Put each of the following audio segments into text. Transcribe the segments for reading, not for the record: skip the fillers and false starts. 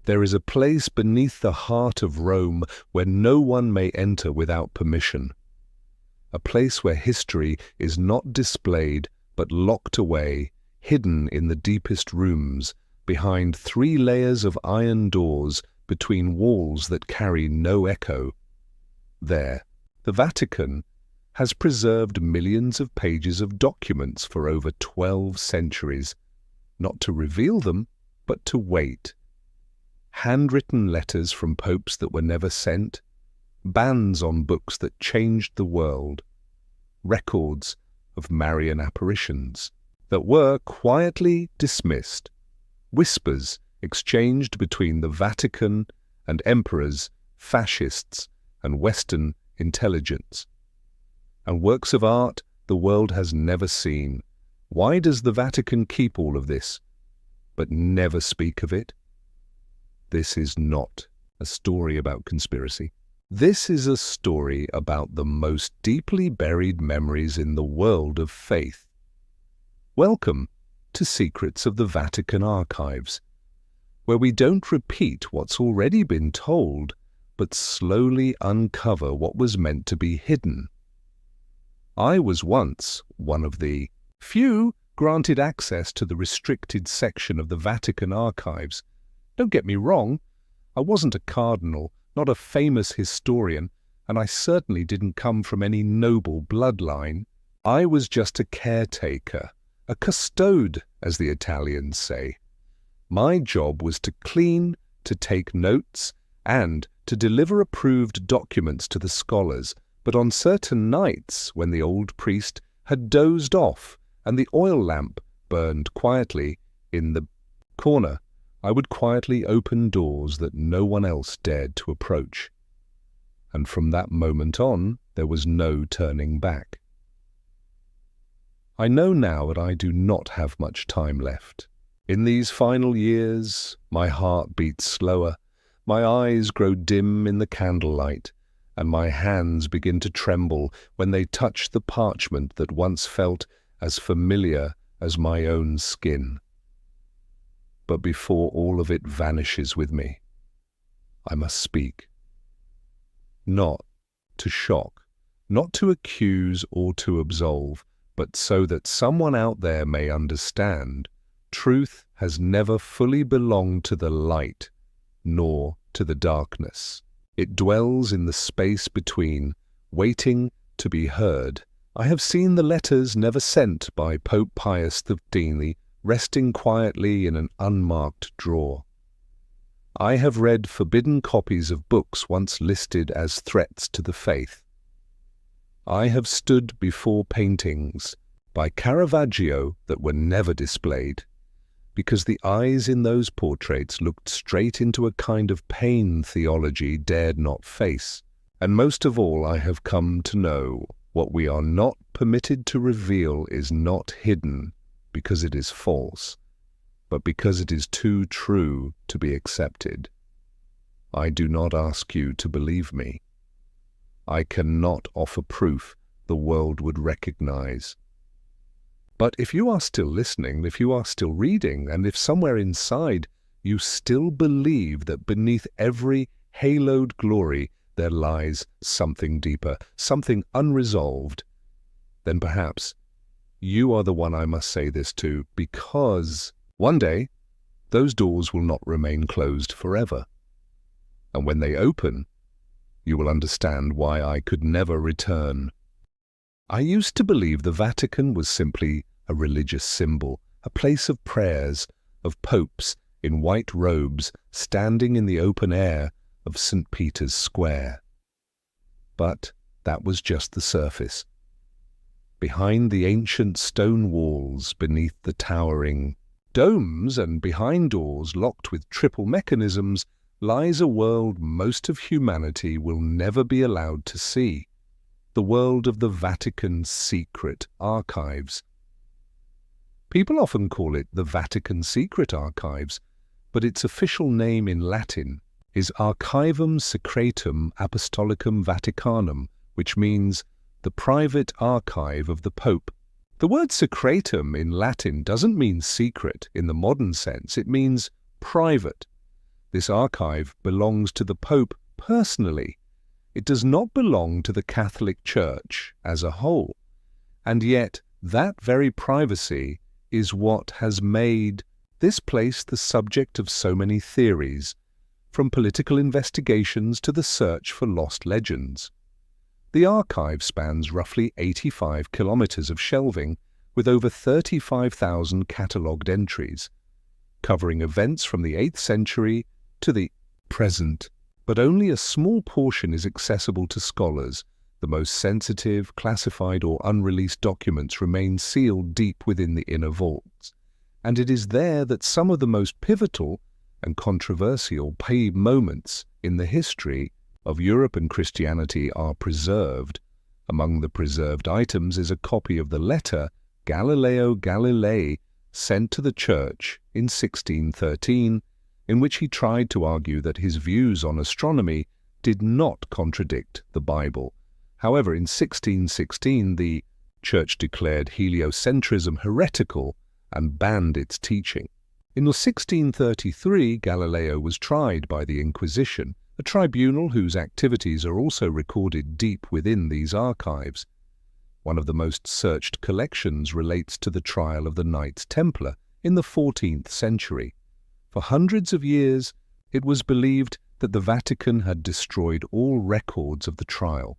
There is a place beneath the heart of Rome where no one may enter without permission. A place where history is not displayed but locked away, hidden in the deepest rooms, behind 3 layers of iron doors between walls that carry no echo. There, the Vatican has preserved millions of pages of documents for over 12 centuries, not to reveal them, but to wait. Handwritten letters from popes that were never sent, bans on books that changed the world, records of Marian apparitions that were quietly dismissed, whispers exchanged between the Vatican and emperors, fascists, and Western intelligence, and works of art the world has never seen. Why does the Vatican keep all of this, but never speak of it? This is not a story about conspiracy. This is a story about the most deeply buried memories in the world of faith. Welcome to Secrets of the Vatican Archives, where we don't repeat what's already been told, but slowly uncover what was meant to be hidden. I was once one of the few granted access to the restricted section of the Vatican Archives. Don't get me wrong, I wasn't a cardinal, not a famous historian, and I certainly didn't come from any noble bloodline. I was just a caretaker, a custode, as the Italians say. My job was to clean, to take notes, and to deliver approved documents to the scholars, but on certain nights when the old priest had dozed off and the oil lamp burned quietly in the corner, I would quietly open doors that no one else dared to approach. And from that moment on, there was no turning back. I know now that I do not have much time left. In these final years, my heart beats slower, my eyes grow dim in the candlelight, and my hands begin to tremble when they touch the parchment that once felt as familiar as my own skin. But before all of it vanishes with me, I must speak. Not to shock, not to accuse or to absolve, but so that someone out there may understand. Truth has never fully belonged to the light, nor to the darkness. It dwells in the space between, waiting to be heard. I have seen the letters never sent by Pope Pius XV resting quietly in an unmarked drawer. I have read forbidden copies of books once listed as threats to the faith. I have stood before paintings by Caravaggio that were never displayed, because the eyes in those portraits looked straight into a kind of pain theology dared not face. And most of all, I have come to know what we are not permitted to reveal is not hidden because it is false, but because it is too true to be accepted. I do not ask you to believe me. I cannot offer proof the world would recognize. But if you are still listening, if you are still reading, and if somewhere inside you still believe that beneath every haloed glory there lies something deeper, something unresolved, then perhaps you are the one I must say this to, because one day those doors will not remain closed forever. And when they open, you will understand why I could never return. I used to believe the Vatican was simply a religious symbol, a place of prayers, of popes in white robes standing in the open air of St. Peter's Square. But that was just the surface. Behind the ancient stone walls, beneath the towering domes, and behind doors locked with triple mechanisms, lies a world most of humanity will never be allowed to see. The world of the Vatican's secret archives. People often call it the Vatican Secret Archives, but its official name in Latin is Archivum Secretum Apostolicum Vaticanum, which means the private archive of the Pope. The word secretum in Latin doesn't mean secret in the modern sense, it means private. This archive belongs to the Pope personally. It does not belong to the Catholic Church as a whole. And yet, that very privacy is what has made this place the subject of so many theories, from political investigations to the search for lost legends. The archive spans roughly 85 kilometers of shelving, with over 35,000 catalogued entries, covering events from the 8th century to the present. But only a small portion is accessible to scholars. The most sensitive, classified or unreleased documents remain sealed deep within the inner vaults, and it is there that some of the most pivotal and controversial moments in the history of Europe and Christianity are preserved. Among the preserved items is a copy of the letter Galileo Galilei sent to the Church in 1613, in which he tried to argue that his views on astronomy did not contradict the Bible. However, in 1616, the Church declared heliocentrism heretical and banned its teaching. In 1633, Galileo was tried by the Inquisition, a tribunal whose activities are also recorded deep within these archives. One of the most searched collections relates to the trial of the Knights Templar in the 14th century. For hundreds of years, it was believed that the Vatican had destroyed all records of the trial.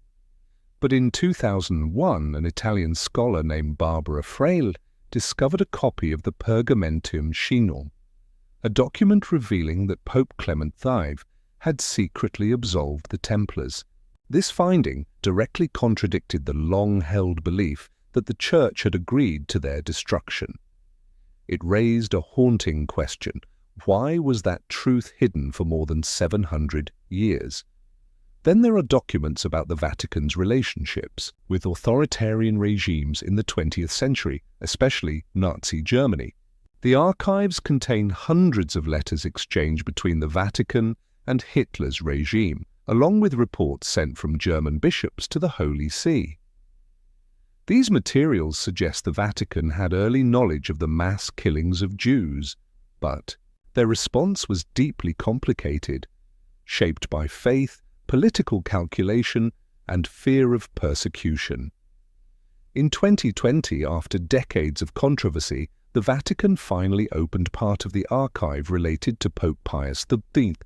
But in 2001, an Italian scholar named Barbara Fraile discovered a copy of the Pergamentum Shinum, a document revealing that Pope Clement V had secretly absolved the Templars. This finding directly contradicted the long-held belief that the Church had agreed to their destruction. It raised a haunting question. Why was that truth hidden for more than 700 years? Then there are documents about the Vatican's relationships with authoritarian regimes in the 20th century, especially Nazi Germany. The archives contain hundreds of letters exchanged between the Vatican and Hitler's regime, along with reports sent from German bishops to the Holy See. These materials suggest the Vatican had early knowledge of the mass killings of Jews, but their response was deeply complicated, shaped by faith, political calculation, and fear of persecution. In 2020, after decades of controversy, the Vatican finally opened part of the archive related to Pope Pius XIII,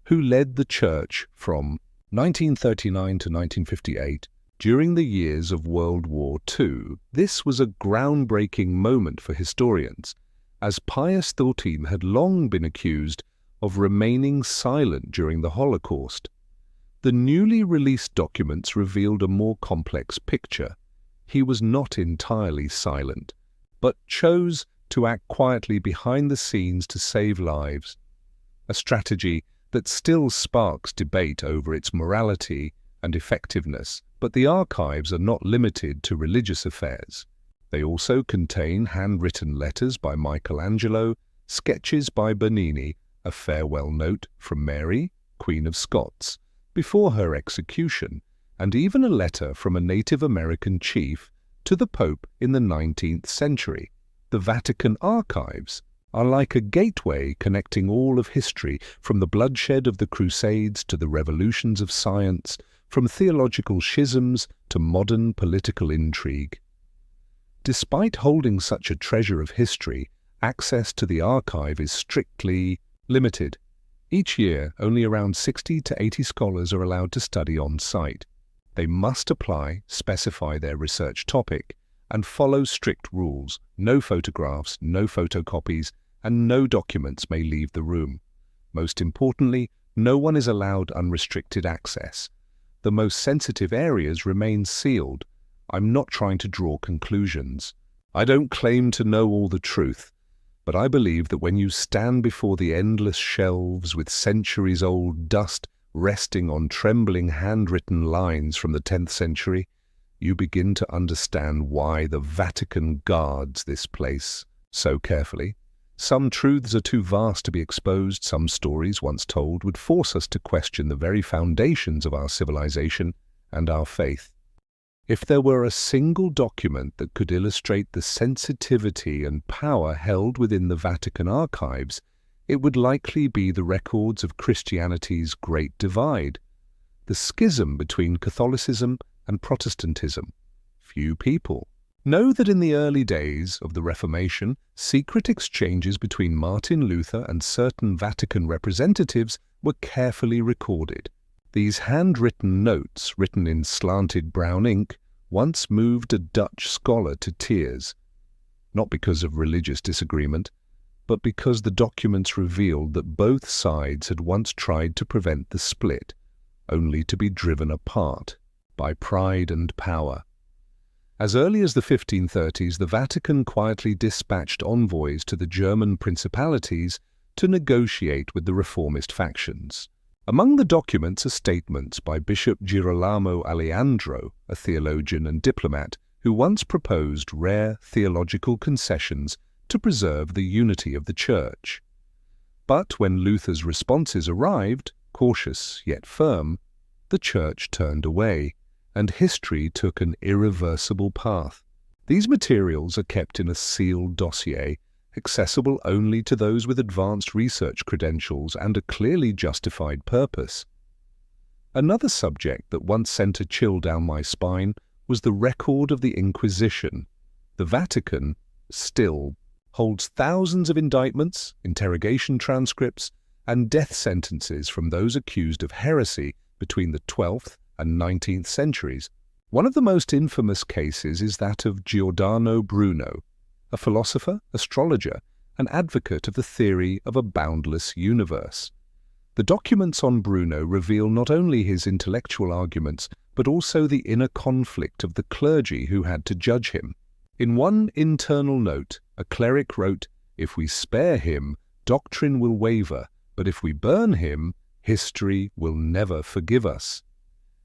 who led the Church from 1939 to 1958 during the years of World War II. This was a groundbreaking moment for historians, as Pius XIII had long been accused of remaining silent during the Holocaust. The newly released documents revealed a more complex picture. He was not entirely silent, but chose to act quietly behind the scenes to save lives, a strategy that still sparks debate over its morality and effectiveness. But the archives are not limited to religious affairs. They also contain handwritten letters by Michelangelo, sketches by Bernini, a farewell note from Mary, Queen of Scots, before her execution, and even a letter from a Native American chief to the Pope in the 19th century. The Vatican archives are like a gateway connecting all of history, from the bloodshed of the Crusades to the revolutions of science, from theological schisms to modern political intrigue. Despite holding such a treasure of history, access to the archive is strictly limited. Each year, only around 60 to 80 scholars are allowed to study on site. They must apply, specify their research topic, and follow strict rules. No photographs, no photocopies, and no documents may leave the room. Most importantly, no one is allowed unrestricted access. The most sensitive areas remain sealed. I'm not trying to draw conclusions. I don't claim to know all the truth, but I believe that when you stand before the endless shelves with centuries-old dust resting on trembling handwritten lines from the 10th century, you begin to understand why the Vatican guards this place so carefully. Some truths are too vast to be exposed. Some stories once told would force us to question the very foundations of our civilization and our faith. If there were a single document that could illustrate the sensitivity and power held within the Vatican archives, it would likely be the records of Christianity's Great Divide, the schism between Catholicism and Protestantism. Few people know that in the early days of the Reformation, secret exchanges between Martin Luther and certain Vatican representatives were carefully recorded. These handwritten notes, written in slanted brown ink, once moved a Dutch scholar to tears, not because of religious disagreement, but because the documents revealed that both sides had once tried to prevent the split, only to be driven apart by pride and power. As early as the 1530s, the Vatican quietly dispatched envoys to the German principalities to negotiate with the reformist factions. Among the documents are statements by Bishop Girolamo Aleandro, a theologian and diplomat, who once proposed rare theological concessions to preserve the unity of the Church. But when Luther's responses arrived, cautious yet firm, the Church turned away, and history took an irreversible path. These materials are kept in a sealed dossier, accessible only to those with advanced research credentials and a clearly justified purpose. Another subject that once sent a chill down my spine was the record of the Inquisition. The Vatican still holds thousands of indictments, interrogation transcripts, and death sentences from those accused of heresy between the 12th and 19th centuries. One of the most infamous cases is that of Giordano Bruno, a philosopher, astrologer, and advocate of the theory of a boundless universe. The documents on Bruno reveal not only his intellectual arguments, but also the inner conflict of the clergy who had to judge him. In one internal note, a cleric wrote, "If we spare him, doctrine will waver, but if we burn him, history will never forgive us."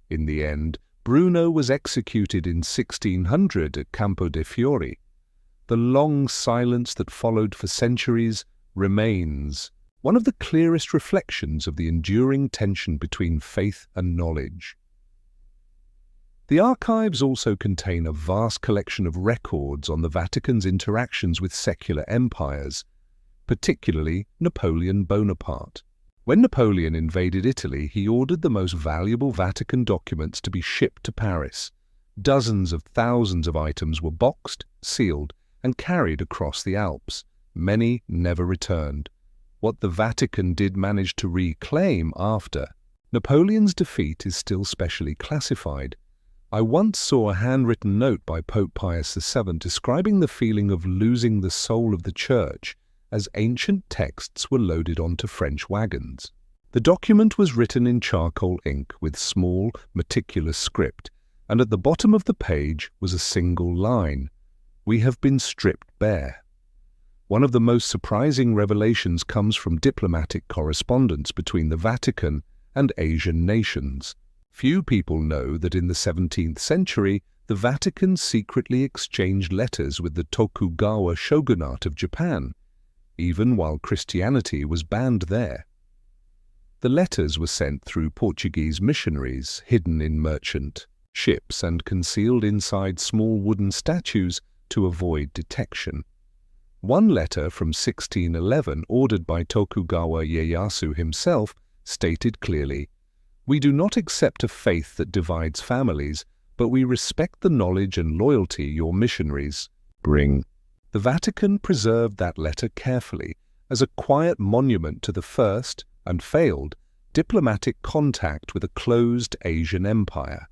In the end, Bruno was executed in 1600 at Campo de' Fiori. The long silence that followed for centuries remains one of the clearest reflections of the enduring tension between faith and knowledge. The archives also contain a vast collection of records on the Vatican's interactions with secular empires, particularly Napoleon Bonaparte. When Napoleon invaded Italy, he ordered the most valuable Vatican documents to be shipped to Paris. Dozens of thousands of items were boxed, sealed, and carried across the Alps. Many never returned. What the Vatican did manage to reclaim after Napoleon's defeat is still specially classified. I once saw a handwritten note by Pope Pius VII describing the feeling of losing the soul of the Church as ancient texts were loaded onto French wagons. The document was written in charcoal ink with small, meticulous script, and at the bottom of the page was a single line: "We have been stripped bare." One of the most surprising revelations comes from diplomatic correspondence between the Vatican and Asian nations. Few people know that in the 17th century, the Vatican secretly exchanged letters with the Tokugawa shogunate of Japan, even while Christianity was banned there. The letters were sent through Portuguese missionaries, hidden in merchant ships and concealed inside small wooden statues to avoid detection. One letter from 1611, ordered by Tokugawa Ieyasu himself, stated clearly, "We do not accept a faith that divides families, but we respect the knowledge and loyalty your missionaries bring." The Vatican preserved that letter carefully as a quiet monument to the first, and failed, diplomatic contact with a closed Asian empire.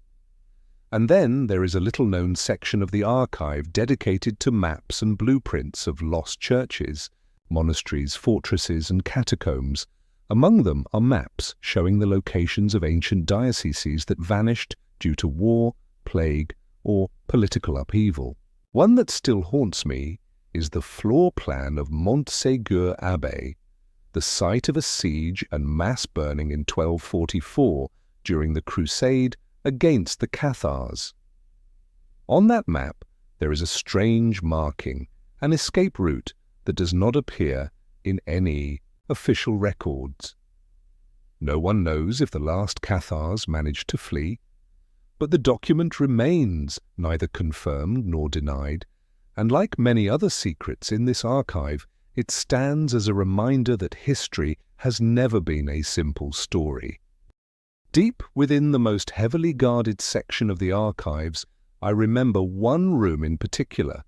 And then there is a little-known section of the archive dedicated to maps and blueprints of lost churches, monasteries, fortresses, and catacombs. Among them are maps showing the locations of ancient dioceses that vanished due to war, plague, or political upheaval. One that still haunts me is the floor plan of Montségur Abbey, the site of a siege and mass burning in 1244 during the Crusade against the Cathars. On that map, there is a strange marking, an escape route that does not appear in any official records. No one knows if the last Cathars managed to flee, but the document remains neither confirmed nor denied, and like many other secrets in this archive, It stands as a reminder that history has never been a simple story. Deep within the most heavily guarded section of the archives, I remember one room in particular,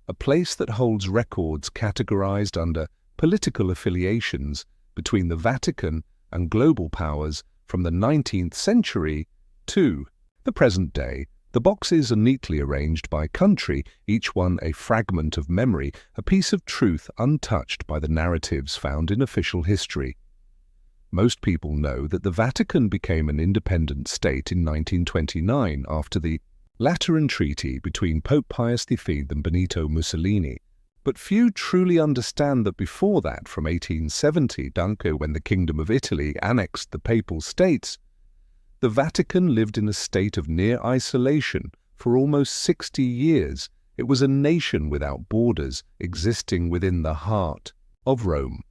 a place that holds records categorized under political affiliations between the Vatican and global powers from the 19th century to the present day. The boxes are neatly arranged by country, each one a fragment of memory, a piece of truth untouched by the narratives found in official history. Most people know that the Vatican became an independent state in 1929 after the Lateran Treaty between Pope Pius V and Benito Mussolini. But few truly understand that before that, from 1870, when the Kingdom of Italy annexed the Papal States, the Vatican lived in a state of near isolation for almost 60 years. It was a nation without borders, existing within the heart of Rome.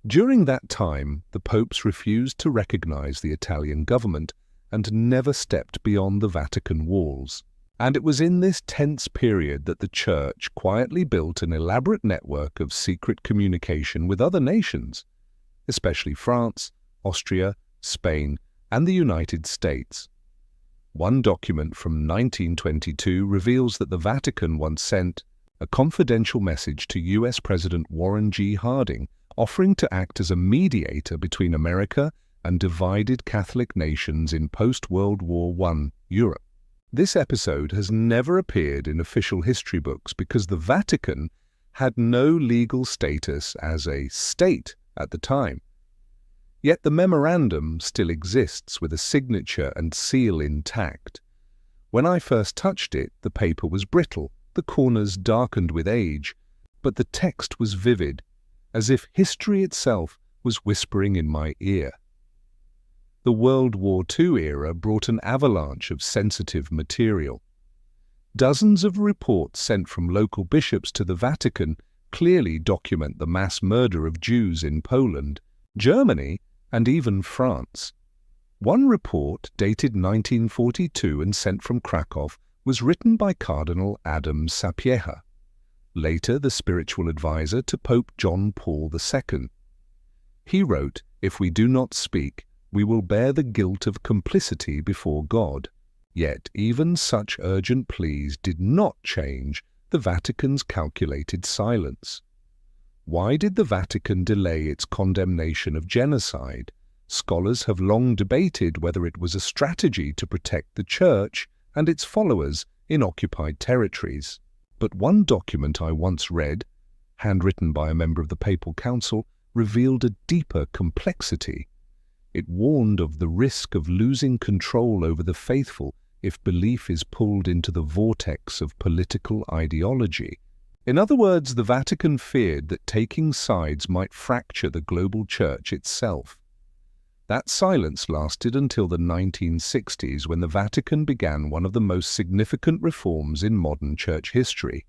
During that time, the popes refused to recognize the Italian government and never stepped beyond the Vatican walls. And it was in this tense period that the Church quietly built an elaborate network of secret communication with other nations, especially France, Austria, Spain, and the United States. One document from 1922 reveals that the Vatican once sent a confidential message to U.S. President Warren G. Harding, offering to act as a mediator between America and divided Catholic nations in post-World War I Europe. This episode has never appeared in official history books because the Vatican had no legal status as a state at the time. Yet the memorandum still exists with a signature and seal intact. When I first touched it, the paper was brittle, the corners darkened with age, but the text was vivid, as if history itself was whispering in my ear. The World War II era brought an avalanche of sensitive material. Dozens of reports sent from local bishops to the Vatican clearly document the mass murder of Jews in Poland, Germany, and even France. One report, dated 1942 and sent from Krakow, was written by Cardinal Adam Sapieha, later the spiritual advisor to Pope John Paul II. He wrote, "If we do not speak, we will bear the guilt of complicity before God." Yet even such urgent pleas did not change the Vatican's calculated silence. Why did the Vatican delay its condemnation of genocide? Scholars have long debated whether it was a strategy to protect the Church and its followers in occupied territories. But one document I once read, handwritten by a member of the Papal Council, revealed a deeper complexity. It warned of the risk of losing control over the faithful if belief is pulled into the vortex of political ideology. In other words, the Vatican feared that taking sides might fracture the global Church itself. That silence lasted until the 1960s, when the Vatican began one of the most significant reforms in modern Church history,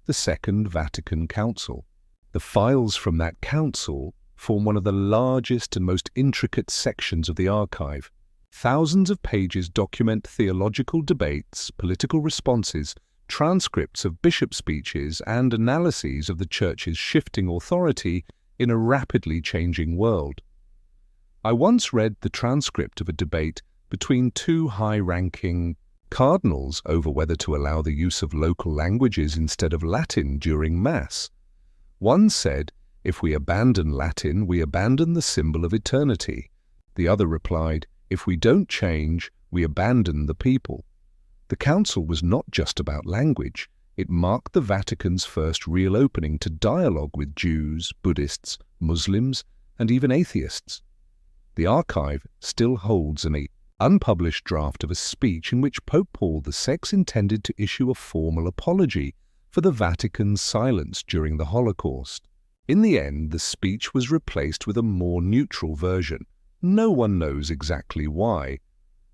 the Second Vatican Council. The files from that council form one of the largest and most intricate sections of the archive. Thousands of pages document theological debates, political responses, transcripts of bishop speeches, and analyses of the Church's shifting authority in a rapidly changing world. I once read the transcript of a debate between two high-ranking cardinals over whether to allow the use of local languages instead of Latin during Mass. One said, "If we abandon Latin, we abandon the symbol of eternity." The other replied, "If we don't change, we abandon the people." The council was not just about language. It marked the Vatican's first real opening to dialogue with Jews, Buddhists, Muslims, and even atheists. The archive still holds an unpublished draft of a speech in which Pope Paul VI intended to issue a formal apology for the Vatican's silence during the Holocaust. In the end, the speech was replaced with a more neutral version. No one knows exactly why.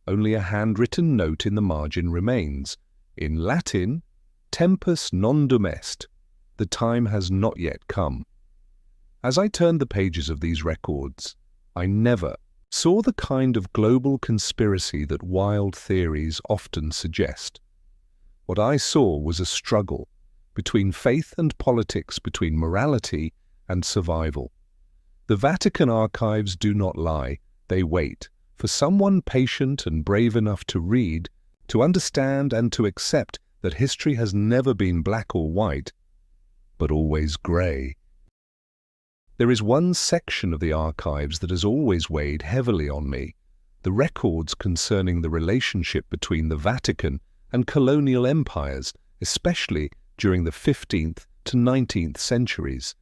Only a handwritten note in the margin remains. In Latin, tempus non dum est. The time has not yet come. As I turned the pages of these records, I never saw the kind of global conspiracy that wild theories often suggest. What I saw was a struggle between faith and politics, between morality and survival. The Vatican archives do not lie, they wait for someone patient and brave enough to read, to understand and to accept that history has never been black or white, but always grey. There is one section of the archives that has always weighed heavily on me, the records concerning the relationship between the Vatican and colonial empires, especially during the 15th to 19th centuries.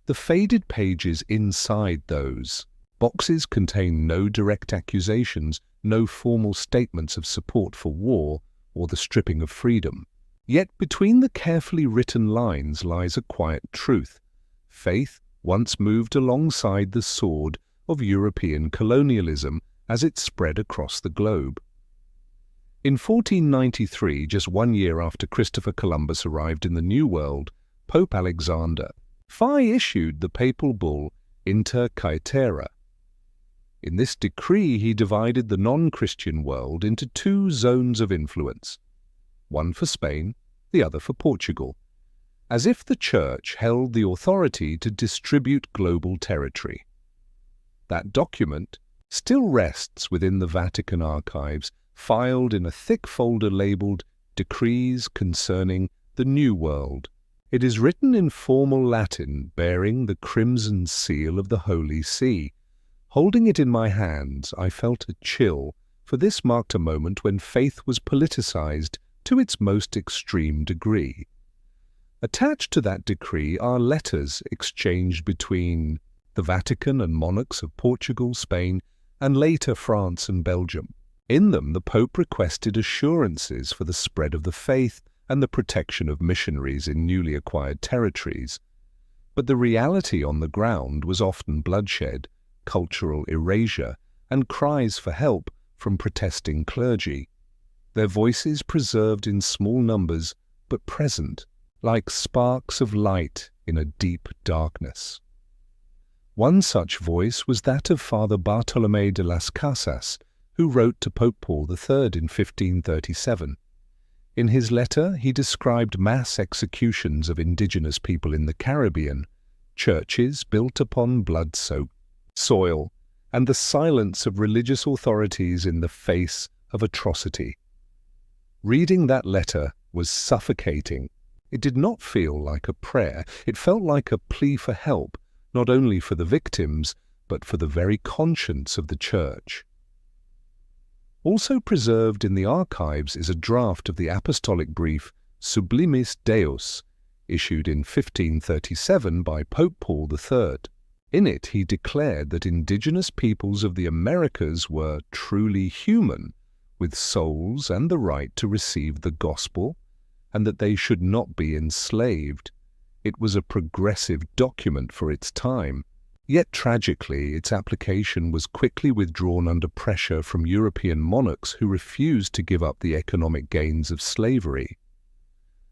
The faded pages inside those boxes contain no direct accusations, no formal statements of support for war or the stripping of freedom. Yet between the carefully written lines lies a quiet truth. Faith once moved alongside the sword of European colonialism as it spread across the globe. In 1493, just 1 year after Christopher Columbus arrived in the New World, Pope Alexander V issued the papal bull Inter Caetera. In this decree, he divided the non-Christian world into two zones of influence, one for Spain, the other for Portugal, as if the Church held the authority to distribute global territory. That document still rests within the Vatican archives, filed in a thick folder labeled Decrees Concerning the New World. It is written in formal Latin, bearing the crimson seal of the Holy See. Holding it in my hands, I felt a chill, for this marked a moment when faith was politicized to its most extreme degree. Attached to that decree are letters exchanged between the Vatican and monarchs of Portugal, Spain, and later France and Belgium. In them, the Pope requested assurances for the spread of the faith and the protection of missionaries in newly acquired territories. But the reality on the ground was often bloodshed, cultural erasure, and cries for help from protesting clergy. Their voices preserved in small numbers, but present, like sparks of light in a deep darkness. One such voice was that of Father Bartolomé de las Casas, who wrote to Pope Paul III in 1537. In his letter, he described mass executions of indigenous people in the Caribbean, churches built upon blood-soaked soil, and the silence of religious authorities in the face of atrocity. Reading that letter was suffocating. It did not feel like a prayer. It felt like a plea for help, not only for the victims, but for the very conscience of the Church. Also preserved in the archives is a draft of the apostolic brief Sublimis Deus, issued in 1537 by Pope Paul III. In it, he declared that indigenous peoples of the Americas were truly human, with souls and the right to receive the gospel, and that they should not be enslaved. It was a progressive document for its time, yet tragically its application was quickly withdrawn under pressure from European monarchs who refused to give up the economic gains of slavery.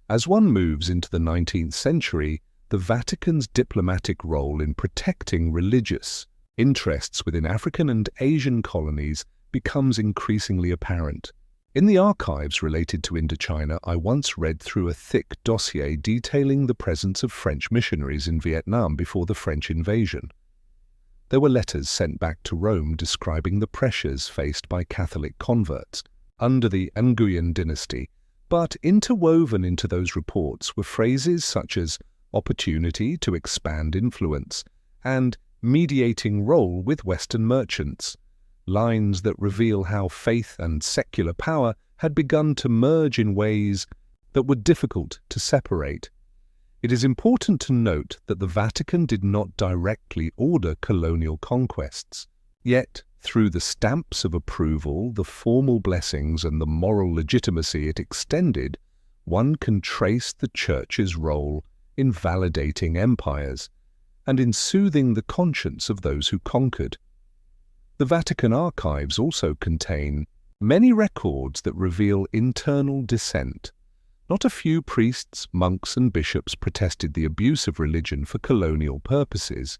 As one moves into the 19th century, the Vatican's diplomatic role in protecting religious interests within African and Asian colonies becomes increasingly apparent. In the archives related to Indochina, I once read through a thick dossier detailing the presence of French missionaries in Vietnam before the French invasion. There were letters sent back to Rome describing the pressures faced by Catholic converts under the Nguyen dynasty, but interwoven into those reports were phrases such as opportunity to expand influence and mediating role with Western merchants, lines that reveal how faith and secular power had begun to merge in ways that were difficult to separate. It is important to note that the Vatican did not directly order colonial conquests, yet through the stamps of approval, the formal blessings and the moral legitimacy it extended, one can trace the Church's role in validating empires and in soothing the conscience of those who conquered. The Vatican archives also contain many records that reveal internal dissent. Not a few priests, monks, and bishops protested the abuse of religion for colonial purposes.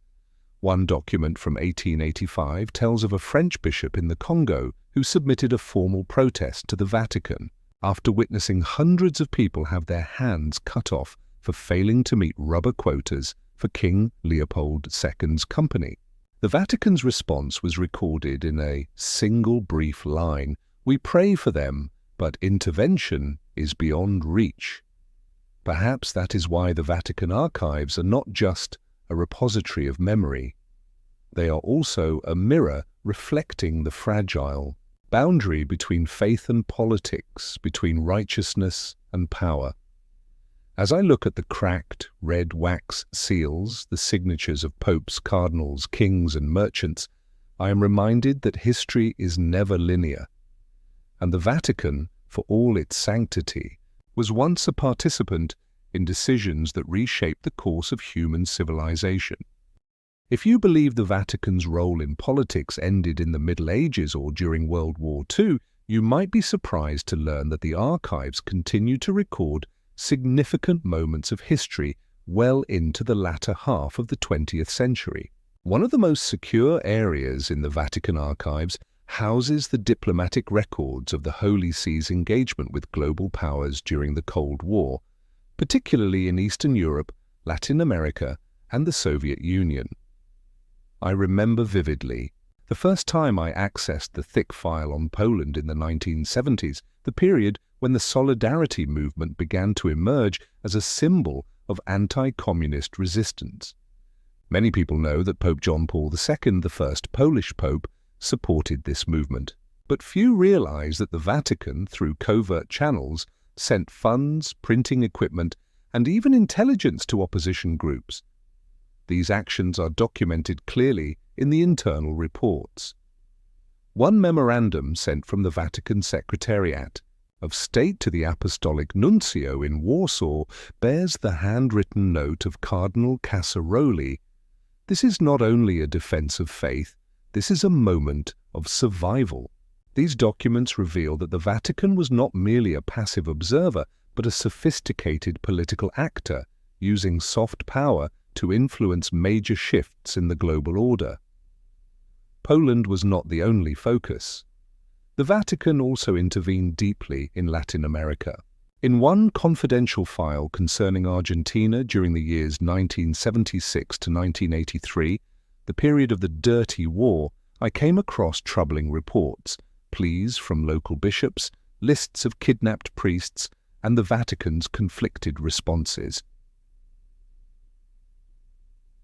One document from 1885 tells of a French bishop in the Congo who submitted a formal protest to the Vatican after witnessing hundreds of people have their hands cut off for failing to meet rubber quotas for King Leopold II's company. The Vatican's response was recorded in a single brief line: "We pray for them, but intervention is beyond reach." Perhaps that is why the Vatican archives are not just a repository of memory. They are also a mirror reflecting the fragile boundary between faith and politics, between righteousness and power. As I look at the cracked red wax seals, the signatures of popes, cardinals, kings, and merchants, I am reminded that history is never linear, and the Vatican, for all its sanctity, was once a participant in decisions that reshaped the course of human civilization. If you believe the Vatican's role in politics ended in the Middle Ages or during World War II, you might be surprised to learn that the archives continue to record significant moments of history well into the latter half of the 20th century. One of the most secure areas in the Vatican archives houses the diplomatic records of the Holy See's engagement with global powers during the Cold War, particularly in Eastern Europe, Latin America, and the Soviet Union. I remember vividly the first time I accessed the thick file on Poland in the 1970s, the period when the Solidarity movement began to emerge as a symbol of anti-communist resistance. Many people know that Pope John Paul II, the first Polish pope, supported this movement, but few realize that the Vatican, through covert channels, sent funds, printing equipment, and even intelligence to opposition groups. These actions are documented clearly in the internal reports. One memorandum sent from the Vatican Secretariat of State to the Apostolic Nuncio in Warsaw bears the handwritten note of Cardinal Casaroli. This is not only a defense of faith, this is a moment of survival. These documents reveal that the Vatican was not merely a passive observer, but a sophisticated political actor, using soft power to influence major shifts in the global order. Poland was not the only focus. The Vatican also intervened deeply in Latin America. In one confidential file concerning Argentina during the years 1976 to 1983, the period of the Dirty War, I came across troubling reports, pleas from local bishops, lists of kidnapped priests, and the Vatican's conflicted responses.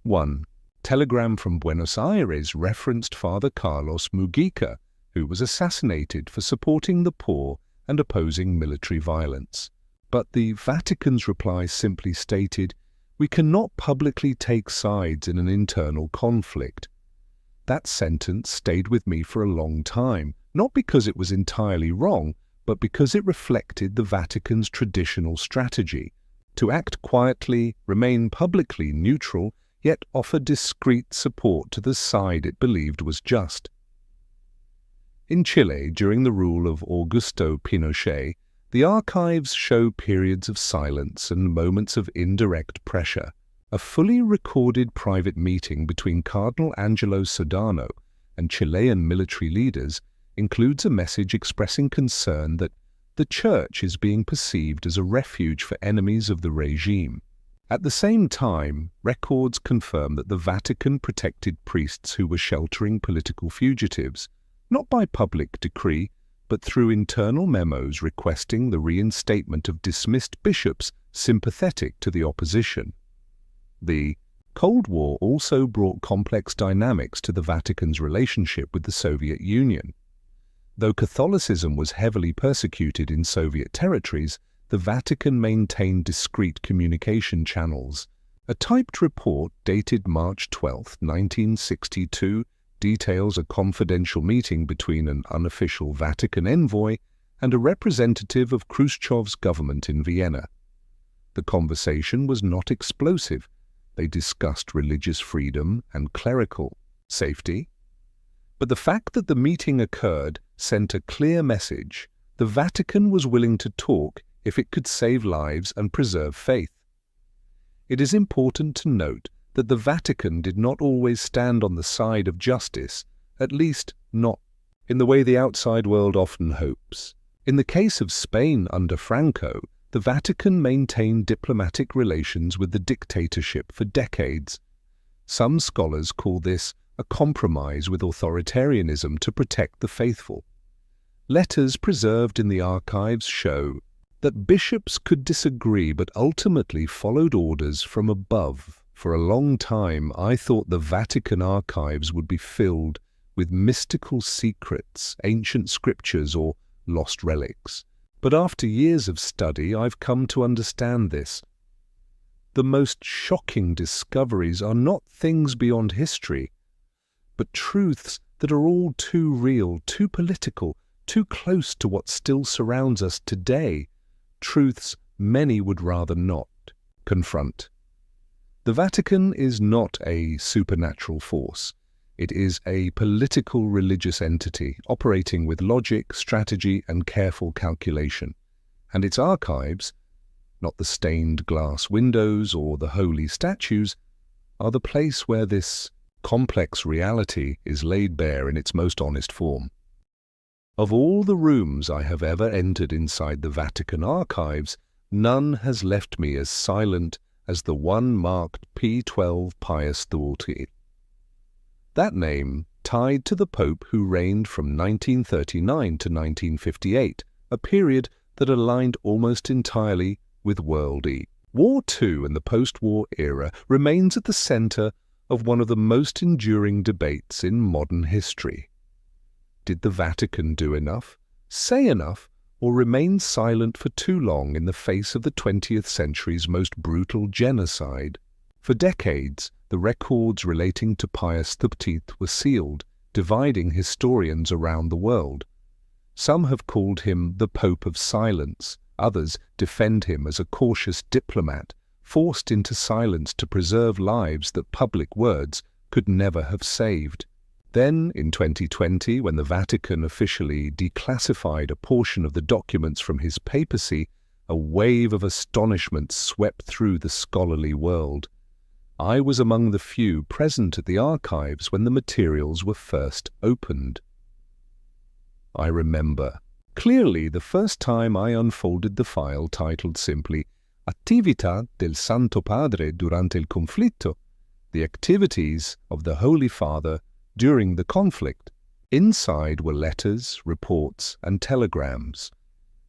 1. Telegram from Buenos Aires referenced Father Carlos Mujica, who was assassinated for supporting the poor and opposing military violence. But the Vatican's reply simply stated, "We cannot publicly take sides in an internal conflict." That sentence stayed with me for a long time, not because it was entirely wrong, but because it reflected the Vatican's traditional strategy: to act quietly, remain publicly neutral, yet offer discreet support to the side it believed was just. In Chile, during the rule of Augusto Pinochet, the archives show periods of silence and moments of indirect pressure. A fully recorded private meeting between Cardinal Angelo Sodano and Chilean military leaders includes a message expressing concern that the Church is being perceived as a refuge for enemies of the regime. At the same time, records confirm that the Vatican protected priests who were sheltering political fugitives, not by public decree, but through internal memos requesting the reinstatement of dismissed bishops sympathetic to the opposition. The Cold War also brought complex dynamics to the Vatican's relationship with the Soviet Union. Though Catholicism was heavily persecuted in Soviet territories, the Vatican maintained discreet communication channels. A typed report dated March 12, 1962, details a confidential meeting between an unofficial Vatican envoy and a representative of Khrushchev's government in Vienna. The conversation was not explosive. They discussed religious freedom and clerical safety. But the fact that the meeting occurred sent a clear message: the Vatican was willing to talk if it could save lives and preserve faith. It is important to note that the Vatican did not always stand on the side of justice, at least not in the way the outside world often hopes. In the case of Spain under Franco, the Vatican maintained diplomatic relations with the dictatorship for decades. Some scholars call this a compromise with authoritarianism to protect the faithful. Letters preserved in the archives show that bishops could disagree but ultimately followed orders from above. For a long time, I thought the Vatican archives would be filled with mystical secrets, ancient scriptures, or lost relics. But after years of study, I've come to understand this. The most shocking discoveries are not things beyond history, but truths that are all too real, too political, too close to what still surrounds us today, truths many would rather not confront. The Vatican is not a supernatural force. It is a political religious entity operating with logic, strategy, and careful calculation. And its archives, not the stained glass windows or the holy statues, are the place where this complex reality is laid bare in its most honest form. Of all the rooms I have ever entered inside the Vatican archives, none has left me as silent as the one marked P12 Pius XII. That name tied to the Pope who reigned from 1939 to 1958, a period that aligned almost entirely with World E. War II and the post-war era remains at the center of one of the most enduring debates in modern history. Did the Vatican do enough, say enough, or remain silent for too long in the face of the 20th century's most brutal genocide? For decades, the records relating to Pius XIII were sealed, dividing historians around the world. Some have called him the Pope of Silence. Others defend him as a cautious diplomat, forced into silence to preserve lives that public words could never have saved. Then, in 2020, when the Vatican officially declassified a portion of the documents from his papacy, a wave of astonishment swept through the scholarly world. I was among the few present at the archives when the materials were first opened. I remember clearly the first time I unfolded the file titled simply Attività del Santo Padre durante il conflitto, the activities of the Holy Father during the conflict. Inside were letters, reports, and telegrams,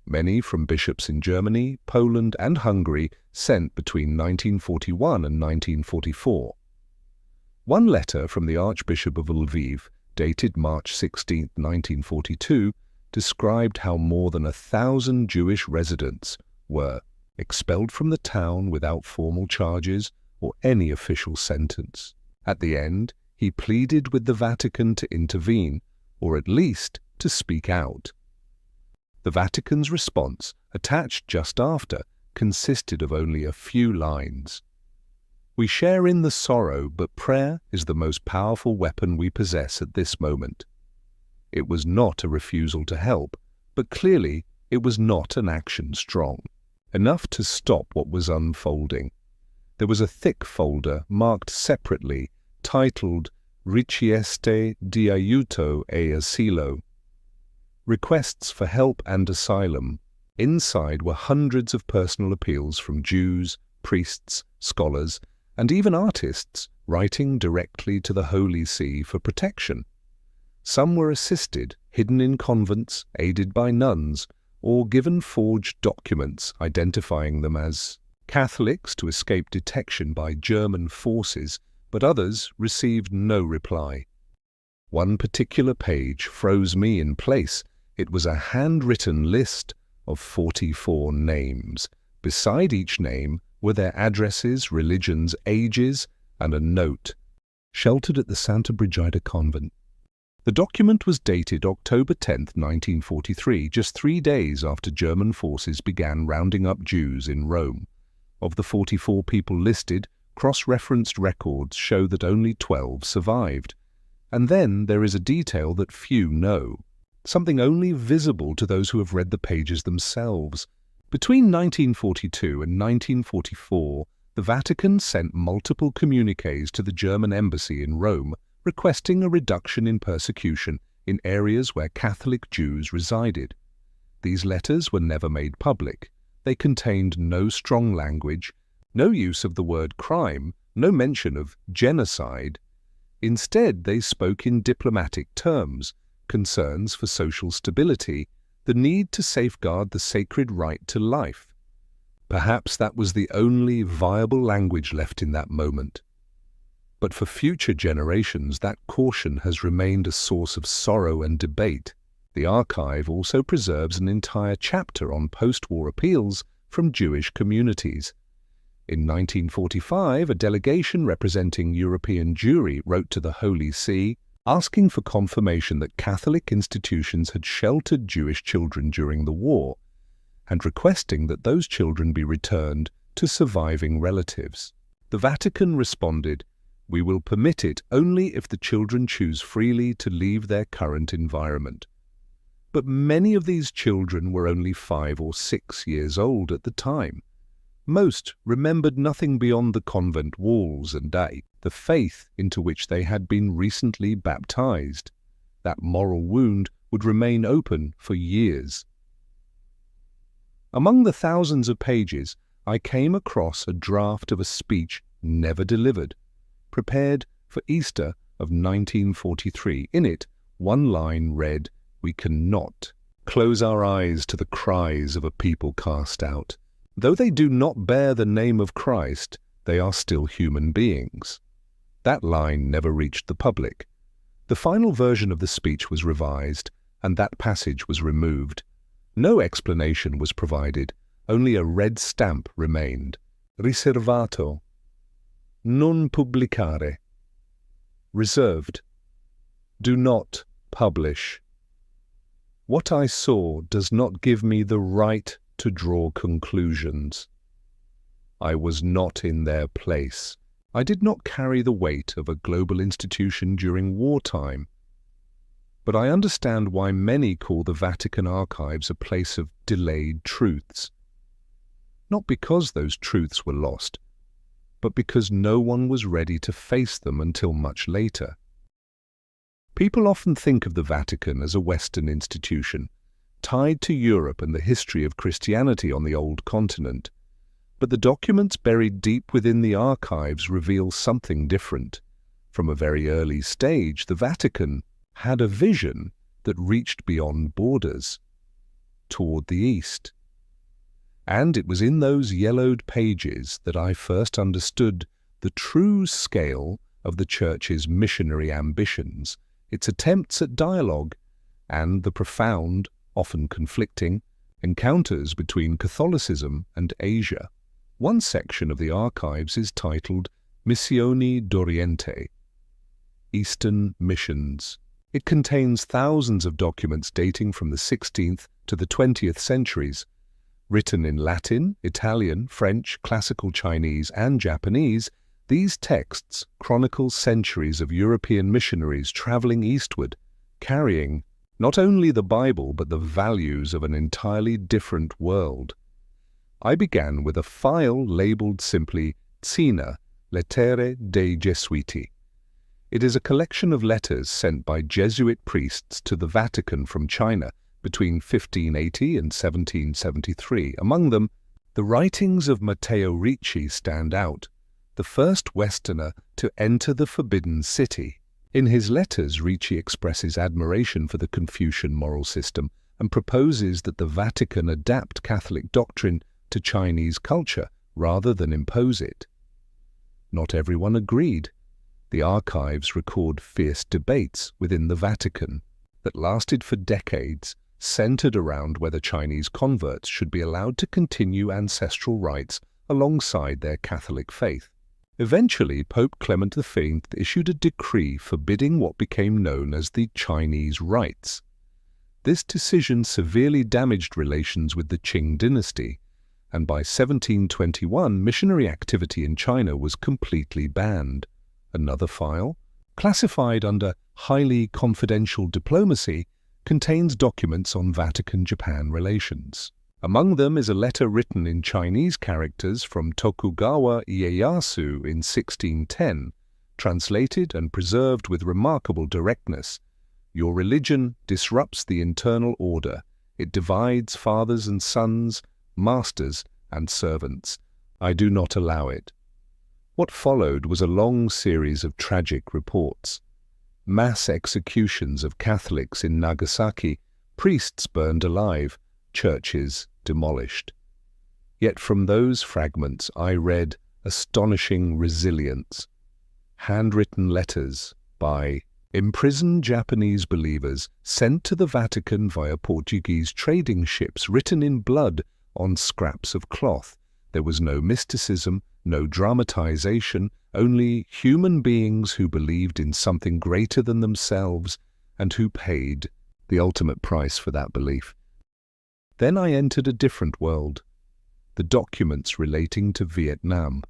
many from bishops in Germany, Poland, and Hungary, sent between 1941 and 1944. One letter from the Archbishop of Lviv, dated March 16, 1942, described how more than 1,000 Jewish residents were expelled from the town without formal charges or any official sentence. At the end, he pleaded with the Vatican to intervene, or at least to speak out. The Vatican's response, attached just after, consisted of only a few lines. We share in the sorrow, but prayer is the most powerful weapon we possess at this moment. It was not a refusal to help, but clearly it was not an action strong enough to stop what was unfolding. There was a thick folder marked separately, titled Richieste di aiuto e asilo, requests for help and asylum. Inside were hundreds of personal appeals from Jews, priests, scholars, and even artists writing directly to the Holy See for protection. Some were assisted, hidden in convents, aided by nuns, or given forged documents identifying them as Catholics to escape detection by German forces, but others received no reply. One particular page froze me in place. It was a handwritten list of 44 names. Beside each name were their addresses, religions, ages, and a note, sheltered at the Santa Brigida convent. The document was dated October 10, 1943, just 3 days after German forces began rounding up Jews in Rome. Of the 44 people listed, cross-referenced records show that only 12 survived. And then there is a detail that few know, something only visible to those who have read the pages themselves. Between 1942 and 1944, the Vatican sent multiple communiques to the German embassy in Rome, requesting a reduction in persecution in areas where Catholic Jews resided. These letters were never made public, They contained no strong language, no use of the word crime, no mention of genocide. Instead, they spoke in diplomatic terms, concerns for social stability, the need to safeguard the sacred right to life. Perhaps that was the only viable language left in that moment. But for future generations, that caution has remained a source of sorrow and debate. The archive also preserves an entire chapter on post-war appeals from Jewish communities. In 1945, a delegation representing European Jewry wrote to the Holy See, asking for confirmation that Catholic institutions had sheltered Jewish children during the war, and requesting that those children be returned to surviving relatives. The Vatican responded, "We will permit it only if the children choose freely to leave their current environment." But many of these children were only 5 or 6 years old at the time. Most remembered nothing beyond the convent walls and the faith into which they had been recently baptized. That moral wound would remain open for years. Among the thousands of pages, I came across a draft of a speech never delivered, prepared for Easter of 1943. In it, one line read, "We cannot close our eyes to the cries of a people cast out. Though they do not bear the name of Christ, they are still human beings." That line never reached the public. The final version of the speech was revised, and that passage was removed. No explanation was provided, only a red stamp remained. Riservato. Non pubblicare. Reserved. Do not publish. What I saw does not give me the right to draw conclusions. I was not in their place. I did not carry the weight of a global institution during wartime. But I understand why many call the Vatican archives a place of delayed truths. Not because those truths were lost, but because no one was ready to face them until much later. People often think of the Vatican as a Western institution, tied to Europe and the history of Christianity on the old continent. But the documents buried deep within the archives reveal something different. From a very early stage, the Vatican had a vision that reached beyond borders, toward the East. And it was in those yellowed pages that I first understood the true scale of the Church's missionary ambitions, its attempts at dialogue, and the profound, often conflicting, encounters between Catholicism and Asia. One section of the archives is titled Missioni d'Oriente, Eastern Missions. It contains thousands of documents dating from the 16th to the 20th centuries, written in Latin, Italian, French, Classical Chinese, and Japanese. These texts chronicle centuries of European missionaries traveling eastward, carrying not only the Bible but the values of an entirely different world. I began with a file labeled simply Cina, Lettere dei Gesuiti. It is a collection of letters sent by Jesuit priests to the Vatican from China between 1580 and 1773. Among them, the writings of Matteo Ricci stand out, the first Westerner to enter the Forbidden City. In his letters, Ricci expresses admiration for the Confucian moral system and proposes that the Vatican adapt Catholic doctrine to Chinese culture rather than impose it. Not everyone agreed. The archives record fierce debates within the Vatican that lasted for decades, centered around whether Chinese converts should be allowed to continue ancestral rites alongside their Catholic faith. Eventually, Pope Clement V issued a decree forbidding what became known as the Chinese rites. This decision severely damaged relations with the Qing dynasty, and by 1721 missionary activity in China was completely banned. Another file, classified under highly confidential diplomacy, contains documents on Vatican-Japan relations. Among them is a letter written in Chinese characters from Tokugawa Ieyasu in 1610, translated and preserved with remarkable directness. "Your religion disrupts the internal order. It divides fathers and sons, masters and servants. I do not allow it." What followed was a long series of tragic reports. Mass executions of Catholics in Nagasaki, priests burned alive, churches demolished. Yet from those fragments I read astonishing resilience. Handwritten letters by imprisoned Japanese believers sent to the Vatican via Portuguese trading ships, written in blood on scraps of cloth. There was no mysticism, no dramatization, only human beings who believed in something greater than themselves and who paid the ultimate price for that belief. Then I entered a different world, the documents relating to Vietnam.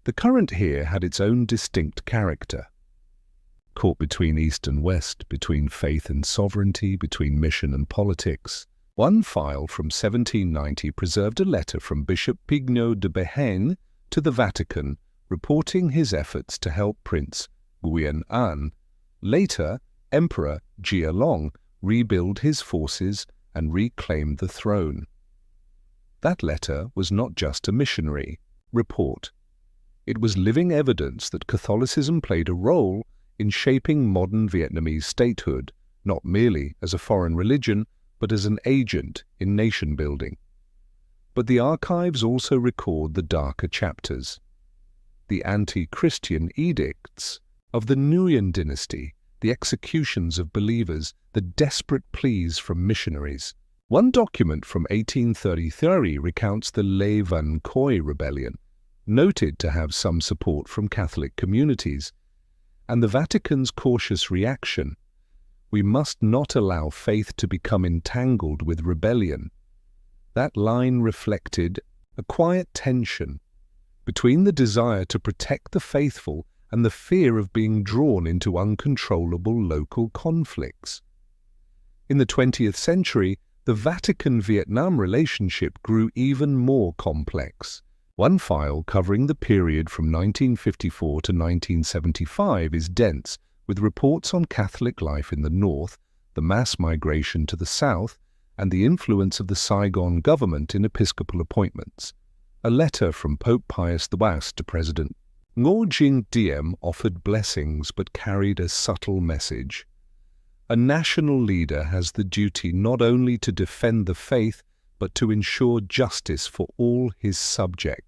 The current here had its own distinct character. Caught between East and West, between faith and sovereignty, between mission and politics. One file from 1790 preserved a letter from Bishop Pignot de Béhaine to the Vatican, reporting his efforts to help Prince Nguyen An. Later, Emperor Jia Long rebuild his forces and reclaim the throne. That letter was not just a missionary report. It was living evidence that Catholicism played a role in shaping modern Vietnamese statehood, not merely as a foreign religion, but as an agent in nation-building. But the archives also record the darker chapters. The anti-Christian edicts of the Nguyen dynasty, the executions of believers, the desperate pleas from missionaries. One document from 1833 recounts the Le Van Khoi rebellion, noted to have some support from Catholic communities, and the Vatican's cautious reaction. We must not allow faith to become entangled with rebellion. That line reflected a quiet tension between the desire to protect the faithful and the fear of being drawn into uncontrollable local conflicts. In the 20th century, the Vatican-Vietnam relationship grew even more complex. One file covering the period from 1954 to 1975 is dense, with reports on Catholic life in the north, the mass migration to the south, and the influence of the Saigon government in episcopal appointments. A letter from Pope Pius XI to President Ngo Dinh Diem offered blessings but carried a subtle message. A national leader has the duty not only to defend the faith, but to ensure justice for all his subjects.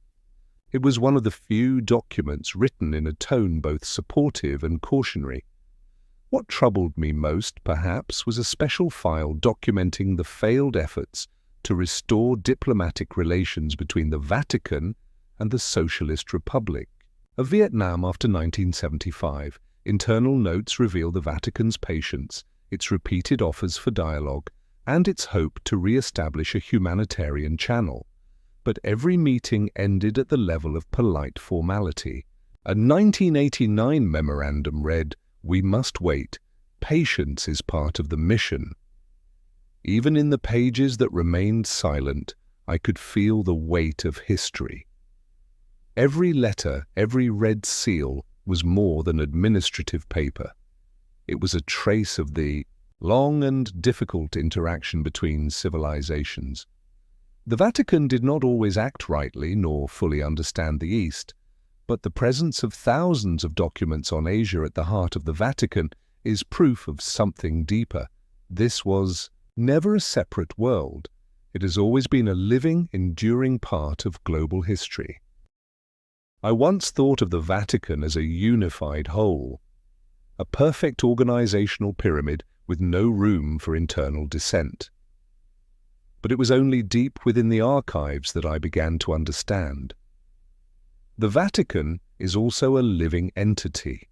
It was one of the few documents written in a tone both supportive and cautionary. What troubled me most, perhaps, was a special file documenting the failed efforts to restore diplomatic relations between the Vatican and the Socialist Republic of Vietnam after 1975. Internal notes reveal the Vatican's patience, its repeated offers for dialogue, and its hope to re-establish a humanitarian channel. But every meeting ended at the level of polite formality. A 1989 memorandum read, "We must wait. Patience is part of the mission." Even in the pages that remained silent, I could feel the weight of history. Every letter, every red seal, was more than administrative paper. It was a trace of the long and difficult interaction between civilizations. The Vatican did not always act rightly nor fully understand the East, but the presence of thousands of documents on Asia at the heart of the Vatican is proof of something deeper. This was never a separate world. It has always been a living, enduring part of global history. I once thought of the Vatican as a unified whole, a perfect organizational pyramid with no room for internal dissent. But it was only deep within the archives that I began to understand. The Vatican is also a living entity,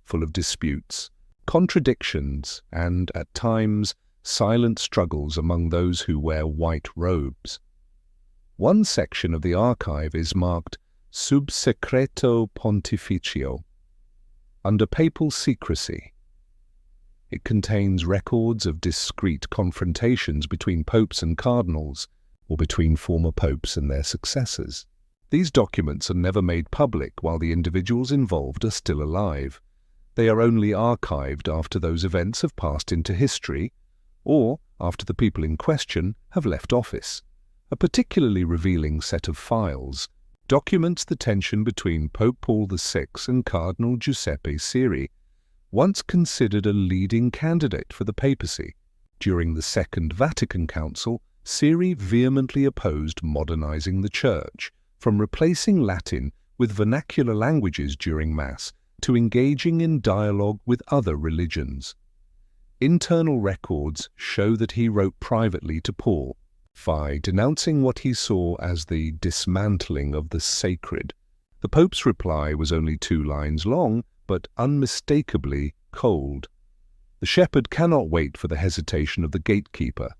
full of disputes, contradictions, and, at times, silent struggles among those who wear white robes. One section of the archive is marked Sub Secreto Pontificio, under papal secrecy. It contains records of discreet confrontations between popes and cardinals, or between former popes and their successors. These documents are never made public while the individuals involved are still alive. They are only archived after those events have passed into history, or after the people in question have left office. A particularly revealing set of files documents the tension between Pope Paul VI and Cardinal Giuseppe Siri, once considered a leading candidate for the papacy. During the Second Vatican Council, Siri vehemently opposed modernizing the Church, from replacing Latin with vernacular languages during Mass to engaging in dialogue with other religions. Internal records show that he wrote privately to Paul, denouncing what he saw as the dismantling of the sacred. The Pope's reply was only 2 lines long, but unmistakably cold. The shepherd cannot wait for the hesitation of the gatekeeper.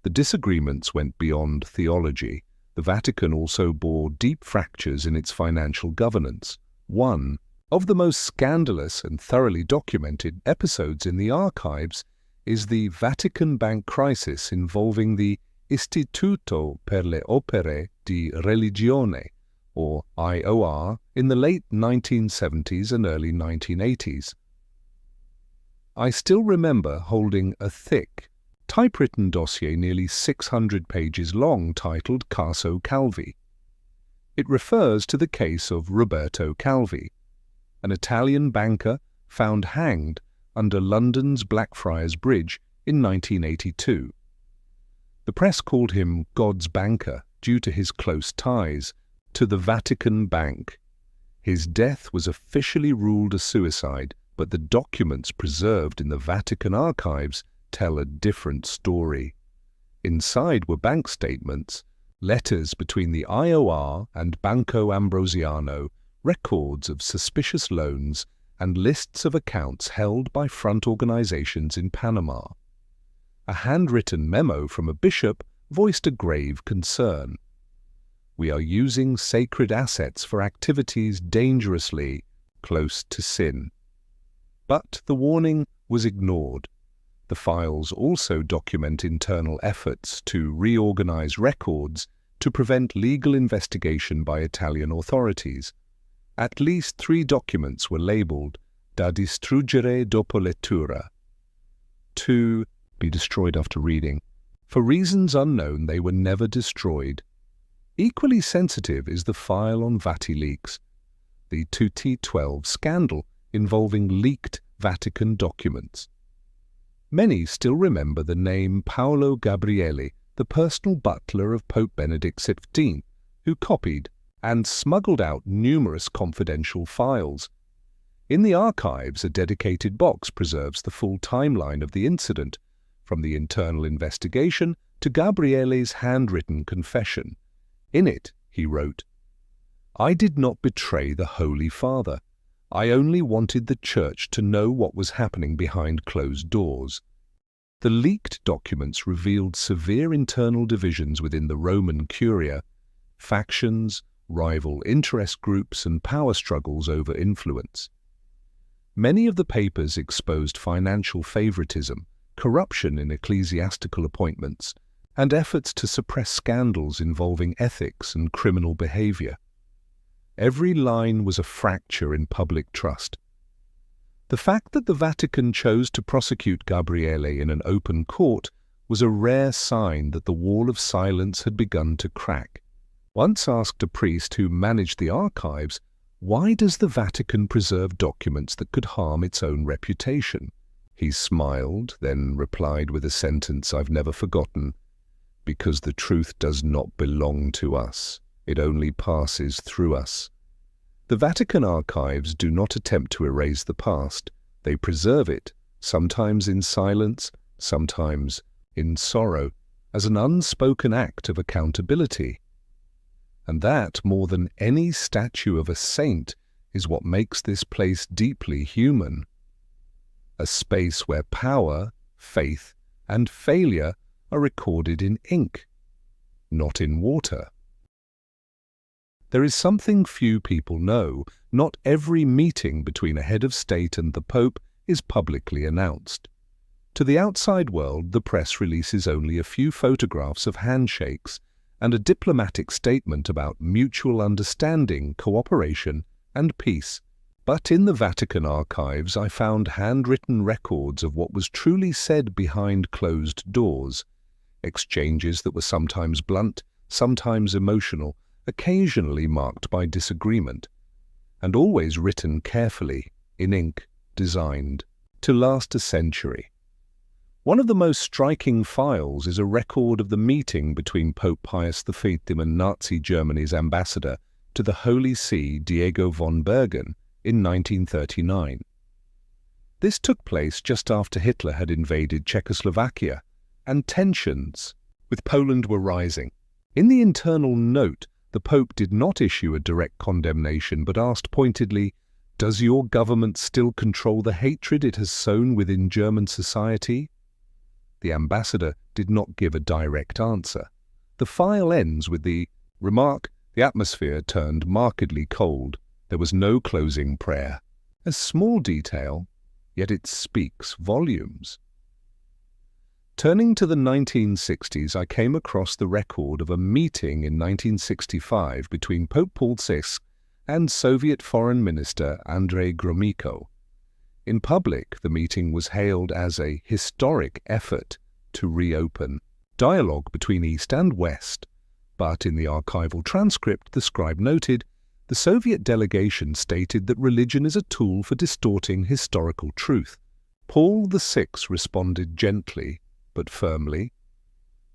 The disagreements went beyond theology. The Vatican also bore deep fractures in its financial governance. One of the most scandalous and thoroughly documented episodes in the archives is the Vatican bank crisis involving the Istituto per le Opere di Religione, or IOR, in the late 1970s and early 1980s. I still remember holding a thick, typewritten dossier nearly 600 pages long titled Caso Calvi. It refers to the case of Roberto Calvi, an Italian banker found hanged under London's Blackfriars Bridge in 1982. The press called him God's banker due to his close ties to the Vatican Bank. His death was officially ruled a suicide, but the documents preserved in the Vatican archives tell a different story. Inside were bank statements, letters between the IOR and Banco Ambrosiano, records of suspicious loans, and lists of accounts held by front organizations in Panama. A handwritten memo from a bishop voiced a grave concern. We are using sacred assets for activities dangerously close to sin. But the warning was ignored. The files also document internal efforts to reorganize records to prevent legal investigation by Italian authorities. At least 3 documents were labeled da distruggere dopo lettura, to be destroyed after reading. For reasons unknown, they were never destroyed. Equally sensitive is the file on VatiLeaks, the 2T12 scandal involving leaked Vatican documents. Many still remember the name Paolo Gabrielli, the personal butler of Pope Benedict XV, who copied and smuggled out numerous confidential files. In the archives, a dedicated box preserves the full timeline of the incident, from the internal investigation to Gabrielli's handwritten confession. In it, he wrote, "I did not betray the Holy Father. I only wanted the Church to know what was happening behind closed doors." The leaked documents revealed severe internal divisions within the Roman Curia, factions, rival interest groups, and power struggles over influence. Many of the papers exposed financial favoritism, corruption in ecclesiastical appointments, and efforts to suppress scandals involving ethics and criminal behavior. Every line was a fracture in public trust. The fact that the Vatican chose to prosecute Gabriele in an open court was a rare sign that the wall of silence had begun to crack. Once asked a priest who managed the archives, "Why does the Vatican preserve documents that could harm its own reputation?" He smiled, then replied with a sentence I've never forgotten, "Because the truth does not belong to us. It only passes through us." The Vatican archives do not attempt to erase the past. They preserve it, sometimes in silence, sometimes in sorrow, as an unspoken act of accountability. And that, more than any statue of a saint, is what makes this place deeply human. A space where power, faith, and failure are recorded in ink, not in water. There is something few people know. Not every meeting between a head of state and the Pope is publicly announced. To the outside world, the press releases only a few photographs of handshakes and a diplomatic statement about mutual understanding, cooperation, and peace. But in the Vatican archives, I found handwritten records of what was truly said behind closed doors, exchanges that were sometimes blunt, sometimes emotional, occasionally marked by disagreement, and always written carefully, in ink, designed to last a century. One of the most striking files is a record of the meeting between Pope Pius V and Nazi Germany's ambassador to the Holy See, Diego von Bergen, in 1939. This took place just after Hitler had invaded Czechoslovakia, and tensions with Poland were rising. In the internal note, the Pope did not issue a direct condemnation but asked pointedly, "Does your government still control the hatred it has sown within German society?" The ambassador did not give a direct answer. The file ends with the remark, "The atmosphere turned markedly cold. There was no closing prayer." A small detail, yet it speaks volumes. Turning to the 1960s, I came across the record of a meeting in 1965 between Pope Paul VI and Soviet Foreign Minister Andrei Gromyko. In public, the meeting was hailed as a historic effort to reopen dialogue between East and West, but in the archival transcript, the scribe noted, the Soviet delegation stated that religion is a tool for distorting historical truth. Paul VI responded gently but firmly,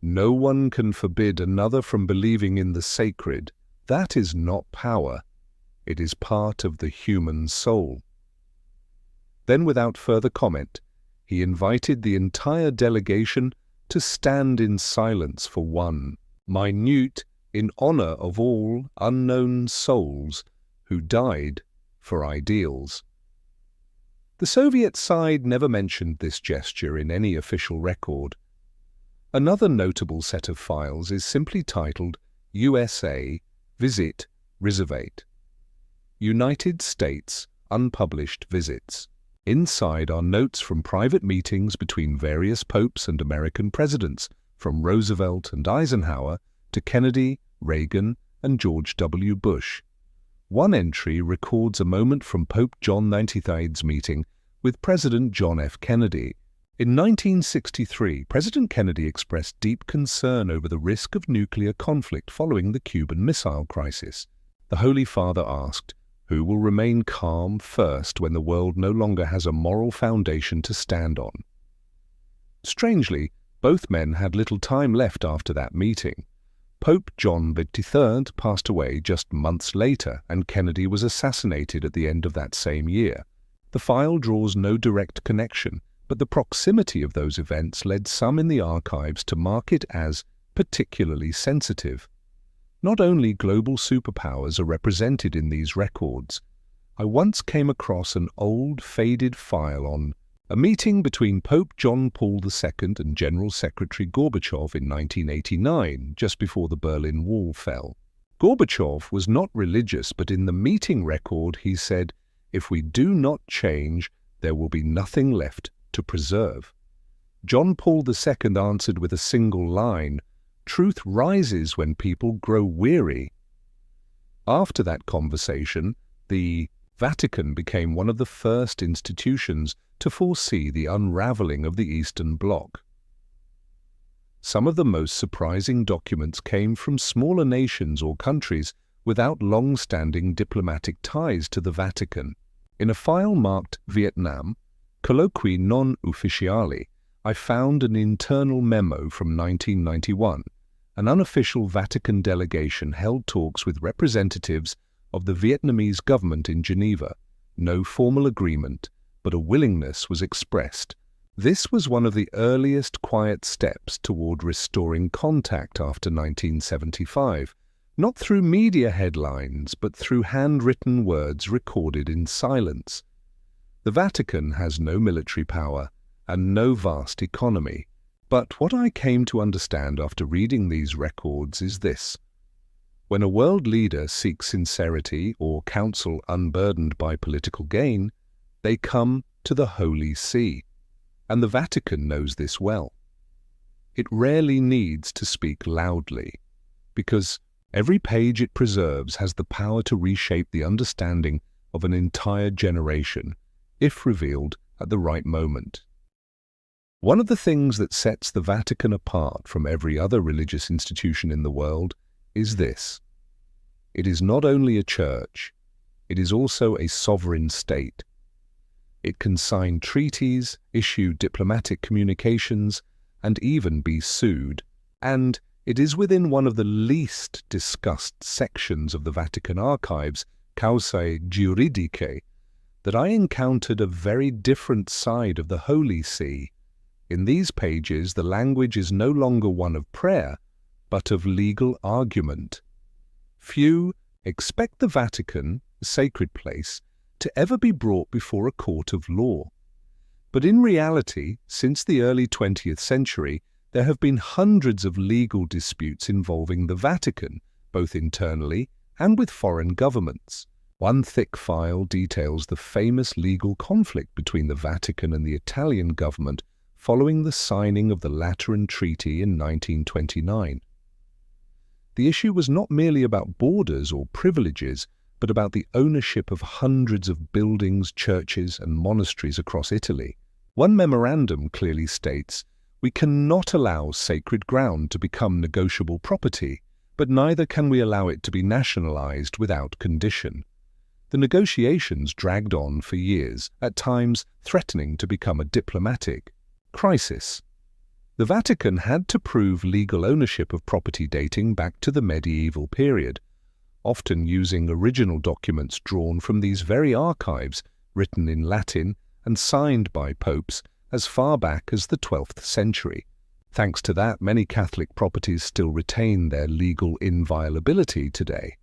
"No one can forbid another from believing in the sacred. That is not power. It is part of the human soul." Then, without further comment, he invited the entire delegation to stand in silence for 1 minute in honor of all unknown souls who died for ideals. The Soviet side never mentioned this gesture in any official record. Another notable set of files is simply titled USA Visit Reservate, United States Unpublished Visits. Inside are notes from private meetings between various popes and American presidents, from Roosevelt and Eisenhower to Kennedy, Reagan, and George W. Bush. One entry records a moment from Pope John XXIII's meeting with President John F. Kennedy. In 1963, President Kennedy expressed deep concern over the risk of nuclear conflict following the Cuban Missile Crisis. The Holy Father asked, "Who will remain calm first when the world no longer has a moral foundation to stand on?" Strangely, both men had little time left after that meeting. Pope John XXIII passed away just months later, and Kennedy was assassinated at the end of that same year. The file draws no direct connection, but the proximity of those events led some in the archives to mark it as particularly sensitive. Not only global superpowers are represented in these records. I once came across an old, faded file on a meeting between Pope John Paul II and General Secretary Gorbachev in 1989, just before the Berlin Wall fell. Gorbachev was not religious, but in the meeting record he said, "If we do not change, there will be nothing left to preserve." John Paul II answered with a single line, "Truth rises when people grow weary." After that conversation, the Vatican became one of the first institutions to foresee the unraveling of the Eastern Bloc. Some of the most surprising documents came from smaller nations or countries without long-standing diplomatic ties to the Vatican. In a file marked Vietnam, Colloqui non ufficiali, I found an internal memo from 1991. An unofficial Vatican delegation held talks with representatives of the Vietnamese government in Geneva. No formal agreement, but a willingness was expressed. This was one of the earliest quiet steps toward restoring contact after 1975, not through media headlines, but through handwritten words recorded in silence. The Vatican has no military power and no vast economy. But what I came to understand after reading these records is this. When a world leader seeks sincerity or counsel unburdened by political gain, they come to the Holy See, and the Vatican knows this well. It rarely needs to speak loudly, because every page it preserves has the power to reshape the understanding of an entire generation, if revealed at the right moment. One of the things that sets the Vatican apart from every other religious institution in the world is this: it is not only a church, it is also a sovereign state. It can sign treaties, issue diplomatic communications, and even be sued. And it is within one of the least discussed sections of the Vatican archives, Causae Juridicae, that I encountered a very different side of the Holy See. In these pages, the language is no longer one of prayer, but of legal argument. Few expect the Vatican, a sacred place, to ever be brought before a court of law. But in reality, since the early 20th century, there have been hundreds of legal disputes involving the Vatican, both internally and with foreign governments. One thick file details the famous legal conflict between the Vatican and the Italian government following the signing of the Lateran Treaty in 1929. The issue was not merely about borders or privileges, but about the ownership of hundreds of buildings, churches, and monasteries across Italy. One memorandum clearly states, "We cannot allow sacred ground to become negotiable property, but neither can we allow it to be nationalized without condition." The negotiations dragged on for years, at times threatening to become a diplomatic crisis. The Vatican had to prove legal ownership of property dating back to the medieval period, often using original documents drawn from these very archives, written in Latin and signed by popes as far back as the 12th century. Thanks to that, many Catholic properties still retain their legal inviolability today.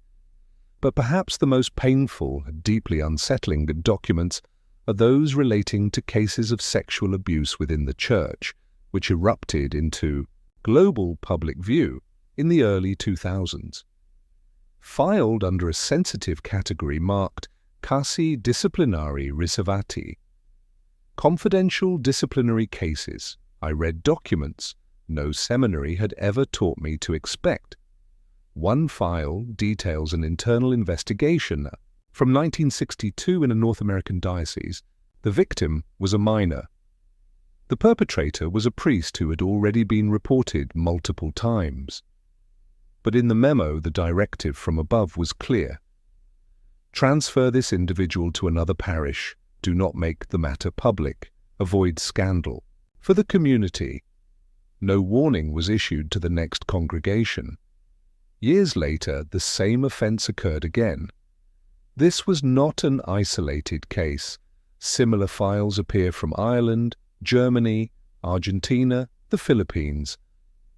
But perhaps the most painful, deeply unsettling documents are those relating to cases of sexual abuse within the Church, which erupted into global public view in the early 2000s. Filed under a sensitive category marked Casi Disciplinari Riservati. Confidential disciplinary cases. I read documents no seminary had ever taught me to expect. One file details an internal investigation from 1962 in a North American diocese. The victim was a minor. The perpetrator was a priest who had already been reported multiple times. But in the memo, the directive from above was clear. Transfer this individual to another parish. Do not make the matter public. Avoid scandal. For the community. No warning was issued to the next congregation. Years later, the same offence occurred again. This was not an isolated case. Similar files appear from Ireland, Germany, Argentina, the Philippines,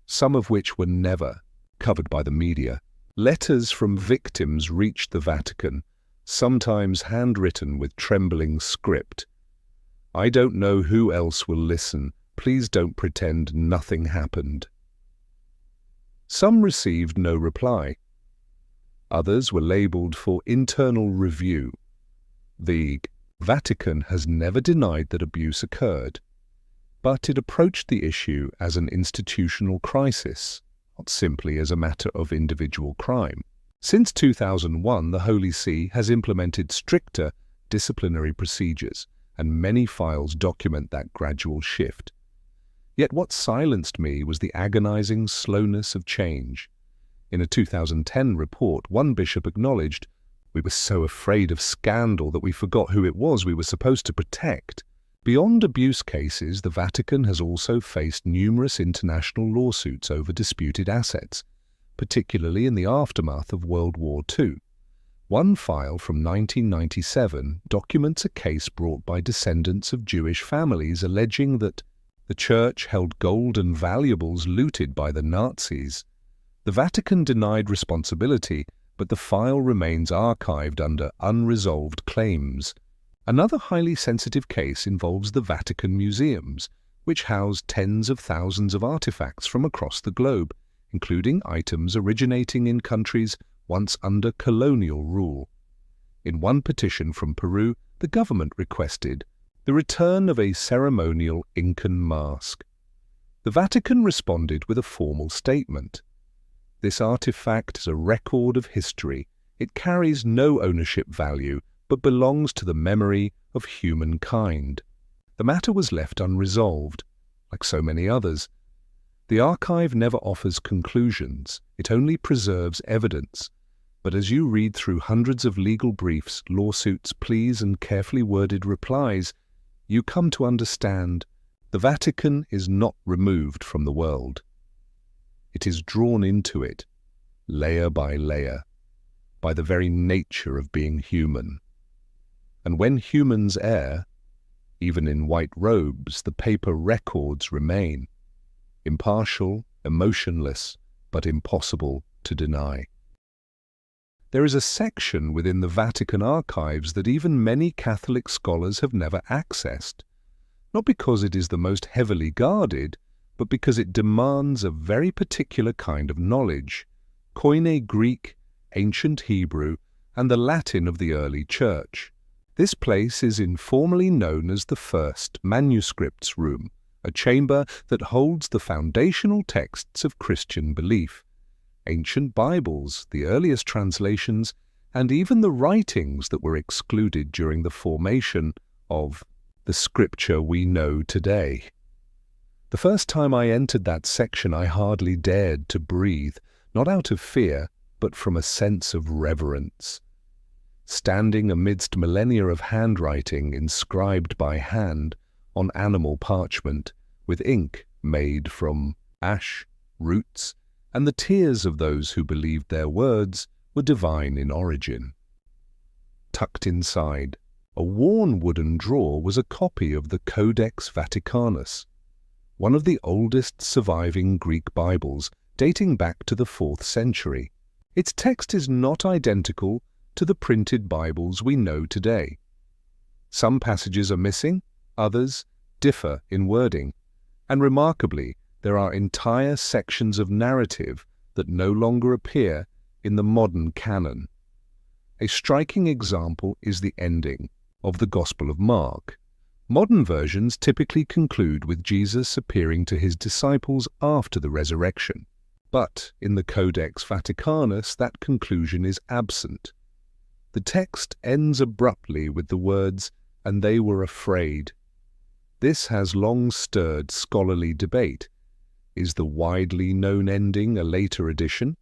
some of which were never covered by the media. Letters from victims reached the Vatican, sometimes handwritten with trembling script. "I don't know who else will listen. Please don't pretend nothing happened." Some received no reply. Others were labeled for internal review. The Vatican has never denied that abuse occurred, but it approached the issue as an institutional crisis, not simply as a matter of individual crime. Since 2001, the Holy See has implemented stricter disciplinary procedures, and many files document that gradual shift. Yet what silenced me was the agonizing slowness of change. In a 2010 report, one bishop acknowledged, "We were so afraid of scandal that we forgot who it was we were supposed to protect." Beyond abuse cases, the Vatican has also faced numerous international lawsuits over disputed assets, particularly in the aftermath of World War II. One file from 1997 documents a case brought by descendants of Jewish families alleging that the Church held gold and valuables looted by the Nazis. The Vatican denied responsibility, but the file remains archived under unresolved claims. Another highly sensitive case involves the Vatican museums, which house tens of thousands of artifacts from across the globe, including items originating in countries once under colonial rule. In one petition from Peru, the government requested the return of a ceremonial Incan mask. The Vatican responded with a formal statement. This artifact is a record of history. It carries no ownership value, but belongs to the memory of humankind. The matter was left unresolved, like so many others. The archive never offers conclusions, it only preserves evidence. But as you read through hundreds of legal briefs, lawsuits, pleas, and carefully worded replies, you come to understand the Vatican is not removed from the world. It is drawn into it, layer by layer, by the very nature of being human. And when humans err, even in white robes, the paper records remain, impartial, emotionless, but impossible to deny. There is a section within the Vatican archives that even many Catholic scholars have never accessed, not because it is the most heavily guarded, but because it demands a very particular kind of knowledge, Koine Greek, ancient Hebrew, and the Latin of the early Church. This place is informally known as the First Manuscripts Room, a chamber that holds the foundational texts of Christian belief, ancient Bibles, the earliest translations, and even the writings that were excluded during the formation of the scripture we know today. The first time I entered that section, I hardly dared to breathe, not out of fear, but from a sense of reverence. Standing amidst millennia of handwriting inscribed by hand on animal parchment, with ink made from ash, roots, and the tears of those who believed their words were divine in origin. Tucked inside, a worn wooden drawer was a copy of the Codex Vaticanus, one of the oldest surviving Greek Bibles dating back to the 4th century. Its text is not identical to the printed Bibles we know today. Some passages are missing, others differ in wording, and remarkably, there are entire sections of narrative that no longer appear in the modern canon. A striking example is the ending of the Gospel of Mark. Modern versions typically conclude with Jesus appearing to his disciples after the resurrection, but in the Codex Vaticanus that conclusion is absent. The text ends abruptly with the words, "and they were afraid." This has long stirred scholarly debate. Is the widely known ending a later addition?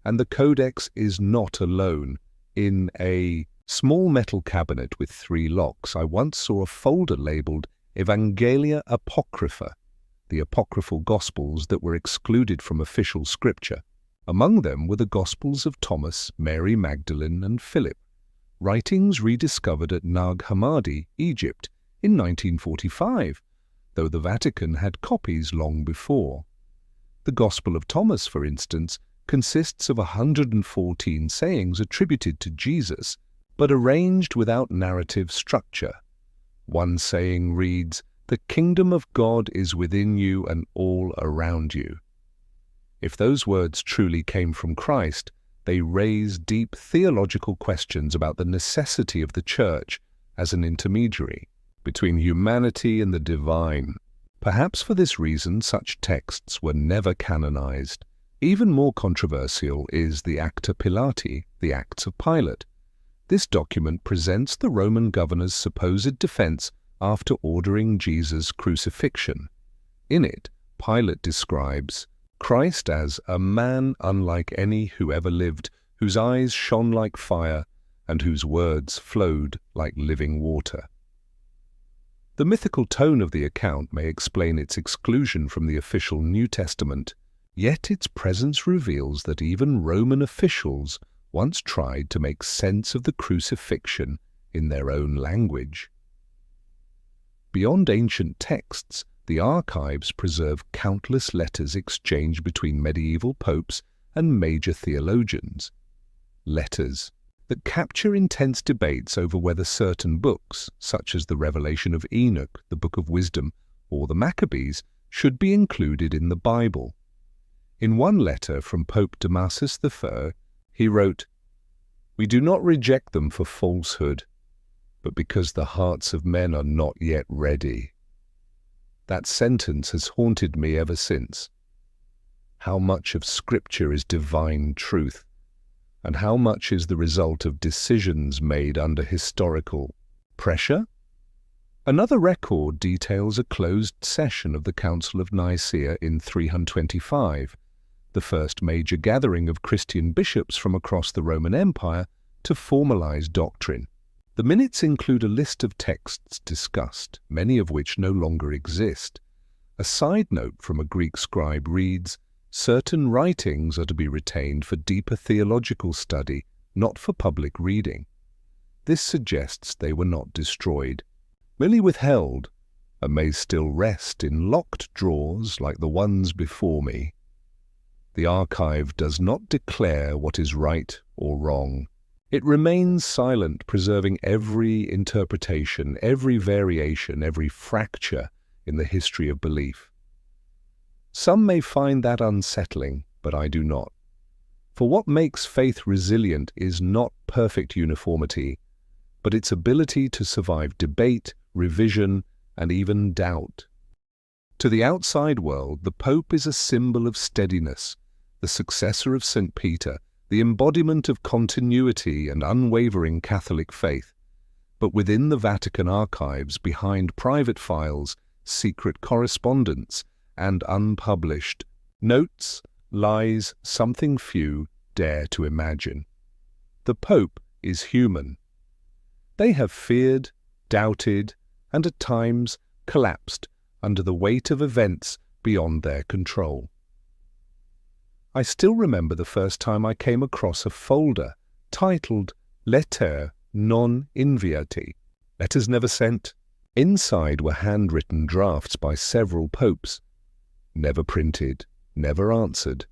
And the Codex is not alone. In a small metal cabinet with 3 locks, I once saw a folder labeled Evangelia Apocrypha, the apocryphal Gospels that were excluded from official scripture. Among them were the Gospels of Thomas, Mary Magdalene, and Philip, writings rediscovered at Nag Hammadi, Egypt, in 1945, though the Vatican had copies long before. The Gospel of Thomas, for instance, consists of 114 sayings attributed to Jesus, but arranged without narrative structure. One saying reads, "The kingdom of God is within you and all around you." If those words truly came from Christ, they raise deep theological questions about the necessity of the Church as an intermediary between humanity and the divine. Perhaps for this reason such texts were never canonized. Even more controversial is the Acta Pilati, the Acts of Pilate. This document presents the Roman governor's supposed defense after ordering Jesus' crucifixion. In it, Pilate describes Christ as a man unlike any who ever lived, whose eyes shone like fire and whose words flowed like living water. The mythical tone of the account may explain its exclusion from the official New Testament, yet its presence reveals that even Roman officials once tried to make sense of the crucifixion in their own language. Beyond ancient texts, the archives preserve countless letters exchanged between medieval popes and major theologians. Letters that capture intense debates over whether certain books, such as the Revelation of Enoch, the Book of Wisdom, or the Maccabees, should be included in the Bible. In one letter from Pope Damasus III, he wrote, "We do not reject them for falsehood, but because the hearts of men are not yet ready." That sentence has haunted me ever since. How much of Scripture is divine truth, and how much is the result of decisions made under historical pressure? Another record details a closed session of the Council of Nicaea in 325, the first major gathering of Christian bishops from across the Roman Empire to formalize doctrine. The minutes include a list of texts discussed, many of which no longer exist. A side note from a Greek scribe reads, "Certain writings are to be retained for deeper theological study, not for public reading." This suggests they were not destroyed, merely withheld, and may still rest in locked drawers like the ones before me. The archive does not declare what is right or wrong. It remains silent, preserving every interpretation, every variation, every fracture in the history of belief. Some may find that unsettling, but I do not. For what makes faith resilient is not perfect uniformity, but its ability to survive debate, revision, and even doubt. To the outside world, the Pope is a symbol of steadiness, the successor of St. Peter, the embodiment of continuity and unwavering Catholic faith. But within the Vatican archives, behind private files, secret correspondence, and unpublished notes, lies something few dare to imagine. The Pope is human. They have feared, doubted, and at times collapsed under the weight of events beyond their control. I still remember the first time I came across a folder titled Letters non inviati, letters never sent. Inside were handwritten drafts by several popes, never printed, never answered.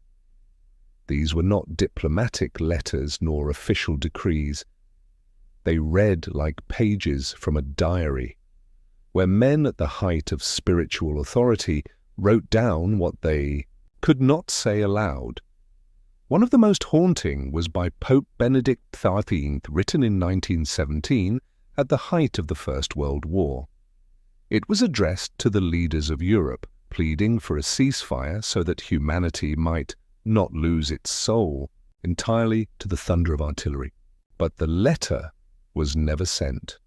These were not diplomatic letters nor official decrees. They read like pages from a diary, where men at the height of spiritual authority wrote down what they could not say aloud. One of the most haunting was by Pope Benedict XIII, written in 1917 at the height of the First World War. It was addressed to the leaders of Europe, pleading for a ceasefire so that humanity might not lose its soul entirely to the thunder of artillery. But the letter was never sent.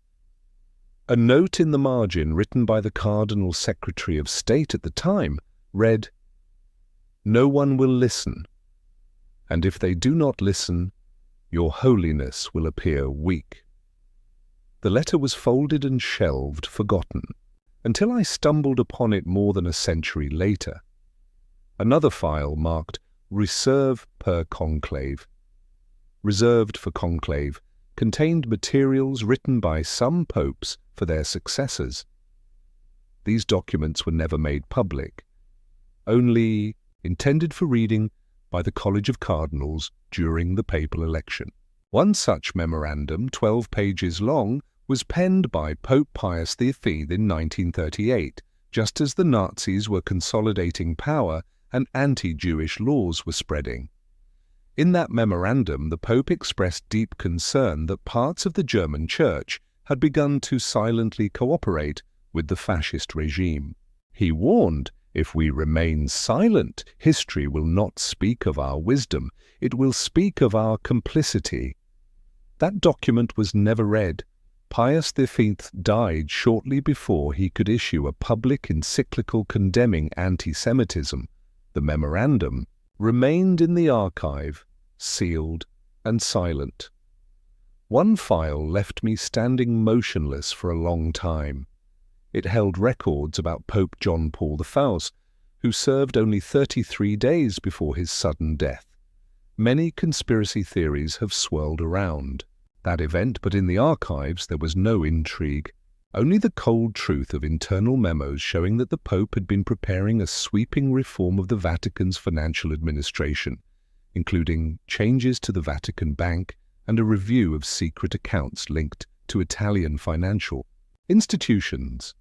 A note in the margin written by the Cardinal Secretary of State at the time read, "No one will listen, and if they do not listen, your holiness will appear weak." The letter was folded and shelved, forgotten, until I stumbled upon it more than a century later. Another file marked Reserve per Conclave. Reserved for conclave contained materials written by some popes for their successors. These documents were never made public, only intended for reading by the College of Cardinals during the papal election. One such memorandum, 12 pages long, was penned by Pope Pius V in 1938, just as the Nazis were consolidating power and anti-Jewish laws were spreading. In that memorandum, the Pope expressed deep concern that parts of the German Church had begun to silently cooperate with the fascist regime. He warned, "If we remain silent, history will not speak of our wisdom, it will speak of our complicity." That document was never read. Pius V died shortly before he could issue a public encyclical condemning anti-Semitism. The memorandum remained in the archive, sealed and silent. One file left me standing motionless for a long time. It held records about Pope John Paul the Faust, who served only 33 days before his sudden death. Many conspiracy theories have swirled around that event, but in the archives there was no intrigue, only the cold truth of internal memos showing that the Pope had been preparing a sweeping reform of the Vatican's financial administration, including changes to the Vatican Bank and a review of secret accounts linked to Italian financial institutions.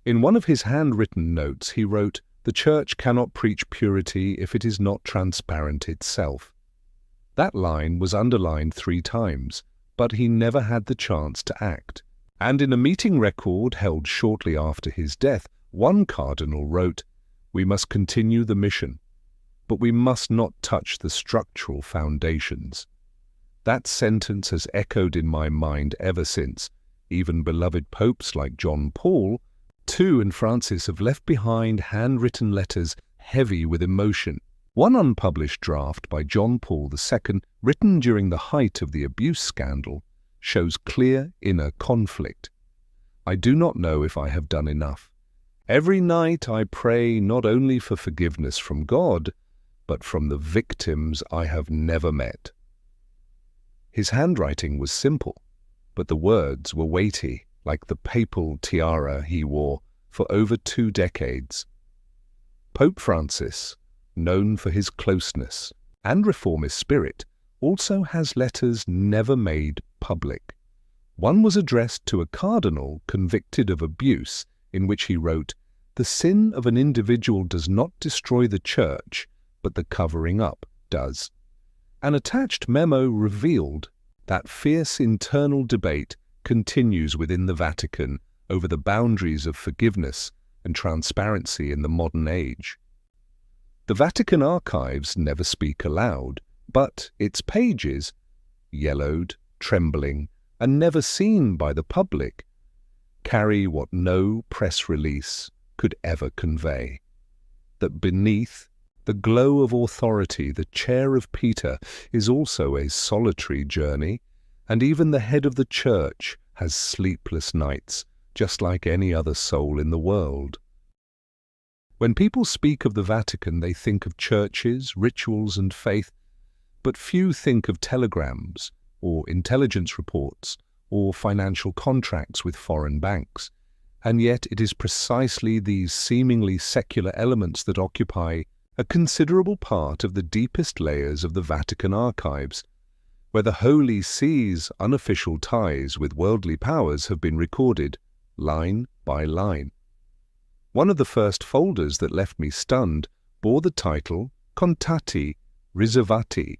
In one of his handwritten notes, he wrote, "The Church cannot preach purity if it is not transparent itself." That line was underlined 3 times, but he never had the chance to act. And in a meeting record held shortly after his death, one cardinal wrote, "We must continue the mission, but we must not touch the structural foundations." That sentence has echoed in my mind ever since. Even beloved popes like John Paul II and Francis have left behind handwritten letters heavy with emotion. One unpublished draft by John Paul II, written during the height of the abuse scandal, shows clear inner conflict. I do not know if I have done enough. Every night I pray not only for forgiveness from God, but from the victims I have never met. His handwriting was simple, but the words were weighty, like the papal tiara he wore for over 2 decades. Pope Francis, known for his closeness and reformist spirit, also has letters never made public. One was addressed to a cardinal convicted of abuse, in which he wrote, "The sin of an individual does not destroy the Church, but the covering up does." An attached memo revealed that fierce internal debate continues within the Vatican over the boundaries of forgiveness and transparency in the modern age. The Vatican archives never speak aloud, but its pages, yellowed, trembling, and never seen by the public, carry what no press release could ever convey. That beneath the glow of authority, the chair of Peter is also a solitary journey, and even the head of the Church has sleepless nights, just like any other soul in the world. When people speak of the Vatican, they think of churches, rituals, and faith, but few think of telegrams, or intelligence reports, or financial contracts with foreign banks. And yet it is precisely these seemingly secular elements that occupy a considerable part of the deepest layers of the Vatican archives, where the Holy See's unofficial ties with worldly powers have been recorded, line by line. One of the first folders that left me stunned bore the title Contatti Riservati,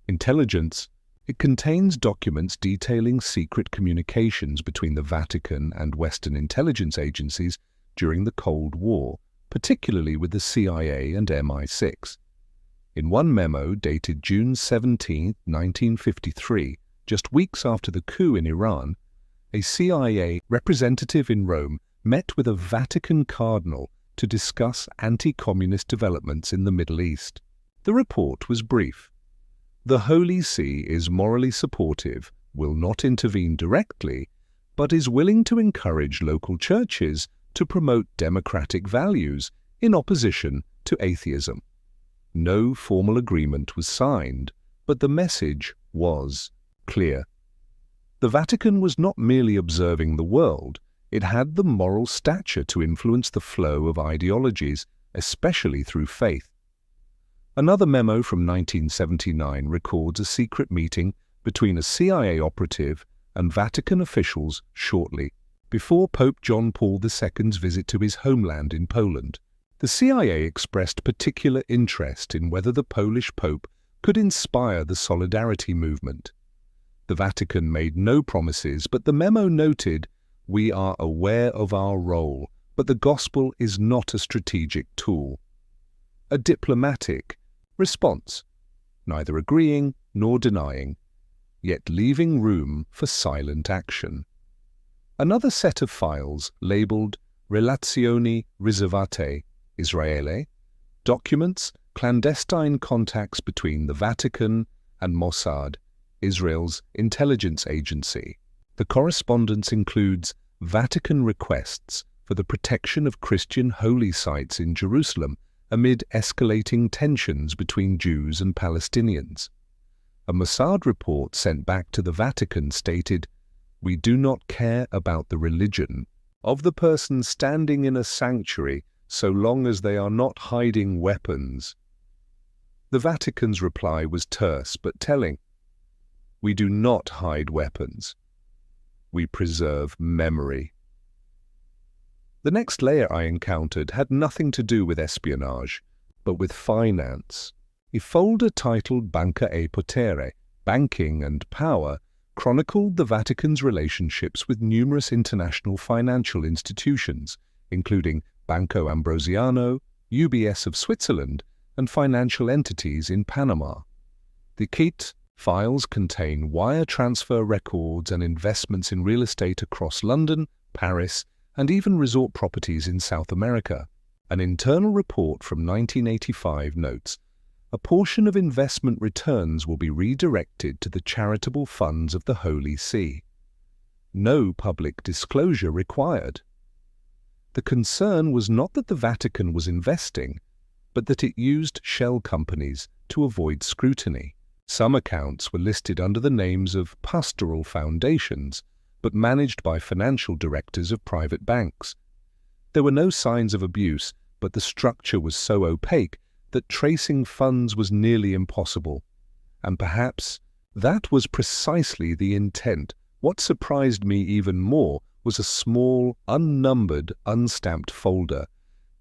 Intelligence. It contains documents detailing secret communications between the Vatican and Western intelligence agencies during the Cold War, particularly with the CIA and MI6. In one memo dated June 17, 1953, just weeks after the coup in Iran, a CIA representative in Rome met with a Vatican cardinal to discuss anti-communist developments in the Middle East. The report was brief. The Holy See is morally supportive, will not intervene directly, but is willing to encourage local churches to promote democratic values in opposition to atheism. No formal agreement was signed, but the message was clear. The Vatican was not merely observing the world, it had the moral stature to influence the flow of ideologies, especially through faith. Another memo from 1979 records a secret meeting between a CIA operative and Vatican officials shortly before Pope John Paul II's visit to his homeland in Poland. The CIA expressed particular interest in whether the Polish Pope could inspire the Solidarity movement. The Vatican made no promises, but the memo noted, "We are aware of our role, but the gospel is not a strategic tool." A diplomatic response, neither agreeing nor denying, yet leaving room for silent action. Another set of files labeled Relazioni Riservate Israele documents clandestine contacts between the Vatican and Mossad, Israel's intelligence agency. The correspondence includes Vatican requests for the protection of Christian holy sites in Jerusalem amid escalating tensions between Jews and Palestinians. A Mossad report sent back to the Vatican stated, "We do not care about the religion of the person standing in a sanctuary so long as they are not hiding weapons." The Vatican's reply was terse but telling. "We do not hide weapons. We preserve memory." The next layer I encountered had nothing to do with espionage, but with finance. A folder titled Banca e Potere, Banking and Power, chronicled the Vatican's relationships with numerous international financial institutions, including Banco Ambrosiano, UBS of Switzerland, and financial entities in Panama. The kit Files contain wire transfer records and investments in real estate across London, Paris, and even resort properties in South America. An internal report from 1985 notes, a portion of investment returns will be redirected to the charitable funds of the Holy See. No public disclosure required. The concern was not that the Vatican was investing, but that it used shell companies to avoid scrutiny. Some accounts were listed under the names of pastoral foundations, but managed by financial directors of private banks. There were no signs of abuse, but the structure was so opaque that tracing funds was nearly impossible. And perhaps that was precisely the intent. What surprised me even more was a small, unnumbered, unstamped folder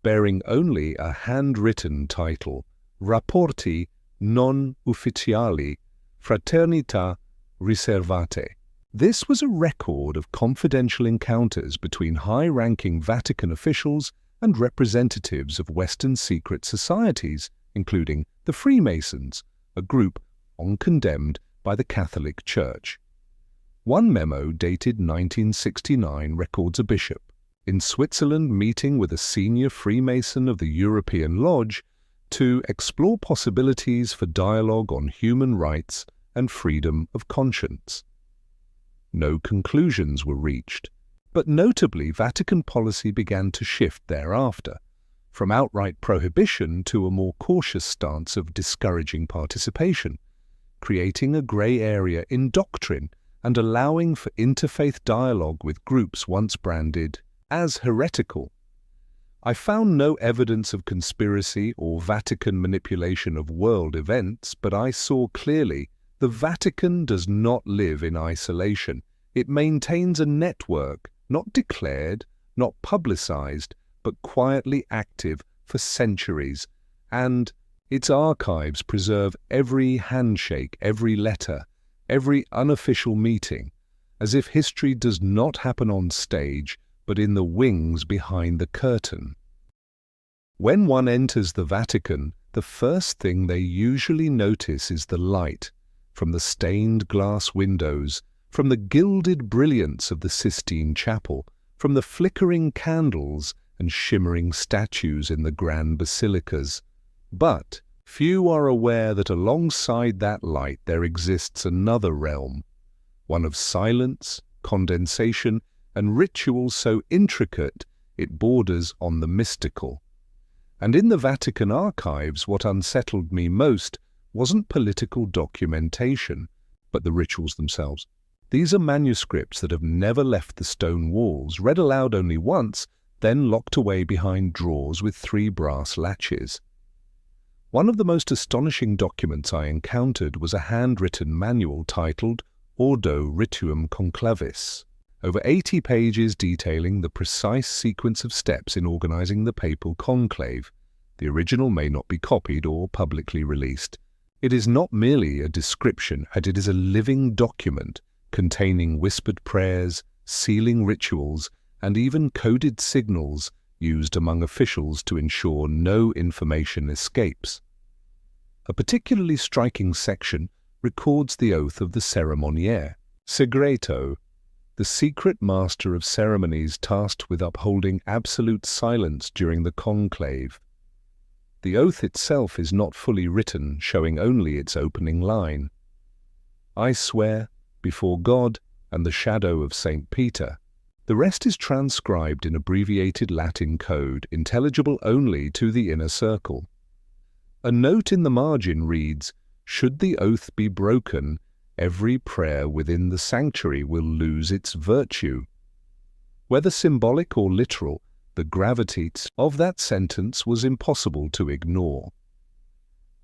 bearing only a handwritten title, Rapporti non ufficiali fraternità riservate. This was a record of confidential encounters between high-ranking Vatican officials and representatives of Western secret societies, including the Freemasons, a group long condemned by the Catholic Church. One memo dated 1969 records a bishop in Switzerland meeting with a senior Freemason of the European Lodge to explore possibilities for dialogue on human rights and freedom of conscience. No conclusions were reached, but notably Vatican policy began to shift thereafter, from outright prohibition to a more cautious stance of discouraging participation, creating a grey area in doctrine and allowing for interfaith dialogue with groups once branded as heretical. I found no evidence of conspiracy or Vatican manipulation of world events, but I saw clearly the Vatican does not live in isolation. It maintains a network, not declared, not publicized, but quietly active for centuries, and its archives preserve every handshake, every letter, every unofficial meeting, as if history does not happen on stage, but in the wings behind the curtain. When one enters the Vatican, the first thing they usually notice is the light, from the stained glass windows, from the gilded brilliance of the Sistine Chapel, from the flickering candles and shimmering statues in the grand basilicas. But few are aware that alongside that light there exists another realm, one of silence, condensation, and ritual so intricate it borders on the mystical. And in the Vatican archives, what unsettled me most wasn't political documentation, but the rituals themselves. These are manuscripts that have never left the stone walls, read aloud only once, then locked away behind drawers with 3 brass latches. One of the most astonishing documents I encountered was a handwritten manual titled Ordo Rituum Conclavis, over 80 pages detailing the precise sequence of steps in organizing the papal conclave. The original may not be copied or publicly released. It is not merely a description, and it is a living document containing whispered prayers, sealing rituals, and even coded signals used among officials to ensure no information escapes. A particularly striking section records the oath of the ceremoniere, segreto, the secret master of ceremonies tasked with upholding absolute silence during the conclave. The oath itself is not fully written, showing only its opening line. I swear, before God and the shadow of St. Peter. The rest is transcribed in abbreviated Latin code, intelligible only to the inner circle. A note in the margin reads, "Should the oath be broken, every prayer within the sanctuary will lose its virtue." Whether symbolic or literal, the gravity of that sentence was impossible to ignore.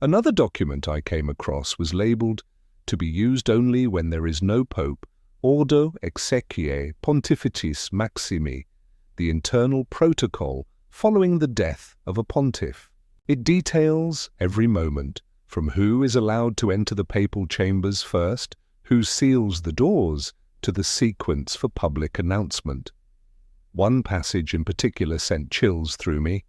Another document I came across was labeled, "To be used only when there is no pope, Ordo Exequiae Pontificis Maximi," the internal protocol following the death of a pontiff. It details every moment, from who is allowed to enter the papal chambers first, who seals the doors, to the sequence for public announcement. One passage in particular sent chills through me.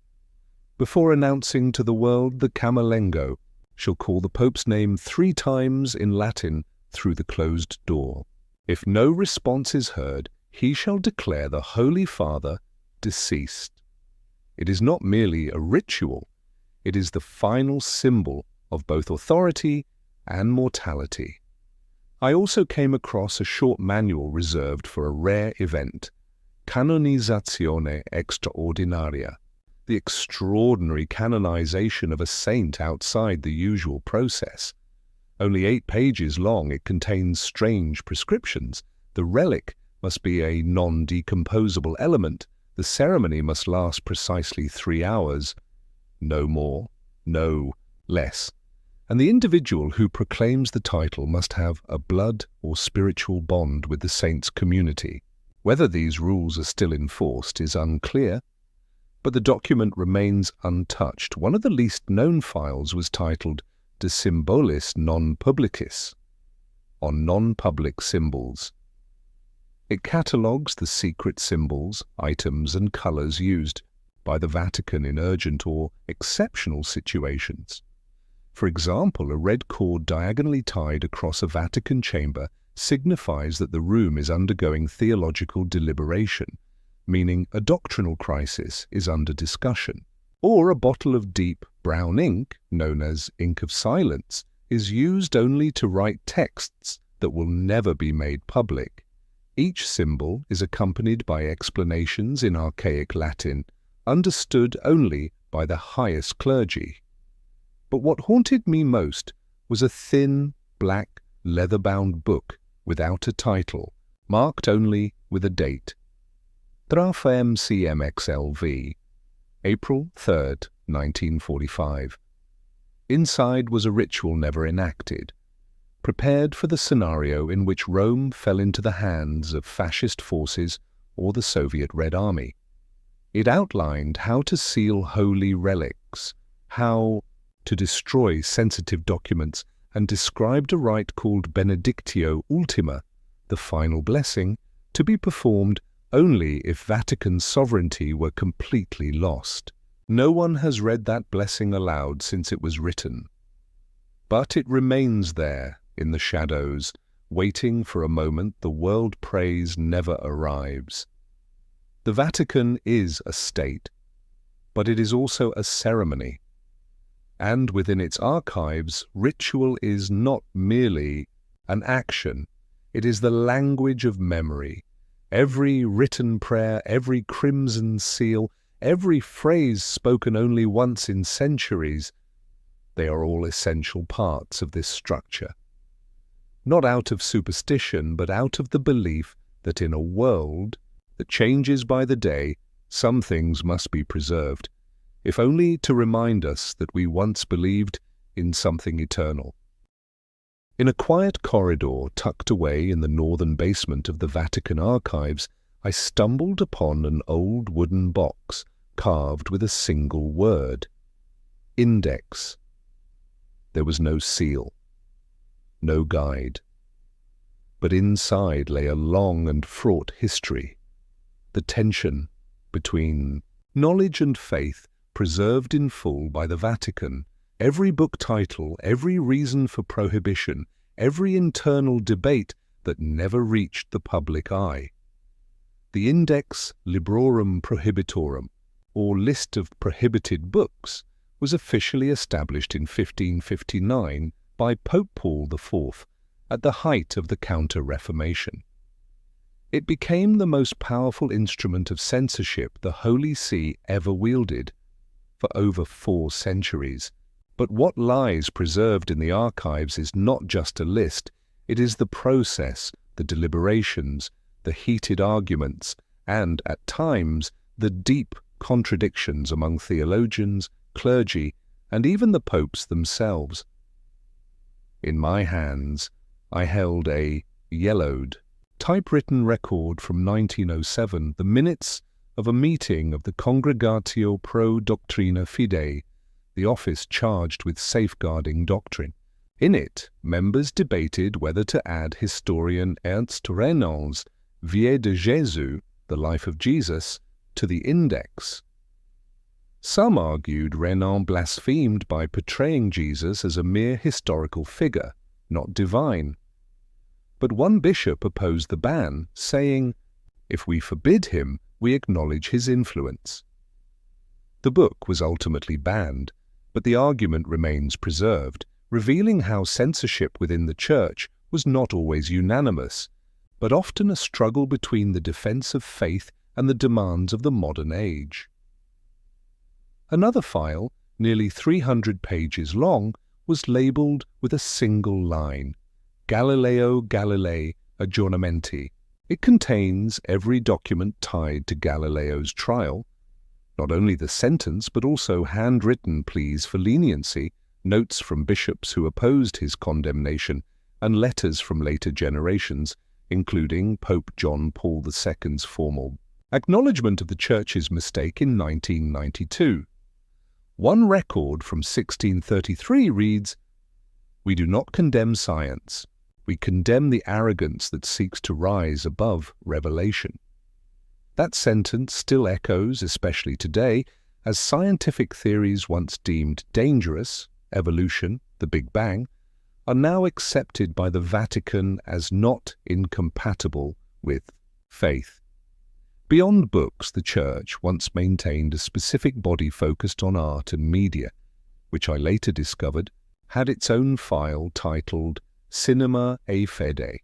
Before announcing to the world the Camerlengo, shall call the Pope's name 3 times in Latin through the closed door. If no response is heard, he shall declare the Holy Father deceased. It is not merely a ritual, it is the final symbol of both authority and mortality. I also came across a short manual reserved for a rare event, Canonizzazione Extraordinaria, the extraordinary canonization of a saint outside the usual process. Only 8 pages long, it contains strange prescriptions. The relic must be a non-decomposable element. The ceremony must last precisely 3 hours. No more, no less. And the individual who proclaims the title must have a blood or spiritual bond with the saint's community. Whether these rules are still enforced is unclear, but the document remains untouched. One of the least known files was titled De Symbolis Non Publicis, on non-public symbols. It catalogues the secret symbols, items and colors used by the Vatican in urgent or exceptional situations. For example, a red cord diagonally tied across a Vatican chamber signifies that the room is undergoing theological deliberation, meaning a doctrinal crisis is under discussion. Or a bottle of deep brown ink, known as ink of silence, is used only to write texts that will never be made public. Each symbol is accompanied by explanations in archaic Latin, understood only by the highest clergy. But what haunted me most was a thin, black, leather-bound book without a title, marked only with a date. Trafm CMXLV, April 3rd, 1945. Inside was a ritual never enacted, prepared for the scenario in which Rome fell into the hands of fascist forces or the Soviet Red Army. It outlined how to seal holy relics, how to destroy sensitive documents, and described a rite called Benedictio Ultima, the final blessing, to be performed only if Vatican sovereignty were completely lost. No one has read that blessing aloud since it was written. But it remains there, in the shadows, waiting for a moment the world prays never arrives. The Vatican is a state, but it is also a ceremony. And within its archives, ritual is not merely an action, it is the language of memory. Every written prayer, every crimson seal, every phrase spoken only once in centuries, they are all essential parts of this structure. Not out of superstition, but out of the belief that in a world that changes by the day, some things must be preserved, if only to remind us that we once believed in something eternal. In a quiet corridor tucked away in the northern basement of the Vatican archives, I stumbled upon an old wooden box carved with a single word: Index. There was no seal, no guide. But inside lay a long and fraught history, the tension between knowledge and faith preserved in full by the Vatican, every book title, every reason for prohibition, every internal debate that never reached the public eye. The Index Librorum Prohibitorum, or List of Prohibited Books, was officially established in 1559 by Pope Paul IV at the height of the Counter-Reformation. It became the most powerful instrument of censorship the Holy See ever wielded for over 4 centuries. But what lies preserved in the archives is not just a list, it is the process, the deliberations, the heated arguments, and, at times, the deep contradictions among theologians, clergy, and even the popes themselves. In my hands, I held a yellowed, typewritten record from 1907, the minutes of a meeting of the Congregatio Pro Doctrina Fidei, the office charged with safeguarding doctrine. In it, members debated whether to add historian Ernst Renan's Vie de Jésus, the life of Jesus, to the index. Some argued Renan blasphemed by portraying Jesus as a mere historical figure, not divine. But one bishop opposed the ban, saying, "If we forbid him, we acknowledge his influence." The book was ultimately banned, but the argument remains preserved, revealing how censorship within the Church was not always unanimous, but often a struggle between the defense of faith and the demands of the modern age. Another file, nearly 300 pages long, was labelled with a single line, Galileo Galilei Aggiornamenti. It contains every document tied to Galileo's trial, not only the sentence but also handwritten pleas for leniency, notes from bishops who opposed his condemnation, and letters from later generations, including Pope John Paul II's formal acknowledgement of the Church's mistake in 1992. One record from 1633 reads, "We do not condemn science. We condemn the arrogance that seeks to rise above revelation." That sentence still echoes, especially today, as scientific theories once deemed dangerous, evolution, the Big Bang, are now accepted by the Vatican as not incompatible with faith. Beyond books, the Church once maintained a specific body focused on art and media, which I later discovered had its own file titled Cinema e Fede.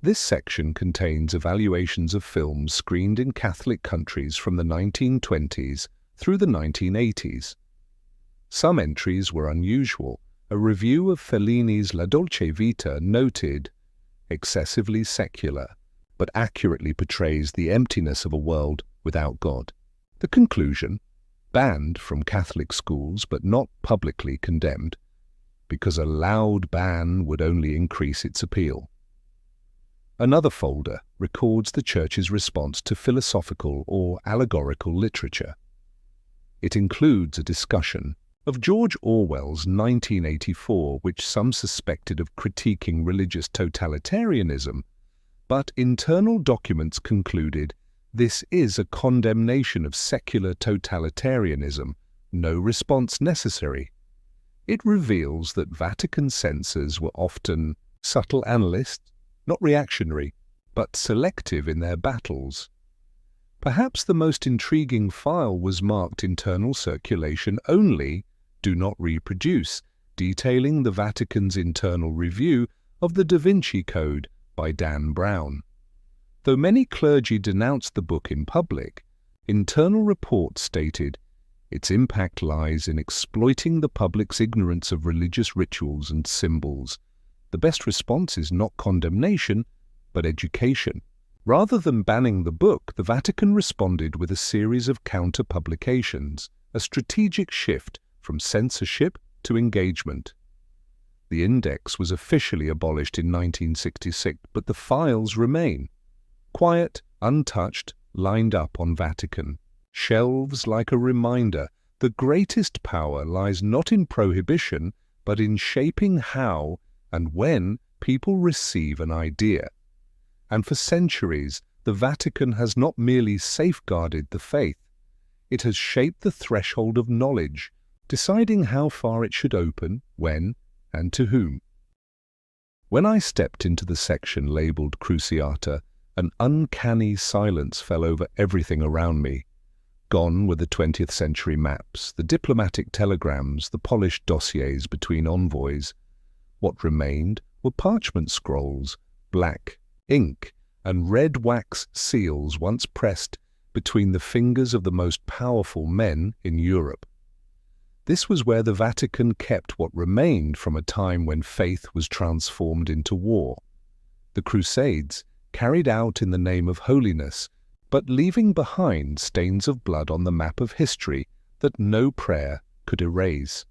This section contains evaluations of films screened in Catholic countries from the 1920s through the 1980s. Some entries were unusual. A review of Fellini's La Dolce Vita noted, "excessively secular, but accurately portrays the emptiness of a world without God." The conclusion, banned from Catholic schools but not publicly condemned, because a loud ban would only increase its appeal. Another folder records the Church's response to philosophical or allegorical literature. It includes a discussion of George Orwell's 1984, which some suspected of critiquing religious totalitarianism, but internal documents concluded this is a condemnation of secular totalitarianism, no response necessary. It reveals that Vatican censors were often subtle analysts, not reactionary, but selective in their battles. Perhaps the most intriguing file was marked Internal Circulation Only, Do Not Reproduce, detailing the Vatican's internal review of the Da Vinci Code by Dan Brown. Though many clergy denounced the book in public, internal reports stated its impact lies in exploiting the public's ignorance of religious rituals and symbols. The best response is not condemnation, but education. Rather than banning the book, the Vatican responded with a series of counter-publications, a strategic shift from censorship to engagement. The index was officially abolished in 1966, but the files remain. Quiet, untouched, lined up on Vatican shelves like a reminder the greatest power lies not in prohibition, but in shaping how and when people receive an idea. And for centuries, the Vatican has not merely safeguarded the faith, it has shaped the threshold of knowledge, deciding how far it should open, when, and to whom. When I stepped into the section labelled Cruciata, an uncanny silence fell over everything around me. Gone were the 20th century maps, the diplomatic telegrams, the polished dossiers between envoys. What remained were parchment scrolls, black ink, and red wax seals once pressed between the fingers of the most powerful men in Europe. This was where the Vatican kept what remained from a time when faith was transformed into war. The Crusades, carried out in the name of holiness, but leaving behind stains of blood on the map of history that no prayer could erase.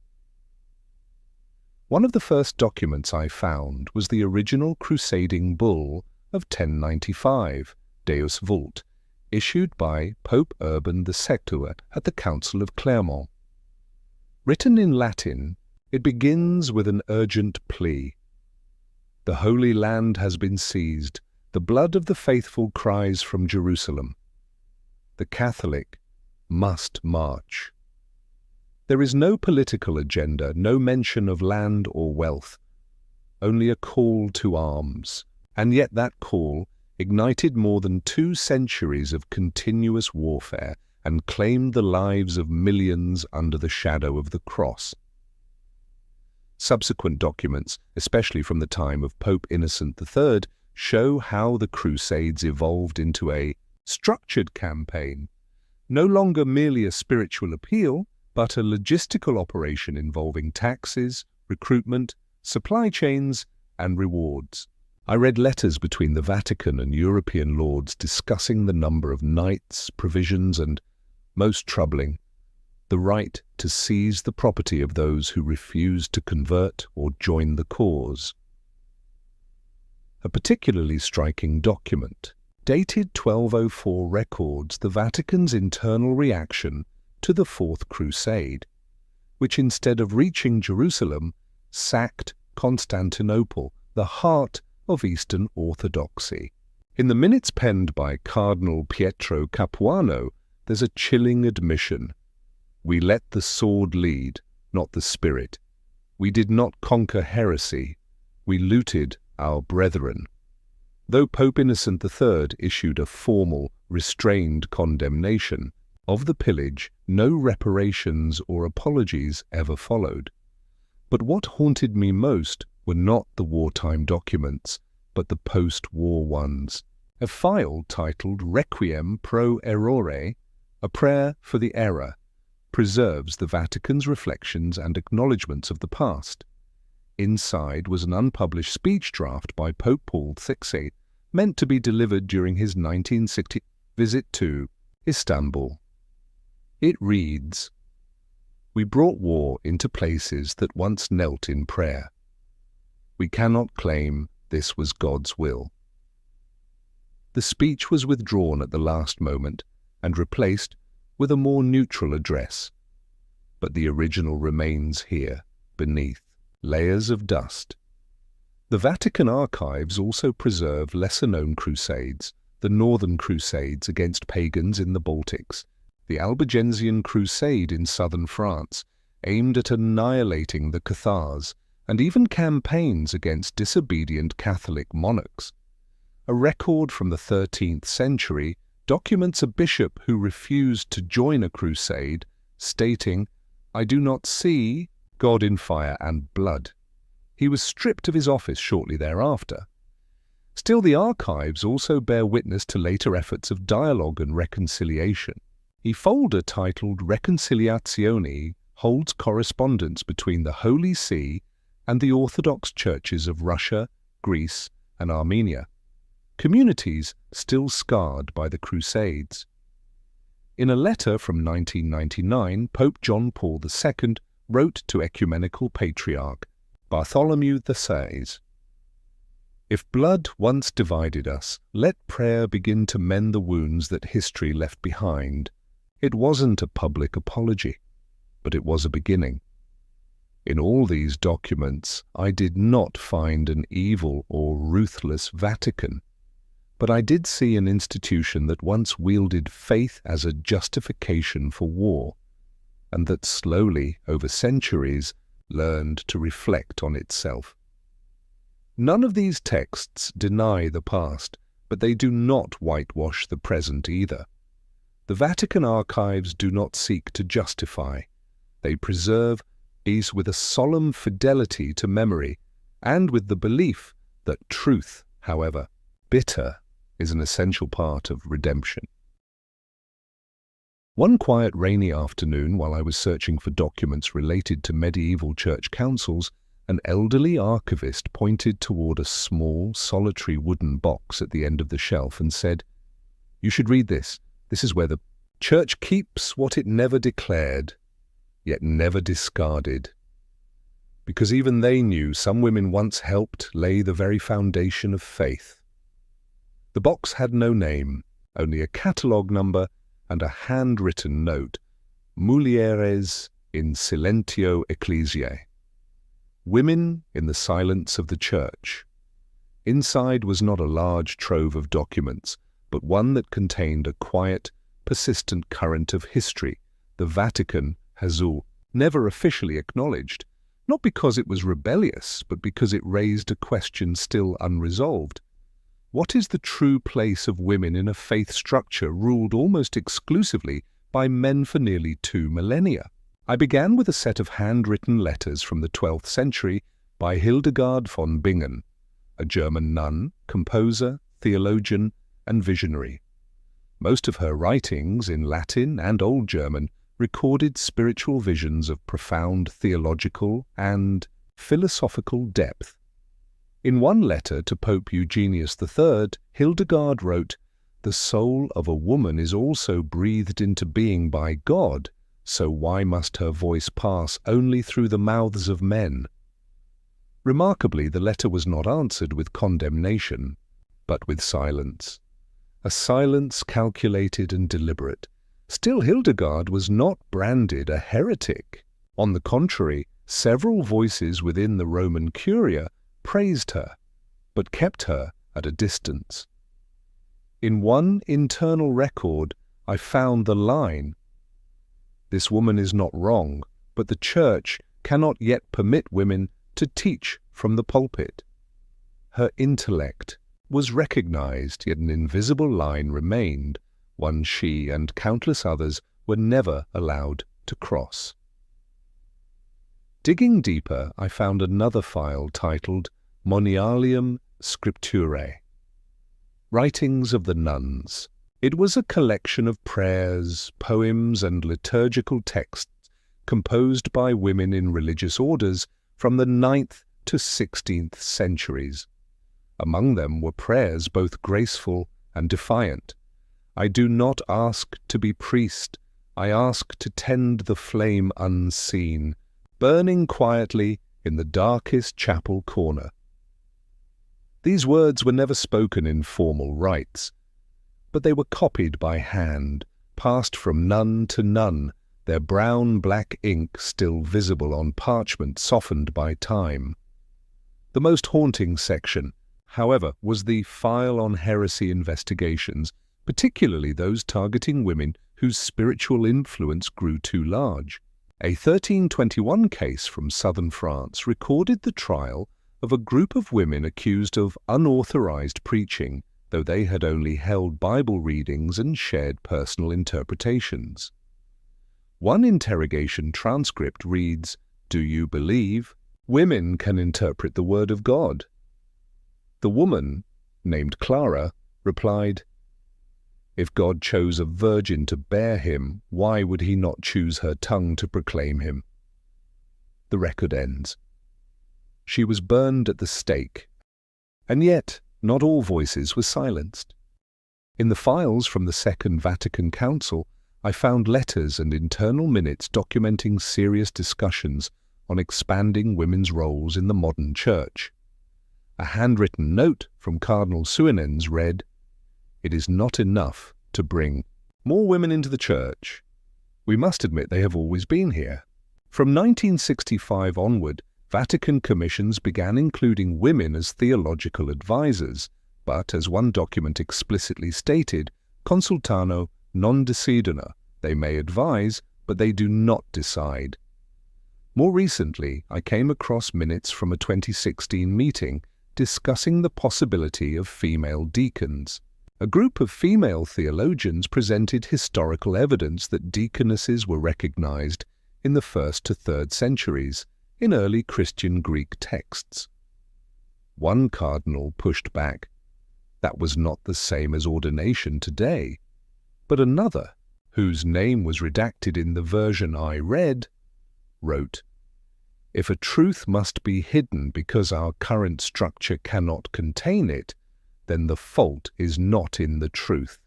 One of the first documents I found was the original crusading bull of 1095, Deus Vult, issued by Pope Urban II at the Council of Clermont. Written in Latin, it begins with an urgent plea. The Holy Land has been seized. The blood of the faithful cries from Jerusalem. The Catholic, must march. There is no political agenda, no mention of land or wealth, only a call to arms. And yet that call ignited more than 2 centuries of continuous warfare and claimed the lives of millions under the shadow of the cross. Subsequent documents, especially from the time of Pope Innocent III, show how the Crusades evolved into a structured campaign, no longer merely a spiritual appeal, but a logistical operation involving taxes, recruitment, supply chains, and rewards. I read letters between the Vatican and European lords discussing the number of knights, provisions, and, most troubling, the right to seize the property of those who refused to convert or join the cause. A particularly striking document, dated 1204, records the Vatican's internal reaction to the Fourth Crusade, which instead of reaching Jerusalem, sacked Constantinople, the heart of Eastern Orthodoxy. In the minutes penned by Cardinal Pietro Capuano, there's a chilling admission. We let the sword lead, not the spirit. We did not conquer heresy. We looted our brethren. Though Pope Innocent III issued a formal, restrained condemnation of the pillage, no reparations or apologies ever followed. But what haunted me most were not the wartime documents, but the post-war ones. A file titled Requiem pro Errore, a prayer for the error, preserves the Vatican's reflections and acknowledgements of the past. Inside was an unpublished speech draft by Pope Paul VI, meant to be delivered during his 1960 visit to Istanbul. It reads, "We brought war into places that once knelt in prayer. We cannot claim this was God's will." The speech was withdrawn at the last moment and replaced with a more neutral address, but the original remains here, beneath layers of dust. The Vatican archives also preserve lesser-known crusades, the Northern Crusades against pagans in the Baltics, the Albigensian Crusade in southern France, aimed at annihilating the Cathars, and even campaigns against disobedient Catholic monarchs. A record from the 13th century documents a bishop who refused to join a crusade, stating, "I do not see God in fire and blood." He was stripped of his office shortly thereafter. Still, the archives also bear witness to later efforts of dialogue and reconciliation. A folder titled Reconciliazioni holds correspondence between the Holy See and the Orthodox churches of Russia, Greece, and Armenia, communities still scarred by the Crusades. In a letter from 1999, Pope John Paul II wrote to Ecumenical Patriarch Bartholomew VI, "If blood once divided us, let prayer begin to mend the wounds that history left behind." It wasn't a public apology, but it was a beginning. In all these documents, I did not find an evil or ruthless Vatican, but I did see an institution that once wielded faith as a justification for war, and that slowly, over centuries, learned to reflect on itself. None of these texts deny the past, but they do not whitewash the present either. The Vatican archives do not seek to justify. They preserve these with a solemn fidelity to memory, and with the belief that truth, however bitter, is an essential part of redemption. One quiet rainy afternoon, while I was searching for documents related to medieval church councils, an elderly archivist pointed toward a small, solitary wooden box at the end of the shelf and said, "You should read this. This is where the church keeps what it never declared, yet never discarded." Because even they knew some women once helped lay the very foundation of faith. The box had no name, only a catalogue number and a handwritten note, "Mulieres in silentio ecclesiae," women in the silence of the church. Inside was not a large trove of documents, but one that contained a quiet, persistent current of history the Vatican has never officially acknowledged, not because it was rebellious, but because it raised a question still unresolved. What is the true place of women in a faith structure ruled almost exclusively by men for nearly 2 millennia? I began with a set of handwritten letters from the 12th century by Hildegard von Bingen, a German nun, composer, theologian, and visionary. Most of her writings in Latin and Old German recorded spiritual visions of profound theological and philosophical depth. In one letter to Pope Eugenius III, Hildegard wrote, "The soul of a woman is also breathed into being by God, so why must her voice pass only through the mouths of men?" Remarkably, the letter was not answered with condemnation, but with silence. A silence calculated and deliberate. Still, Hildegard was not branded a heretic. On the contrary, several voices within the Roman Curia praised her, but kept her at a distance. In one internal record, I found the line, "This woman is not wrong, but the Church cannot yet permit women to teach from the pulpit." Her intellect was recognized, yet an invisible line remained, one she and countless others were never allowed to cross. Digging deeper, I found another file titled Monialium Scripturae, Writings of the Nuns. It was a collection of prayers, poems, and liturgical texts composed by women in religious orders from the 9th to 16th centuries. Among them were prayers both graceful and defiant. "I do not ask to be priest, I ask to tend the flame unseen, burning quietly in the darkest chapel corner." These words were never spoken in formal rites, but they were copied by hand, passed from nun to nun, their brown-black ink still visible on parchment softened by time. The most haunting section, however, was the file on heresy investigations, particularly those targeting women whose spiritual influence grew too large. A 1321 case from southern France recorded the trial of a group of women accused of unauthorized preaching, though they had only held Bible readings and shared personal interpretations. One interrogation transcript reads, "Do you believe women can interpret the Word of God?" The woman, named Clara, replied, "If God chose a virgin to bear him, why would he not choose her tongue to proclaim him?" The record ends. She was burned at the stake, and yet not all voices were silenced. In the files from the Second Vatican Council, I found letters and internal minutes documenting serious discussions on expanding women's roles in the modern Church. A handwritten note from Cardinal Suenens read, "It is not enough to bring more women into the Church. We must admit they have always been here." From 1965 onward, Vatican commissions began including women as theological advisors, but, as one document explicitly stated, consultano non decidono, they may advise, but they do not decide. More recently, I came across minutes from a 2016 meeting discussing the possibility of female deacons. A group of female theologians presented historical evidence that deaconesses were recognized in the 1st to 3rd centuries in early Christian Greek texts. One cardinal pushed back. That was not the same as ordination today. But another, whose name was redacted in the version I read, wrote, "If a truth must be hidden because our current structure cannot contain it, then the fault is not in the truth."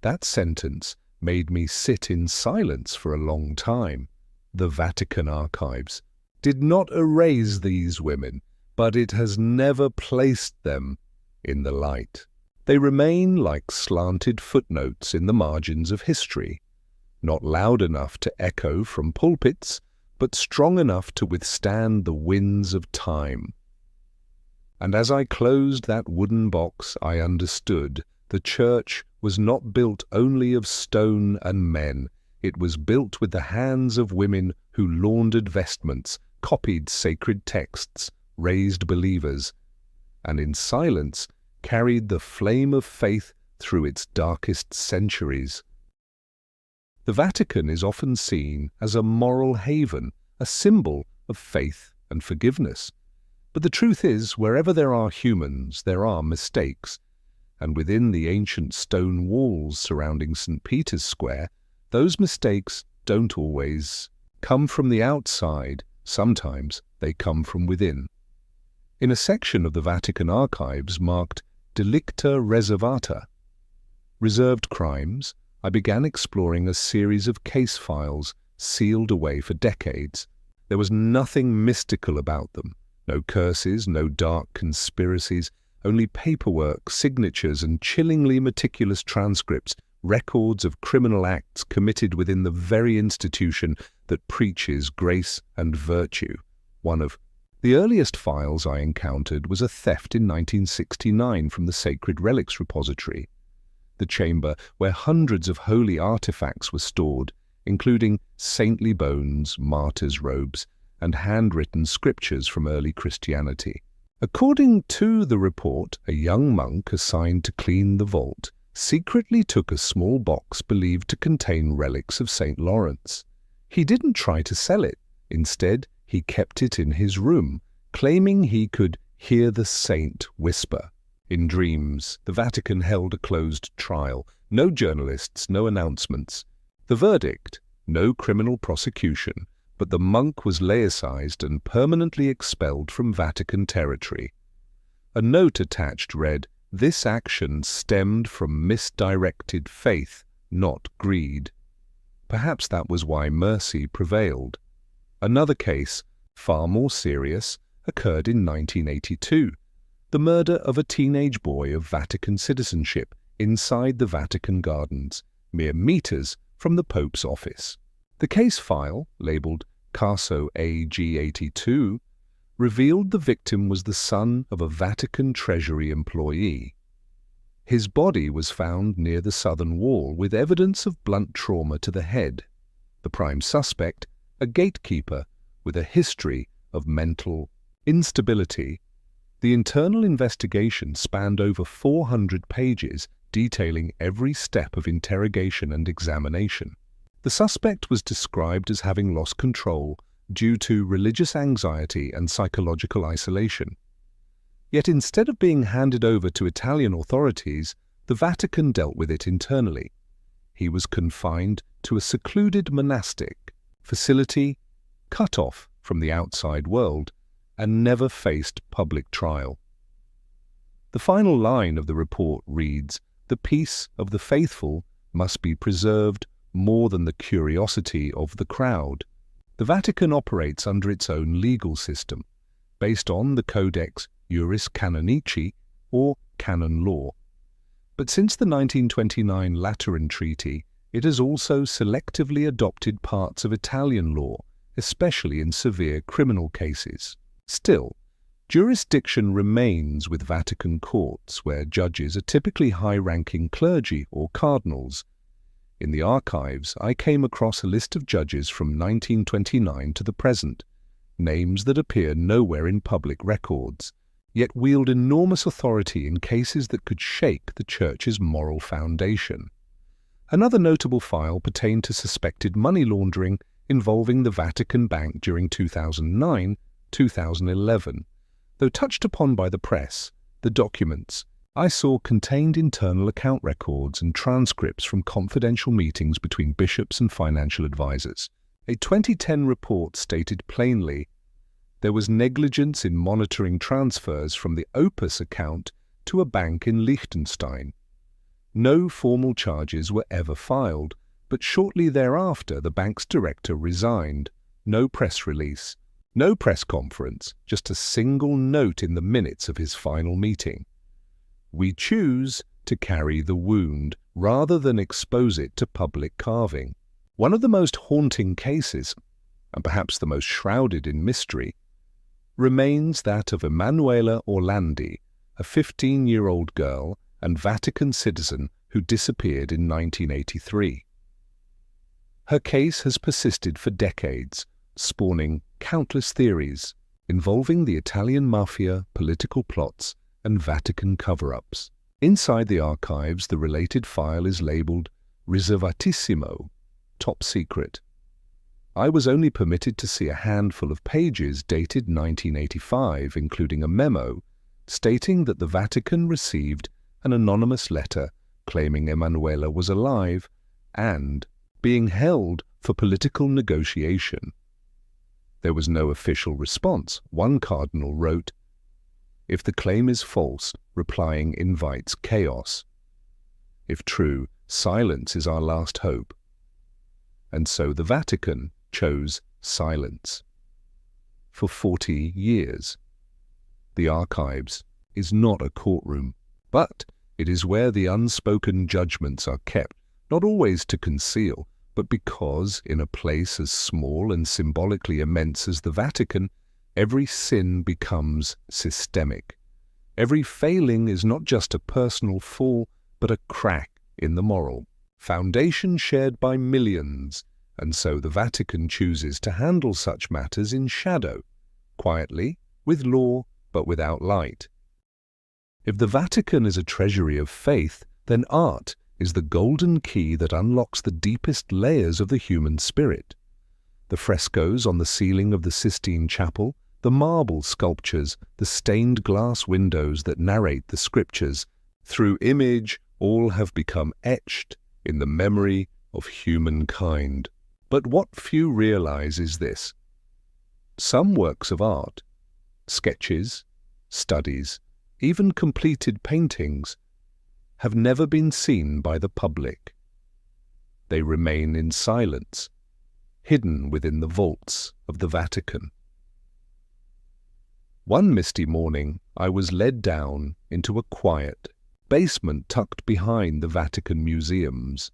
That sentence made me sit in silence for a long time. The Vatican archives did not erase these women, but it has never placed them in the light. They remain like slanted footnotes in the margins of history, not loud enough to echo from pulpits, but strong enough to withstand the winds of time. And as I closed that wooden box, I understood the Church was not built only of stone and men. It was built with the hands of women who laundered vestments, copied sacred texts, raised believers, and in silence carried the flame of faith through its darkest centuries. The Vatican is often seen as a moral haven, a symbol of faith and forgiveness. But the truth is, wherever there are humans, there are mistakes. And within the ancient stone walls surrounding St. Peter's Square, those mistakes don't always come from the outside. Sometimes they come from within. In a section of the Vatican archives marked Delicta Reservata, reserved crimes, I began exploring a series of case files sealed away for decades. There was nothing mystical about them. No curses, no dark conspiracies, only paperwork, signatures, and chillingly meticulous transcripts, records of criminal acts committed within the very institution that preaches grace and virtue. One of the earliest files I encountered was a theft in 1969 from the Sacred Relics Repository, the chamber where hundreds of holy artifacts were stored, including saintly bones, martyrs' robes, and handwritten scriptures from early Christianity. According to the report, a young monk assigned to clean the vault secretly took a small box believed to contain relics of St. Lawrence. He didn't try to sell it. Instead, he kept it in his room, claiming he could hear the saint whisper. In dreams, the Vatican held a closed trial. No journalists, no announcements. The verdict: no criminal prosecution, but the monk was laicized and permanently expelled from Vatican territory. A note attached read, "This action stemmed from misdirected faith, not greed." Perhaps that was why mercy prevailed. Another case, far more serious, occurred in 1982. The murder of a teenage boy of Vatican citizenship inside the Vatican gardens, mere meters from the Pope's office. The case file, labeled Caso AG82, revealed the victim was the son of a Vatican Treasury employee. His body was found near the southern wall with evidence of blunt trauma to the head. The prime suspect, a gatekeeper with a history of mental instability. The internal investigation spanned over 400 pages, detailing every step of interrogation and examination. The suspect was described as having lost control due to religious anxiety and psychological isolation. Yet instead of being handed over to Italian authorities, the Vatican dealt with it internally. He was confined to a secluded monastic facility, cut off from the outside world, and never faced public trial. The final line of the report reads, "The peace of the faithful must be preserved more than the curiosity of the crowd." The Vatican operates under its own legal system, based on the Codex Juris Canonici, or canon law. But since the 1929 Lateran Treaty, it has also selectively adopted parts of Italian law, especially in severe criminal cases. Still, jurisdiction remains with Vatican courts, where judges are typically high-ranking clergy or cardinals. In the archives, I came across a list of judges from 1929 to the present, names that appear nowhere in public records, yet wield enormous authority in cases that could shake the Church's moral foundation. Another notable file pertained to suspected money laundering involving the Vatican Bank during 2009-2011. Though touched upon by the press, the documents I saw contained internal account records and transcripts from confidential meetings between bishops and financial advisors. A 2010 report stated plainly there was negligence in monitoring transfers from the Opus account to a bank in Liechtenstein. No formal charges were ever filed, but shortly thereafter the bank's director resigned. No press release, no press conference, just a single note in the minutes of his final meeting. "We choose to carry the wound rather than expose it to public carving." One of the most haunting cases, and perhaps the most shrouded in mystery, remains that of Emanuela Orlandi, a 15-year-old girl and Vatican citizen who disappeared in 1983. Her case has persisted for decades, spawning countless theories involving the Italian mafia, political plots, and Vatican cover-ups. Inside the archives, the related file is labeled Riservatissimo, top secret. I was only permitted to see a handful of pages dated 1985, including a memo stating that the Vatican received an anonymous letter claiming Emanuela was alive and being held for political negotiation. There was no official response. One cardinal wrote, "If the claim is false, replying invites chaos. If true, silence is our last hope." And so the Vatican chose silence. For 40 years. The archives is not a courtroom, but it is where the unspoken judgments are kept, not always to conceal, but because, in a place as small and symbolically immense as the Vatican, every sin becomes systemic. Every failing is not just a personal fall, but a crack in the moral foundation shared by millions, and so the Vatican chooses to handle such matters in shadow, quietly, with law, but without light. If the Vatican is a treasury of faith, then art is the golden key that unlocks the deepest layers of the human spirit. The frescoes on the ceiling of the Sistine Chapel, the marble sculptures, the stained glass windows that narrate the scriptures, through image, all have become etched in the memory of humankind. But what few realize is this: some works of art, sketches, studies, even completed paintings, have never been seen by the public. They remain in silence, hidden within the vaults of the Vatican. One misty morning, I was led down into a quiet basement tucked behind the Vatican museums,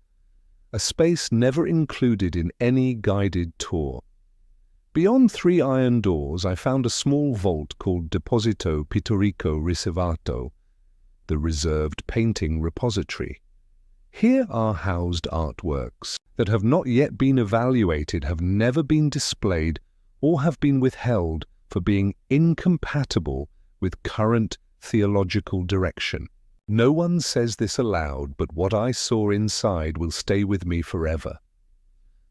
a space never included in any guided tour. Beyond 3 iron doors, I found a small vault called Deposito Pittorico Riservato, the reserved painting repository. Here are housed artworks that have not yet been evaluated, have never been displayed, or have been withheld for being incompatible with current theological direction. No one says this aloud, but what I saw inside will stay with me forever.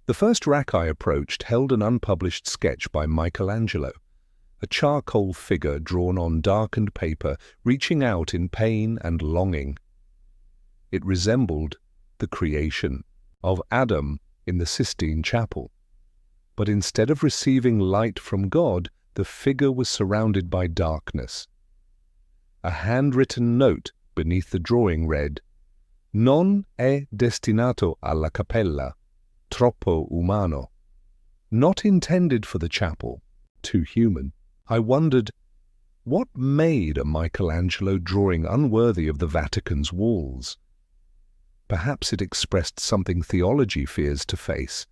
The first rack I approached held an unpublished sketch by Michelangelo, a charcoal figure drawn on darkened paper, reaching out in pain and longing. It resembled the creation of Adam in the Sistine Chapel. But instead of receiving light from God, the figure was surrounded by darkness. A handwritten note beneath the drawing read, "Non è destinato alla cappella, troppo umano." Not intended for the chapel, too human. I wondered, what made a Michelangelo drawing unworthy of the Vatican's walls? Perhaps it expressed something theology fears to face,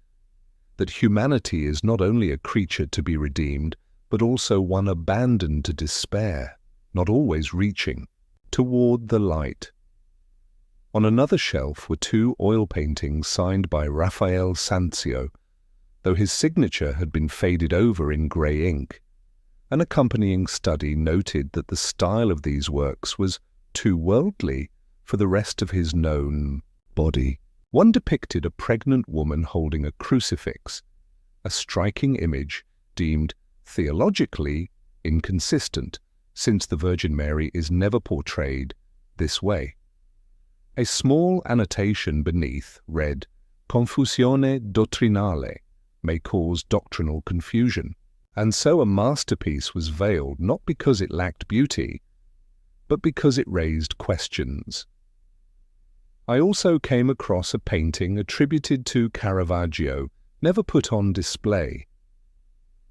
that humanity is not only a creature to be redeemed, but also one abandoned to despair, not always reaching toward the light. On another shelf were 2 oil paintings signed by Raphael Sanzio, though his signature had been faded over in grey ink. An accompanying study noted that the style of these works was too worldly for the rest of his known body. One depicted a pregnant woman holding a crucifix, a striking image deemed theologically inconsistent, since the Virgin Mary is never portrayed this way. A small annotation beneath read, "Confusione dottrinale," may cause doctrinal confusion. And so a masterpiece was veiled not because it lacked beauty, but because it raised questions. I also came across a painting attributed to Caravaggio, never put on display.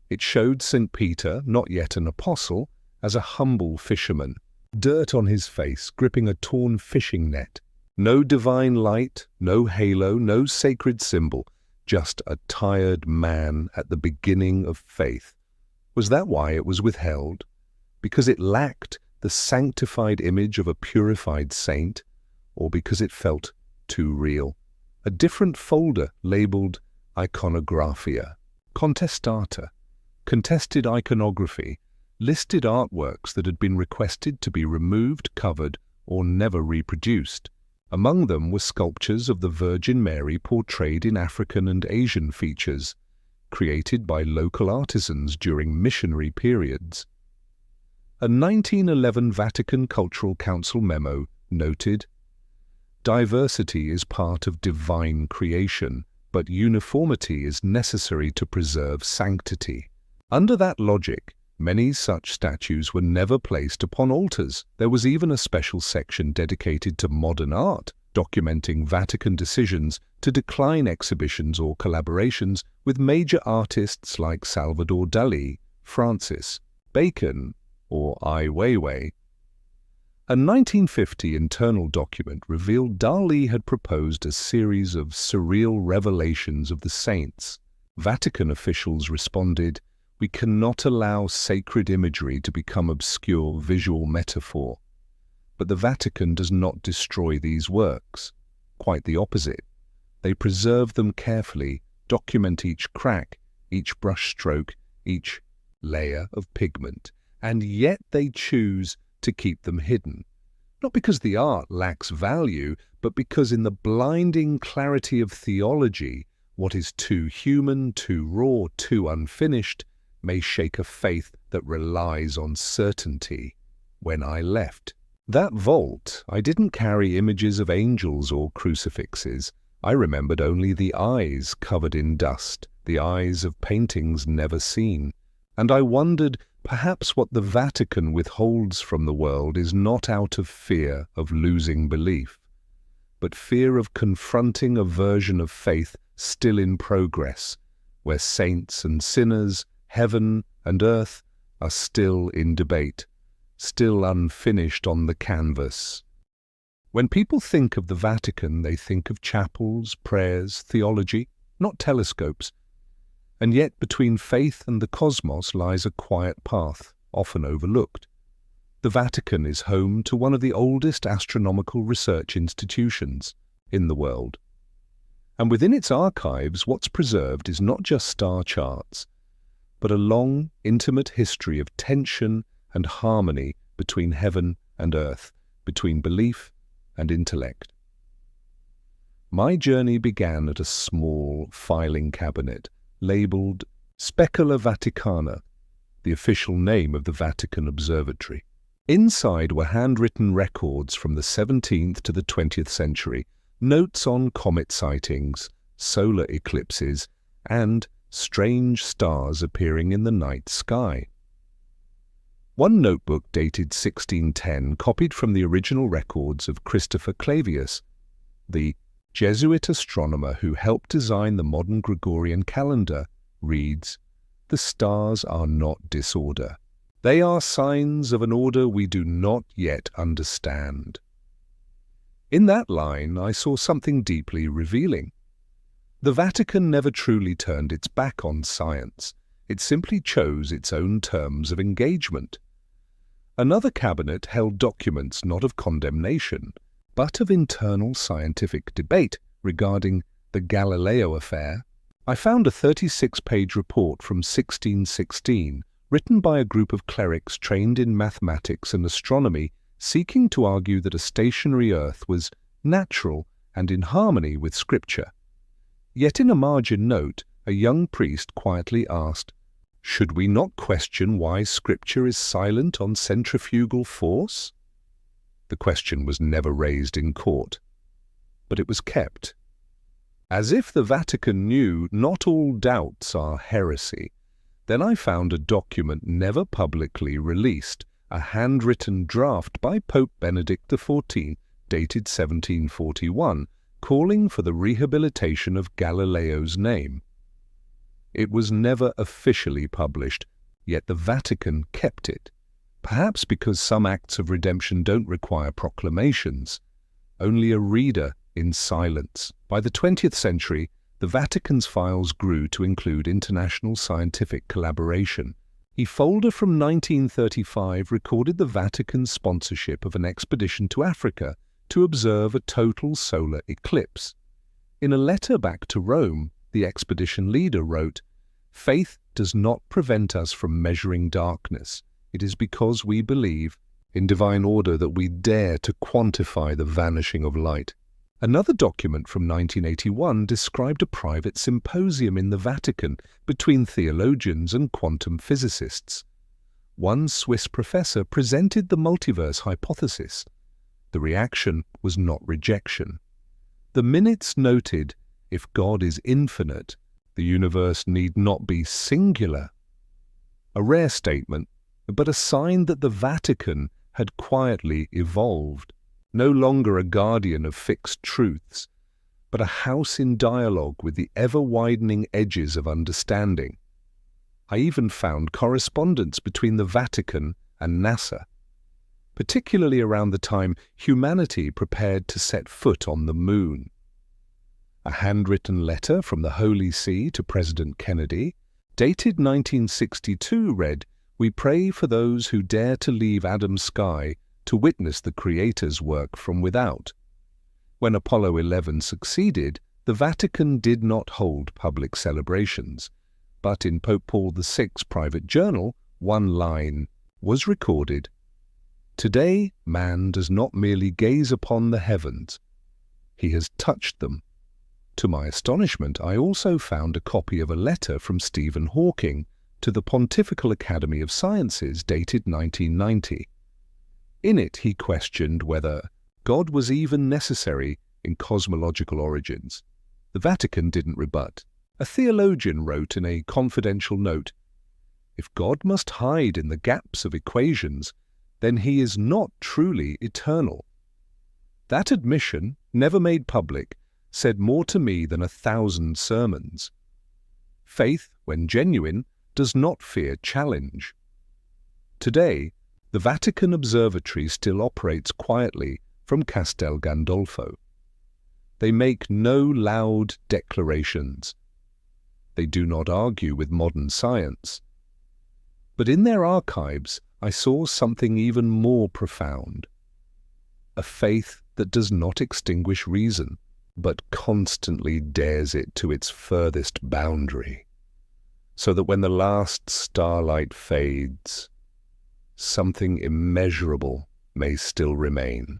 It showed St. Peter, not yet an apostle, as a humble fisherman, dirt on his face, gripping a torn fishing net. No divine light, no halo, no sacred symbol, just a tired man at the beginning of faith. Was that why it was withheld? Because it lacked the sanctified image of a purified saint? or because it felt too real. A different folder labeled Iconographia, Contestata, Contested Iconography, listed artworks that had been requested to be removed, covered, or never reproduced. Among them were sculptures of the Virgin Mary portrayed in African and Asian features, created by local artisans during missionary periods. A 1911 Vatican Cultural Council memo noted, "Diversity is part of divine creation, but uniformity is necessary to preserve sanctity." Under that logic, many such statues were never placed upon altars. There was even a special section dedicated to modern art, documenting Vatican decisions to decline exhibitions or collaborations with major artists like Salvador Dalí, Francis Bacon, or Ai Weiwei. A 1950 internal document revealed Dalí had proposed a series of surreal revelations of the saints. Vatican officials responded, "We cannot allow sacred imagery to become obscure visual metaphor." But the Vatican does not destroy these works. Quite the opposite. They preserve them carefully, document each crack, each brushstroke, each layer of pigment, and yet they choose to keep them hidden. Not because the art lacks value, but because in the blinding clarity of theology, what is too human, too raw, too unfinished, may shake a faith that relies on certainty. When I left that vault, I didn't carry images of angels or crucifixes. I remembered only the eyes covered in dust, the eyes of paintings never seen. And I wondered, perhaps what the Vatican withholds from the world is not out of fear of losing belief, but fear of confronting a version of faith still in progress, where saints and sinners, heaven and earth, are still in debate, still unfinished on the canvas. When people think of the Vatican, they think of chapels, prayers, theology, not telescopes. And yet between faith and the cosmos lies a quiet path, often overlooked. The Vatican is home to one of the oldest astronomical research institutions in the world. And within its archives, what's preserved is not just star charts, but a long, intimate history of tension and harmony between heaven and earth, between belief and intellect. My journey began at a small filing cabinet labeled Specula Vaticana, the official name of the Vatican Observatory. Inside were handwritten records from the 17th to the 20th century, notes on comet sightings, solar eclipses, and strange stars appearing in the night sky. One notebook dated 1610, copied from the original records of Christopher Clavius, the Jesuit astronomer who helped design the modern Gregorian calendar, reads, "The stars are not disorder. They are signs of an order we do not yet understand." In that line, I saw something deeply revealing. The Vatican never truly turned its back on science. It simply chose its own terms of engagement. Another cabinet held documents not of condemnation, but of internal scientific debate regarding the Galileo affair. I found a 36-page report from 1616, written by a group of clerics trained in mathematics and astronomy, seeking to argue that a stationary Earth was natural and in harmony with Scripture. Yet in a margin note, a young priest quietly asked, "Should we not question why Scripture is silent on centrifugal force?" The question was never raised in court, but it was kept. As if the Vatican knew not all doubts are heresy, then I found a document never publicly released, a handwritten draft by Pope Benedict XIV, dated 1741, calling for the rehabilitation of Galileo's name. It was never officially published, yet the Vatican kept it, perhaps because some acts of redemption don't require proclamations, only a reader in silence. By the 20th century, the Vatican's files grew to include international scientific collaboration. A folder from 1935 recorded the Vatican's sponsorship of an expedition to Africa to observe a total solar eclipse. In a letter back to Rome, the expedition leader wrote, "Faith does not prevent us from measuring darkness. It is because we believe in divine order that we dare to quantify the vanishing of light." Another document from 1981 described a private symposium in the Vatican between theologians and quantum physicists. One Swiss professor presented the multiverse hypothesis. The reaction was not rejection. The minutes noted, if God is infinite, the universe need not be singular. A rare statement, but a sign that the Vatican had quietly evolved, no longer a guardian of fixed truths, but a house in dialogue with the ever-widening edges of understanding. I even found correspondence between the Vatican and NASA, particularly around the time humanity prepared to set foot on the moon. A handwritten letter from the Holy See to President Kennedy, dated 1962, read, "We pray for those who dare to leave Adam's sky to witness the Creator's work from without." When Apollo 11 succeeded, the Vatican did not hold public celebrations, but in Pope Paul VI's private journal, one line was recorded: "Today, man does not merely gaze upon the heavens, he has touched them." To my astonishment, I also found a copy of a letter from Stephen Hawking to the Pontifical Academy of Sciences dated 1990. In it, he questioned whether God was even necessary in cosmological origins. The Vatican didn't rebut. A theologian wrote in a confidential note, "If God must hide in the gaps of equations, then he is not truly eternal." That admission, never made public, said more to me than 1,000 sermons. Faith, when genuine, does not fear challenge. Today, the Vatican Observatory still operates quietly from Castel Gandolfo. They make no loud declarations. They do not argue with modern science. But in their archives, I saw something even more profound. A faith that does not extinguish reason, but constantly dares it to its furthest boundary, so that when the last starlight fades, something immeasurable may still remain.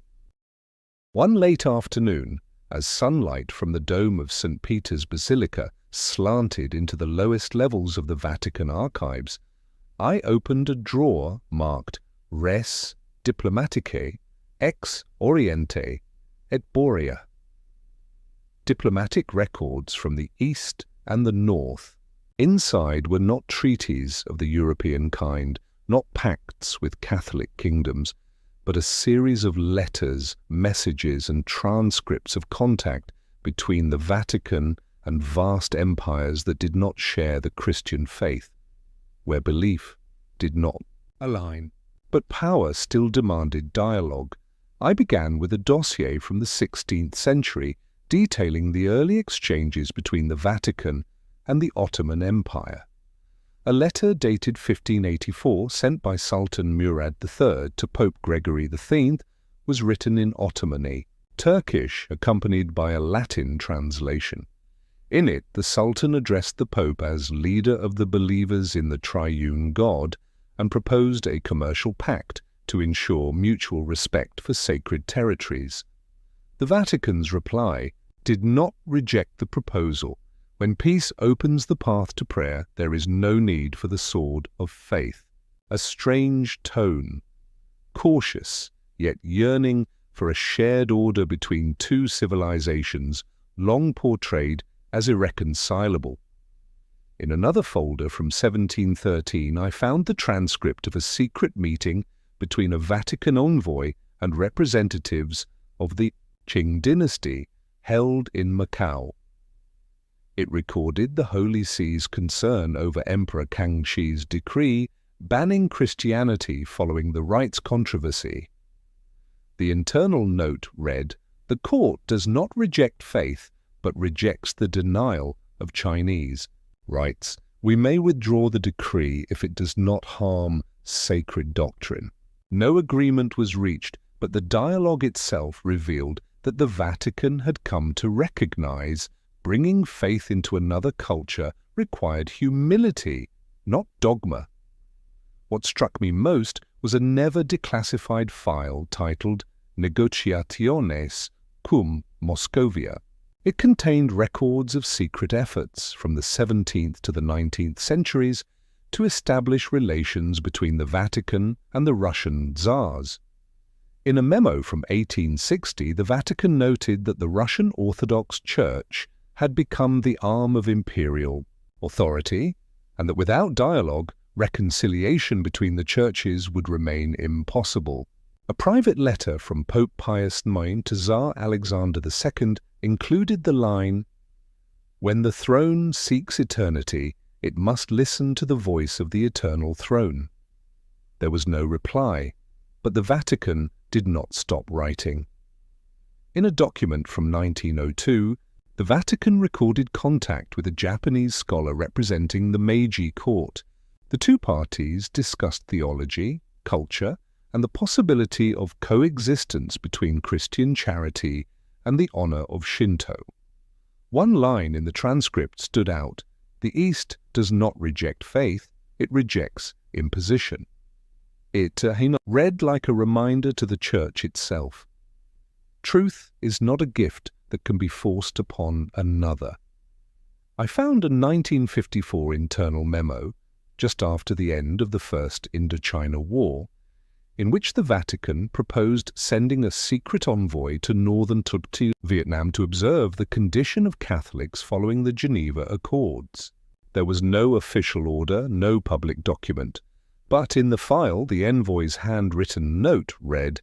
One late afternoon, as sunlight from the dome of St. Peter's Basilica slanted into the lowest levels of the Vatican archives, I opened a drawer marked Res Diplomaticae ex Oriente et Borea. Diplomatic records from the East and the North. Inside were not treaties of the European kind, not pacts with Catholic kingdoms, but a series of letters, messages, and transcripts of contact between the Vatican and vast empires that did not share the Christian faith, where belief did not align. But power still demanded dialogue. I began with a dossier from the 16th century detailing the early exchanges between the Vatican and the Ottoman Empire. A letter dated 1584, sent by Sultan Murad III to Pope Gregory X, was written in Ottomani, Turkish, accompanied by a Latin translation. In it, the Sultan addressed the Pope as leader of the believers in the triune God and proposed a commercial pact to ensure mutual respect for sacred territories. The Vatican's reply did not reject the proposal. When peace opens the path to prayer, there is no need for the sword of faith. A strange tone, cautious, yet yearning for a shared order between two civilizations, long portrayed as irreconcilable. In another folder from 1713, I found the transcript of a secret meeting between a Vatican envoy and representatives of the Qing dynasty held in Macau. It recorded the Holy See's concern over Emperor Kangxi's decree banning Christianity following the rights controversy. The internal note read, "The court does not reject faith, but rejects the denial of Chinese rights. We may withdraw the decree if it does not harm sacred doctrine." No agreement was reached, but the dialogue itself revealed that the Vatican had come to recognize bringing faith into another culture required humility, not dogma. What struck me most was a never declassified file titled Negotiationes cum Moscovia. It contained records of secret efforts from the 17th to the 19th centuries to establish relations between the Vatican and the Russian Tsars. In a memo from 1860, the Vatican noted that the Russian Orthodox Church had become the arm of imperial authority, and that without dialogue, reconciliation between the churches would remain impossible. A private letter from Pope Pius IX to Tsar Alexander II included the line, "When the throne seeks eternity, it must listen to the voice of the eternal throne." There was no reply, but the Vatican did not stop writing. In a document from 1902, the Vatican recorded contact with a Japanese scholar representing the Meiji court. The two parties discussed theology, culture, and the possibility of coexistence between Christian charity and the honor of Shinto. One line in the transcript stood out: "The East does not reject faith, it rejects imposition." It read like a reminder to the Church itself. Truth is not a gift that can be forced upon another. I found a 1954 internal memo, just after the end of the First Indochina War, in which the Vatican proposed sending a secret envoy to northern Vietnam to observe the condition of Catholics following the Geneva Accords. There was no official order, no public document, but in the file the envoy's handwritten note read,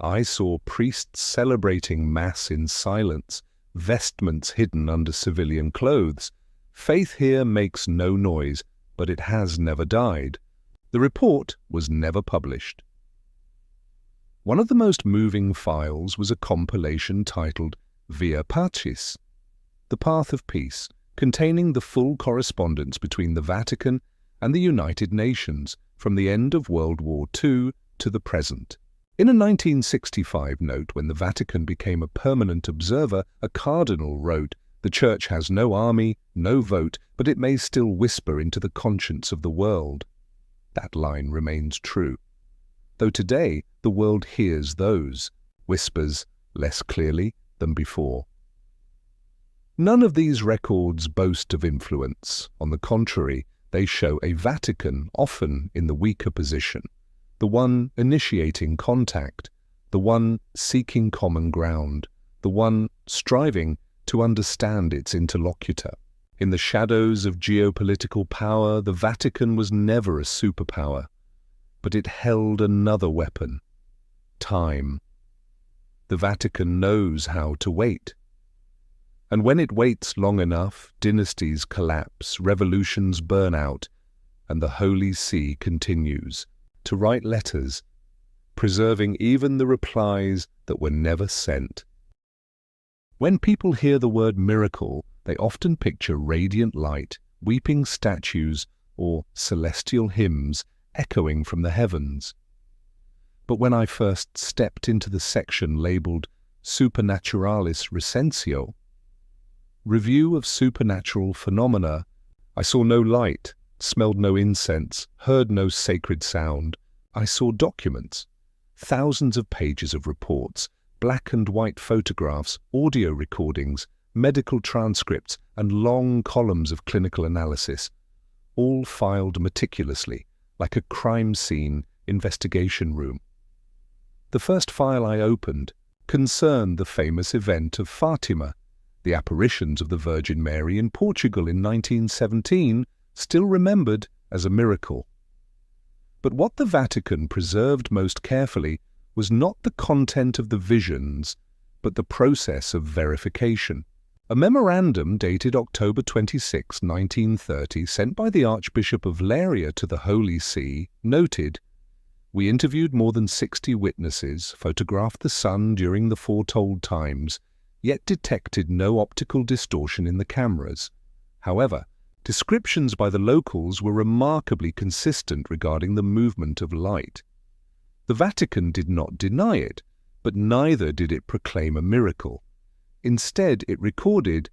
"I saw priests celebrating Mass in silence, vestments hidden under civilian clothes. Faith here makes no noise, but it has never died." The report was never published. One of the most moving files was a compilation titled Via Pacis, The Path of Peace, containing the full correspondence between the Vatican and the United Nations from the end of World War II to the present. In a 1965 note, when the Vatican became a permanent observer, a cardinal wrote, "The Church has no army, no vote, but it may still whisper into the conscience of the world." That line remains true, though today the world hears those whispers less clearly than before. None of these records boast of influence. On the contrary, they show a Vatican often in the weaker position, the one initiating contact, the one seeking common ground, the one striving to understand its interlocutor. In the shadows of geopolitical power, the Vatican was never a superpower, but it held another weapon: time. The Vatican knows how to wait. And when it waits long enough, dynasties collapse, revolutions burn out, and the Holy See continues to write letters, preserving even the replies that were never sent. When people hear the word miracle, they often picture radiant light, weeping statues, or celestial hymns echoing from the heavens. But when I first stepped into the section labeled Supernaturalis Recensio, Review of Supernatural Phenomena, I saw no light, smelled no incense, heard no sacred sound. I saw documents, thousands of pages of reports, black and white photographs, audio recordings, medical transcripts, and long columns of clinical analysis, all filed meticulously, like a crime scene investigation room. The first file I opened concerned the famous event of Fatima, the apparitions of the Virgin Mary in Portugal in 1917, still remembered as a miracle. But what the Vatican preserved most carefully was not the content of the visions, but the process of verification. A memorandum dated October 26, 1930, sent by the Archbishop of Leiria to the Holy See, noted, "We interviewed more than 60 witnesses, photographed the sun during the foretold times, yet detected no optical distortion in the cameras. However, descriptions by the locals were remarkably consistent regarding the movement of light." The Vatican did not deny it, But neither did it proclaim a miracle. Instead, it recorded,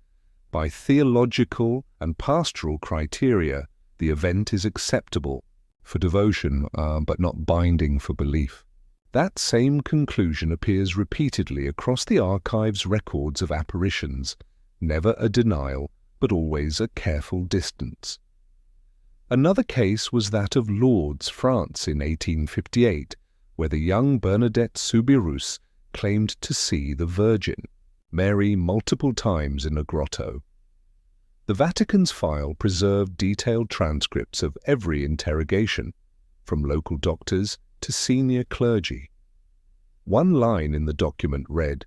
by theological and pastoral criteria, the event is acceptable for devotion, but not binding for belief. That same conclusion appears repeatedly across the archive's records of apparitions, never a denial, but always a careful distance. Another case was that of Lourdes, France in 1858, where the young Bernadette Soubirous claimed to see the Virgin Mary multiple times in a grotto. The Vatican's file preserved detailed transcripts of every interrogation, from local doctors to senior clergy. One line in the document read,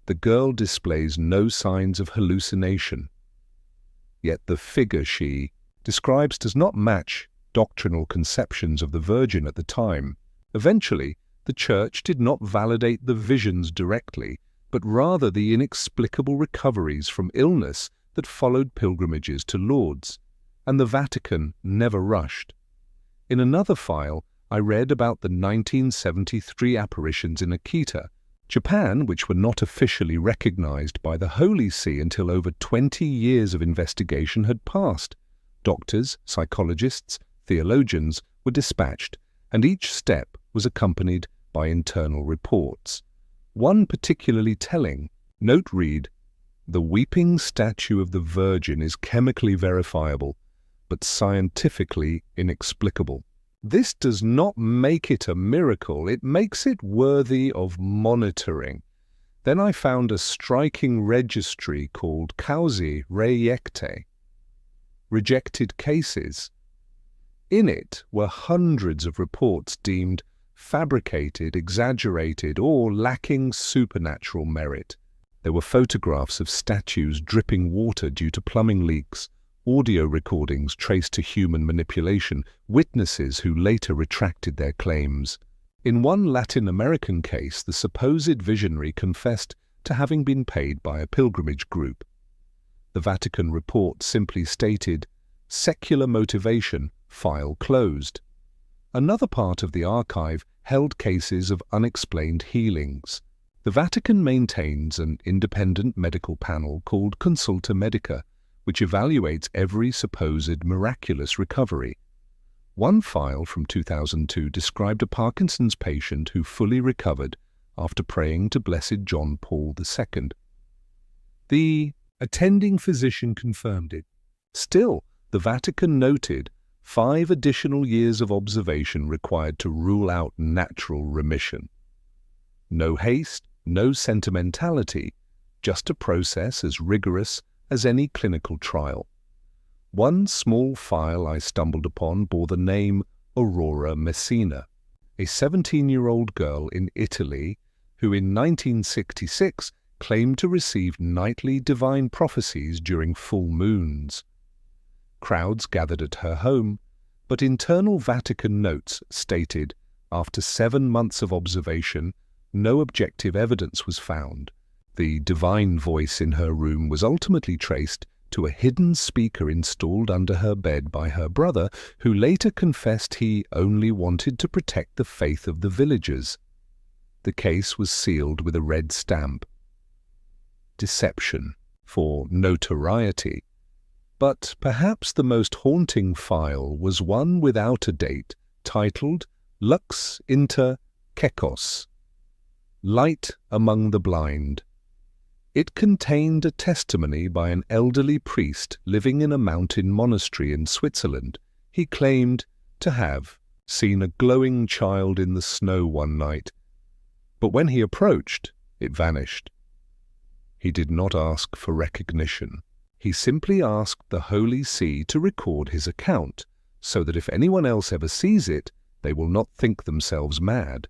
"The girl displays no signs of hallucination, yet the figure she describes does not match doctrinal conceptions of the Virgin at the time." Eventually, the Church did not validate the visions directly, but rather the inexplicable recoveries from illness that followed pilgrimages to Lourdes, and the Vatican never rushed. In another file, I read about the 1973 apparitions in Akita, Japan, which were not officially recognized by the Holy See until over 20 years of investigation had passed. Doctors, psychologists, theologians were dispatched, and each step was accompanied by internal reports. One particularly telling note read, "The weeping statue of the Virgin is chemically verifiable, but scientifically inexplicable." This does not make it a miracle, it makes it worthy of monitoring. Then I found a striking registry called Causae Rejectae, rejected cases. In it were hundreds of reports deemed fabricated, exaggerated, or lacking supernatural merit. There were photographs of statues dripping water due to plumbing leaks, audio recordings traced to human manipulation, witnesses who later retracted their claims. In one Latin American case, the supposed visionary confessed to having been paid by a pilgrimage group. The Vatican report simply stated, "Secular motivation, file closed." Another part of the archive held cases of unexplained healings. The Vatican maintains an independent medical panel called Consulta Medica, which evaluates every supposed miraculous recovery. One file from 2002 described a Parkinson's patient who fully recovered after praying to Blessed John Paul II. The attending physician confirmed it. Still, the Vatican noted 5 additional years of observation required to rule out natural remission. No haste, no sentimentality, just a process as rigorous as any clinical trial. One small file I stumbled upon bore the name Aurora Messina, a 17-year-old girl in Italy who in 1966 claimed to receive nightly divine prophecies during full moons. Crowds gathered at her home, but internal Vatican notes stated, after 7 months of observation, no objective evidence was found. The divine voice in her room was ultimately traced to a hidden speaker installed under her bed by her brother, who later confessed he only wanted to protect the faith of the villagers. The case was sealed with a red stamp. Deception for notoriety. But perhaps the most haunting file was one without a date, titled Lux Inter Cecos, Light Among the Blind. It contained a testimony by an elderly priest living in a mountain monastery in Switzerland. He claimed to have seen a glowing child in the snow one night, but when he approached, it vanished. He did not ask for recognition. He simply asked the Holy See to record his account, so that if anyone else ever sees it, they will not think themselves mad.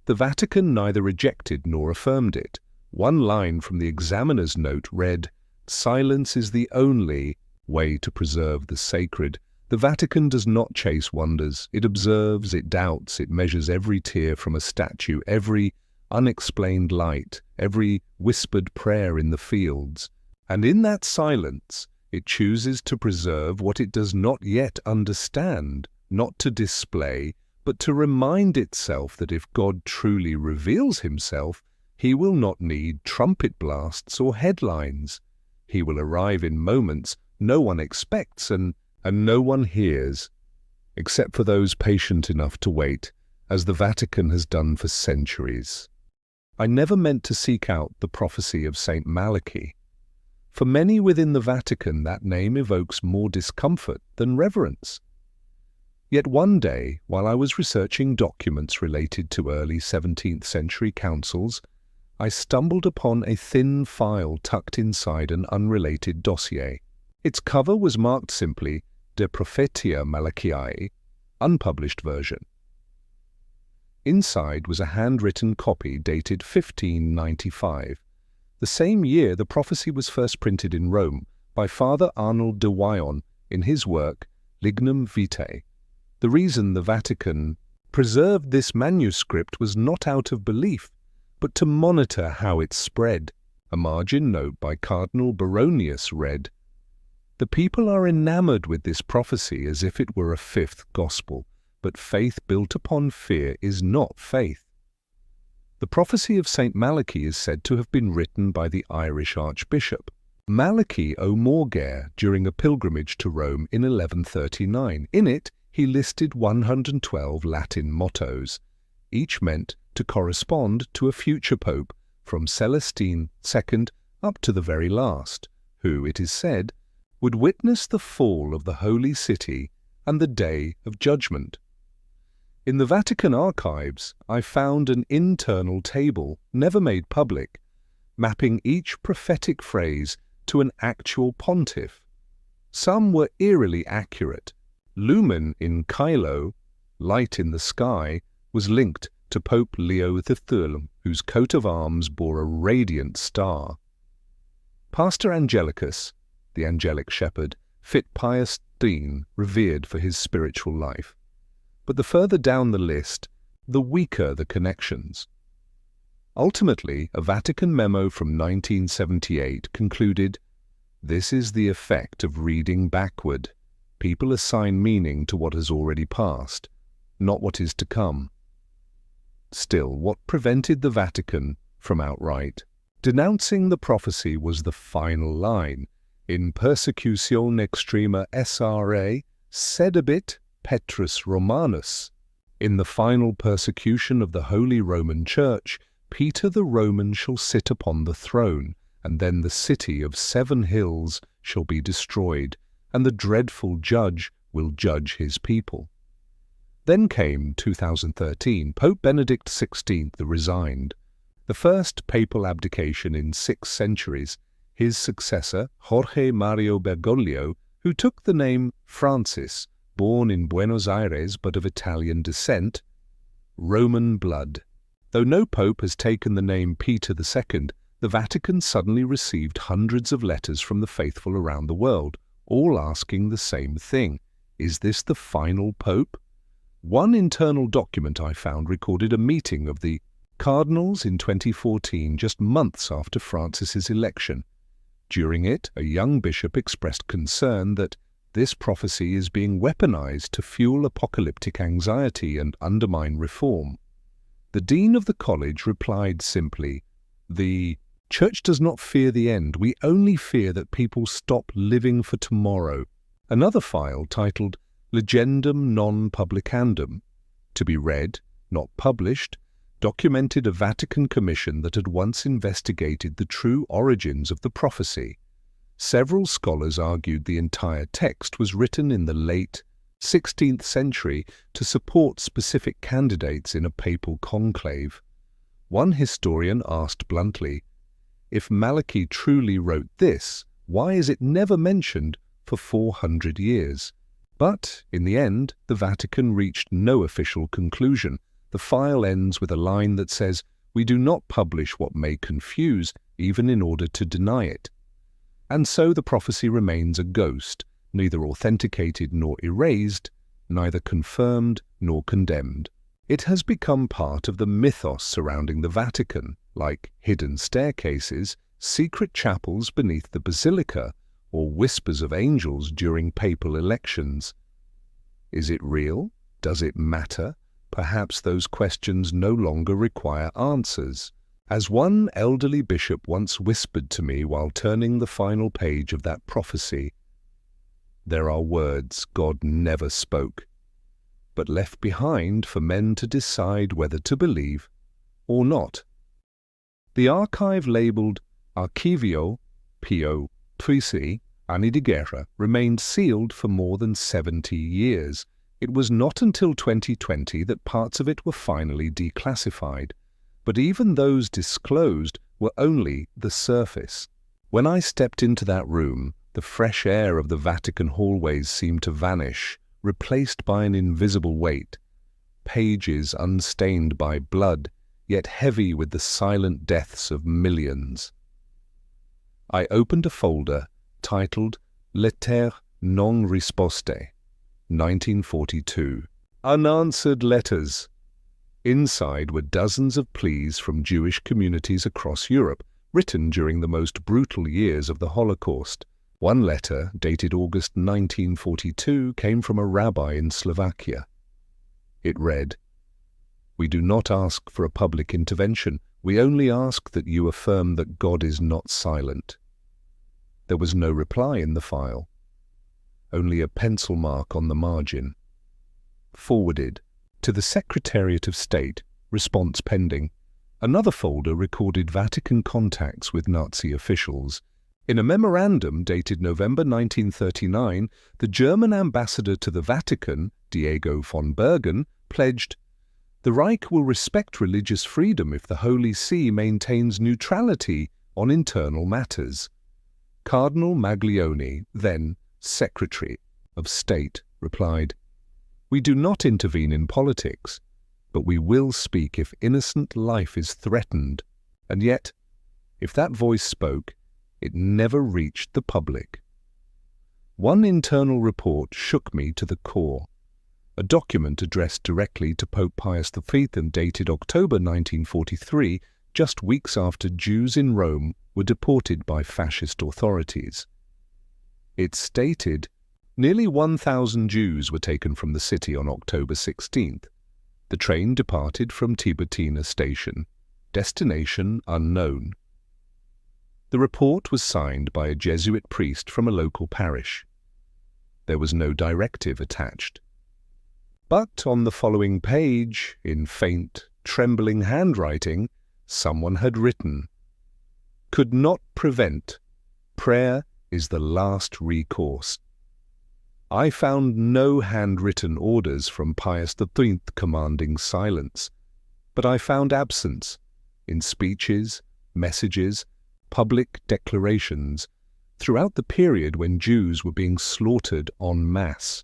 The Vatican neither rejected nor affirmed it. One line from the examiner's note read, "Silence is the only way to preserve the sacred." The Vatican does not chase wonders. It observes, it doubts, it measures every tear from a statue, every unexplained light, every whispered prayer in the fields. And in that silence, it chooses to preserve what it does not yet understand, not to display, but to remind itself that if God truly reveals himself, he will not need trumpet blasts or headlines. He will arrive in moments no one expects and no one hears, except for those patient enough to wait, as the Vatican has done for centuries. I never meant to seek out the prophecy of Saint Malachi. For many within the Vatican, that name evokes more discomfort than reverence. Yet one day, while I was researching documents related to early 17th century councils, I stumbled upon a thin file tucked inside an unrelated dossier. Its cover was marked simply De Prophetia Malachiae, unpublished version. Inside was a handwritten copy dated 1595. The same year the prophecy was first printed in Rome by Father Arnold de Wyon in his work Lignum Vitae. The reason the Vatican preserved this manuscript was not out of belief, but to monitor how it spread. A margin note by Cardinal Baronius read, "The people are enamored with this prophecy as if it were a fifth gospel, but faith built upon fear is not faith." The prophecy of St. Malachi is said to have been written by the Irish Archbishop Malachi O'Morgair during a pilgrimage to Rome in 1139. In it, he listed 112 Latin mottos, each meant to correspond to a future pope from Celestine II up to the very last, who, it is said, would witness the fall of the Holy City and the Day of Judgment. In the Vatican archives, I found an internal table, never made public, mapping each prophetic phrase to an actual pontiff. Some were eerily accurate. Lumen in Caelo, light in the sky, was linked to Pope Leo III, whose coat of arms bore a radiant star. Pastor Angelicus, the angelic shepherd, fit Pius X, revered for his spiritual life. But the further down the list, the weaker the connections. Ultimately, a Vatican memo from 1978 concluded, "This is the effect of reading backward. People assign meaning to what has already passed, not what is to come." Still, what prevented the Vatican from outright denouncing the prophecy was the final line, "In persecutione extrema SRA sedebit Petrus Romanus." In the final persecution of the Holy Roman Church, Peter the Roman shall sit upon the throne, and then the city of 7 hills shall be destroyed, and the dreadful judge will judge his people. Then came 2013. Pope Benedict XVI resigned. The first papal abdication in 6 centuries. His successor, Jorge Mario Bergoglio, who took the name Francis, born in Buenos Aires but of Italian descent, Roman blood. Though no pope has taken the name Peter II, the Vatican suddenly received hundreds of letters from the faithful around the world, all asking the same thing: is this the final pope? One internal document I found recorded a meeting of the cardinals in 2014, just months after Francis's election. During it, a young bishop expressed concern that this prophecy is being weaponized to fuel apocalyptic anxiety and undermine reform. The dean of the college replied simply, "The Church does not fear the end. We only fear that people stop living for tomorrow." Another file titled Legendum non publicandum, to be read, not published, documented a Vatican commission that had once investigated the true origins of the prophecy. Several scholars argued the entire text was written in the late 16th century to support specific candidates in a papal conclave. One historian asked bluntly, "If Malachi truly wrote this, why is it never mentioned for 400 years?" But, in the end, the Vatican reached no official conclusion. The file ends with a line that says, "We do not publish what may confuse, even in order to deny it." And so the prophecy remains a ghost, neither authenticated nor erased, neither confirmed nor condemned. It has become part of the mythos surrounding the Vatican, like hidden staircases, secret chapels beneath the basilica, or whispers of angels during papal elections. Is it real? Does it matter? perhaps those questions no longer require answers. As one elderly bishop once whispered to me while turning the final page of that prophecy, there are words God never spoke, but left behind for men to decide whether to believe or not. The archive labelled Archivio Pio Trisi Anni di Guerra remained sealed for more than 70 years. It was not until 2020 that parts of it were finally declassified, but even those disclosed were only the surface. When I stepped into that room, the fresh air of the Vatican hallways seemed to vanish, replaced by an invisible weight, pages unstained by blood, yet heavy with the silent deaths of millions. I opened a folder titled Lettere non risposte, 1942, Unanswered Letters. Inside were dozens of pleas from Jewish communities across Europe, written during the most brutal years of the Holocaust. One letter, dated August 1942, came from a rabbi in Slovakia. It read, "We do not ask for a public intervention. We only ask that you affirm that God is not silent." There was no reply in the file, only a pencil mark on the margin. Forwarded to the Secretariat of State, response pending. Another folder recorded Vatican contacts with Nazi officials. In a memorandum dated November 1939, the German ambassador to the Vatican, Diego von Bergen, pledged, "The Reich will respect religious freedom if the Holy See maintains neutrality on internal matters." Cardinal Maglione, then Secretary of State, replied, "We do not intervene in politics, but we will speak if innocent life is threatened." And yet, if that voice spoke, it never reached the public. One internal report shook me to the core. A document addressed directly to Pope Pius V and dated October 1943, just weeks after Jews in Rome were deported by fascist authorities. It stated, nearly 1,000 Jews were taken from the city on October 16th. The train departed from Tiburtina station. Destination unknown. The report was signed by a Jesuit priest from a local parish. There was no directive attached. But on the following page, in faint, trembling handwriting, someone had written, "Could not prevent. Prayer is the last recourse." I found no handwritten orders from Pius V commanding silence, but I found absence in speeches, messages, public declarations throughout the period when Jews were being slaughtered en masse.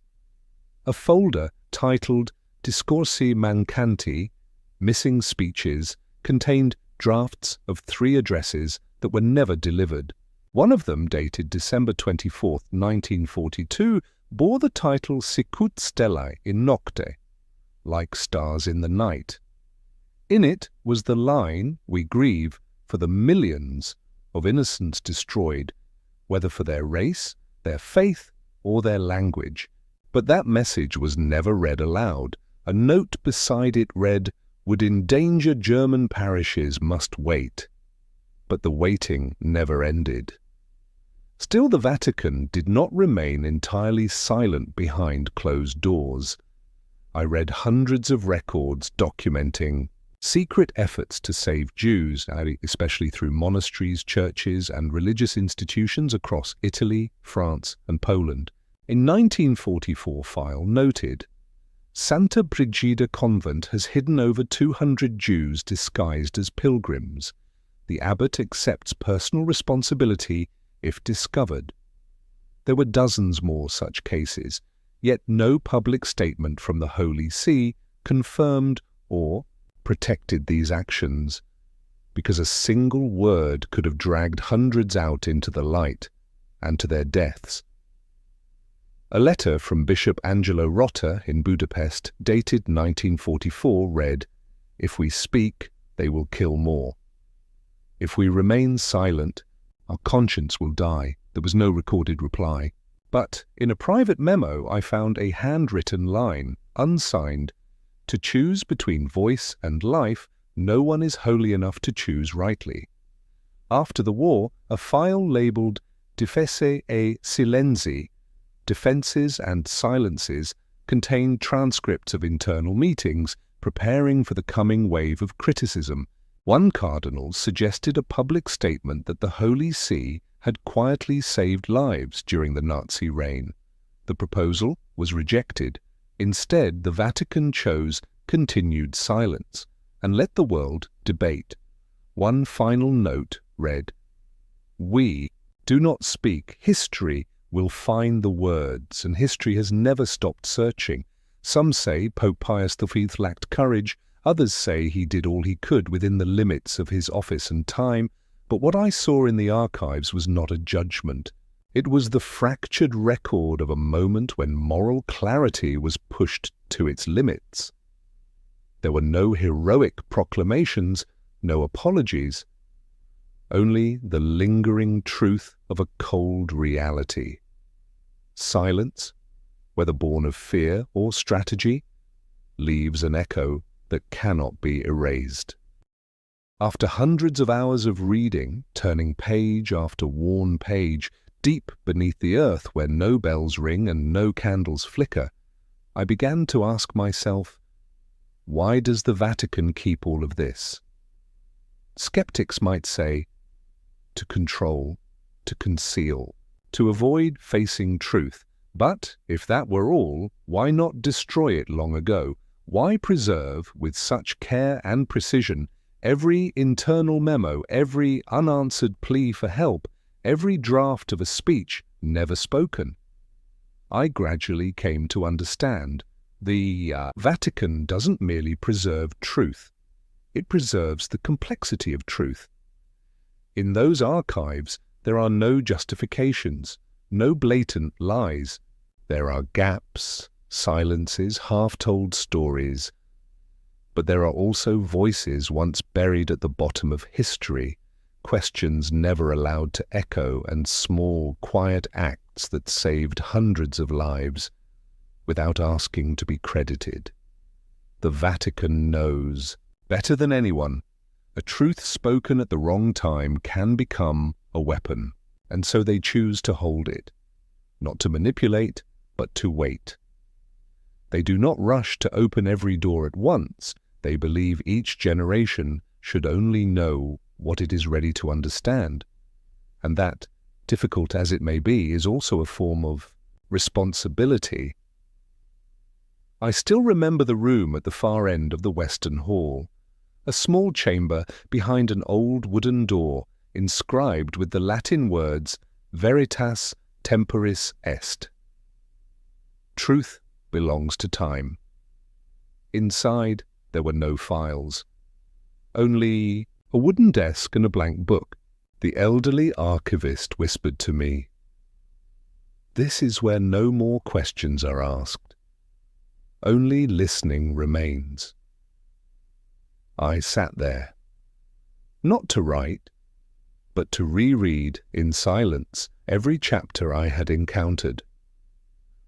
A folder titled Discorsi Mancanti, Missing Speeches, contained drafts of 3 addresses that were never delivered. One of them, dated December 24, 1942, bore the title Sicut Stellae in Nocte, like stars in the night. In it was the line, "We grieve for the millions of innocents destroyed, whether for their race, their faith, or their language." But that message was never read aloud. A note beside it read, "Would endanger German parishes must wait." But the waiting never ended. Still, the Vatican did not remain entirely silent behind closed doors. I read hundreds of records documenting secret efforts to save Jews, especially through monasteries, churches, and religious institutions across Italy, France, and Poland. A 1944 file noted, "Santa Brigida Convent has hidden over 200 Jews disguised as pilgrims. The abbot accepts personal responsibility if discovered." There were dozens more such cases, yet no public statement from the Holy See confirmed or protected these actions, because a single word could have dragged hundreds out into the light and to their deaths. A letter from Bishop Angelo Rota in Budapest, dated 1944, read, "If we speak, they will kill more. If we remain silent, our conscience will die." There was no recorded reply. But in a private memo I found a handwritten line, unsigned, To choose between voice and life, no one is holy enough to choose rightly. After the war, a file labeled Difese e Silenzi, Defenses and Silences, contained transcripts of internal meetings preparing for the coming wave of criticism. One cardinal suggested a public statement that the Holy See had quietly saved lives during the Nazi reign. The proposal was rejected. Instead, the Vatican chose continued silence and let the world debate. One final note read, "We do not speak. History will find the words, and history has never stopped searching. Some say Pope Pius V lacked courage, others say he did all he could within the limits of his office and time, but what I saw in the archives was not a judgment. It was the fractured record of a moment when moral clarity was pushed to its limits. There were no heroic proclamations, no apologies, only the lingering truth of a cold reality. Silence, whether born of fear or strategy, leaves an echo that cannot be erased." After hundreds of hours of reading, turning page after worn page, deep beneath the earth where no bells ring and no candles flicker, I began to ask myself, why does the Vatican keep all of this? Skeptics might say, to control, to conceal, to avoid facing truth. But if that were all, why not destroy it long ago? Why preserve, with such care and precision, every internal memo, every unanswered plea for help, every draft of a speech never spoken? I gradually came to understand the Vatican doesn't merely preserve truth, it preserves the complexity of truth. In those archives, there are no justifications, no blatant lies. There are gaps, silences, half-told stories. But there are also voices once buried at the bottom of history, questions never allowed to echo, and small, quiet acts that saved hundreds of lives without asking to be credited. The Vatican knows, better than anyone, a truth spoken at the wrong time can become a weapon, and so they choose to hold it, not to manipulate, but to wait. They do not rush to open every door at once. They believe each generation should only know what it is ready to understand, and that, difficult as it may be, is also a form of responsibility. I still remember the room at the far end of the Western Hall, a small chamber behind an old wooden door inscribed with the Latin words Veritas temporis est. Truth belongs to time. Inside, there were no files, only a wooden desk and a blank book. The elderly archivist whispered to me, "This is where no more questions are asked. Only listening remains." I sat there, not to write, but to reread in silence every chapter I had encountered.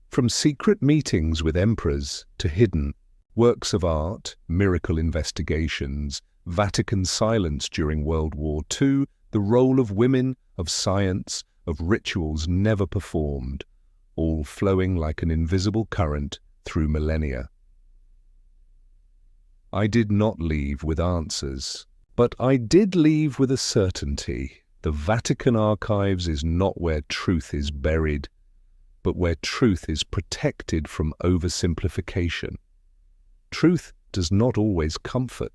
From secret meetings with emperors to hidden works of art, miracle investigations, Vatican silence during World War II, the role of women, of science, of rituals never performed, all flowing like an invisible current through millennia. I did not leave with answers, but I did leave with a certainty. The Vatican archives is not where truth is buried, but where truth is protected from oversimplification. Truth does not always comfort.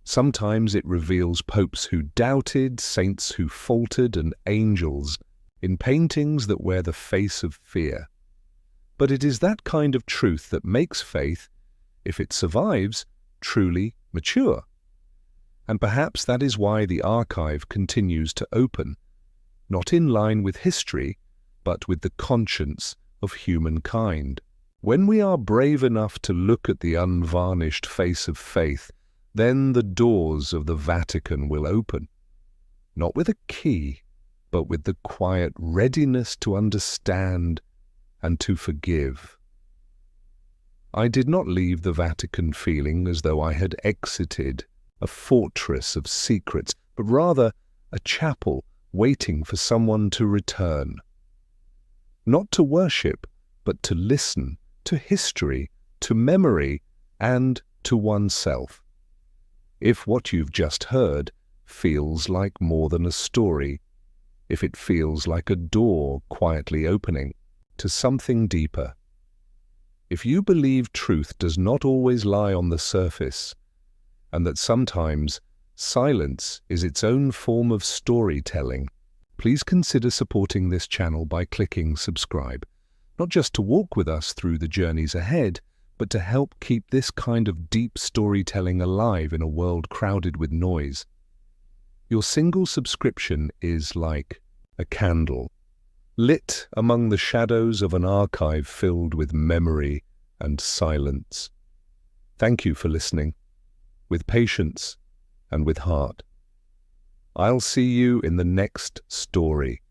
Sometimes it reveals popes who doubted, saints who faltered, and angels in paintings that wear the face of fear. But it is that kind of truth that makes faith, if it survives, truly mature. And perhaps that is why the archive continues to open, not in line with history, but with the conscience of humankind. When we are brave enough to look at the unvarnished face of faith, then the doors of the Vatican will open, not with a key, but with the quiet readiness to understand and to forgive. I did not leave the Vatican feeling as though I had exited a fortress of secrets, but rather a chapel waiting for someone to return. Not to worship, but to listen to history, to memory, and to oneself. If what you've just heard feels like more than a story, if it feels like a door quietly opening to something deeper, if you believe truth does not always lie on the surface, and that sometimes silence is its own form of storytelling, please consider supporting this channel by clicking subscribe, not just to walk with us through the journeys ahead, but to help keep this kind of deep storytelling alive in a world crowded with noise. Your single subscription is like a candle, lit among the shadows of an archive filled with memory and silence. Thank you for listening, with patience and with heart. I'll see you in the next story.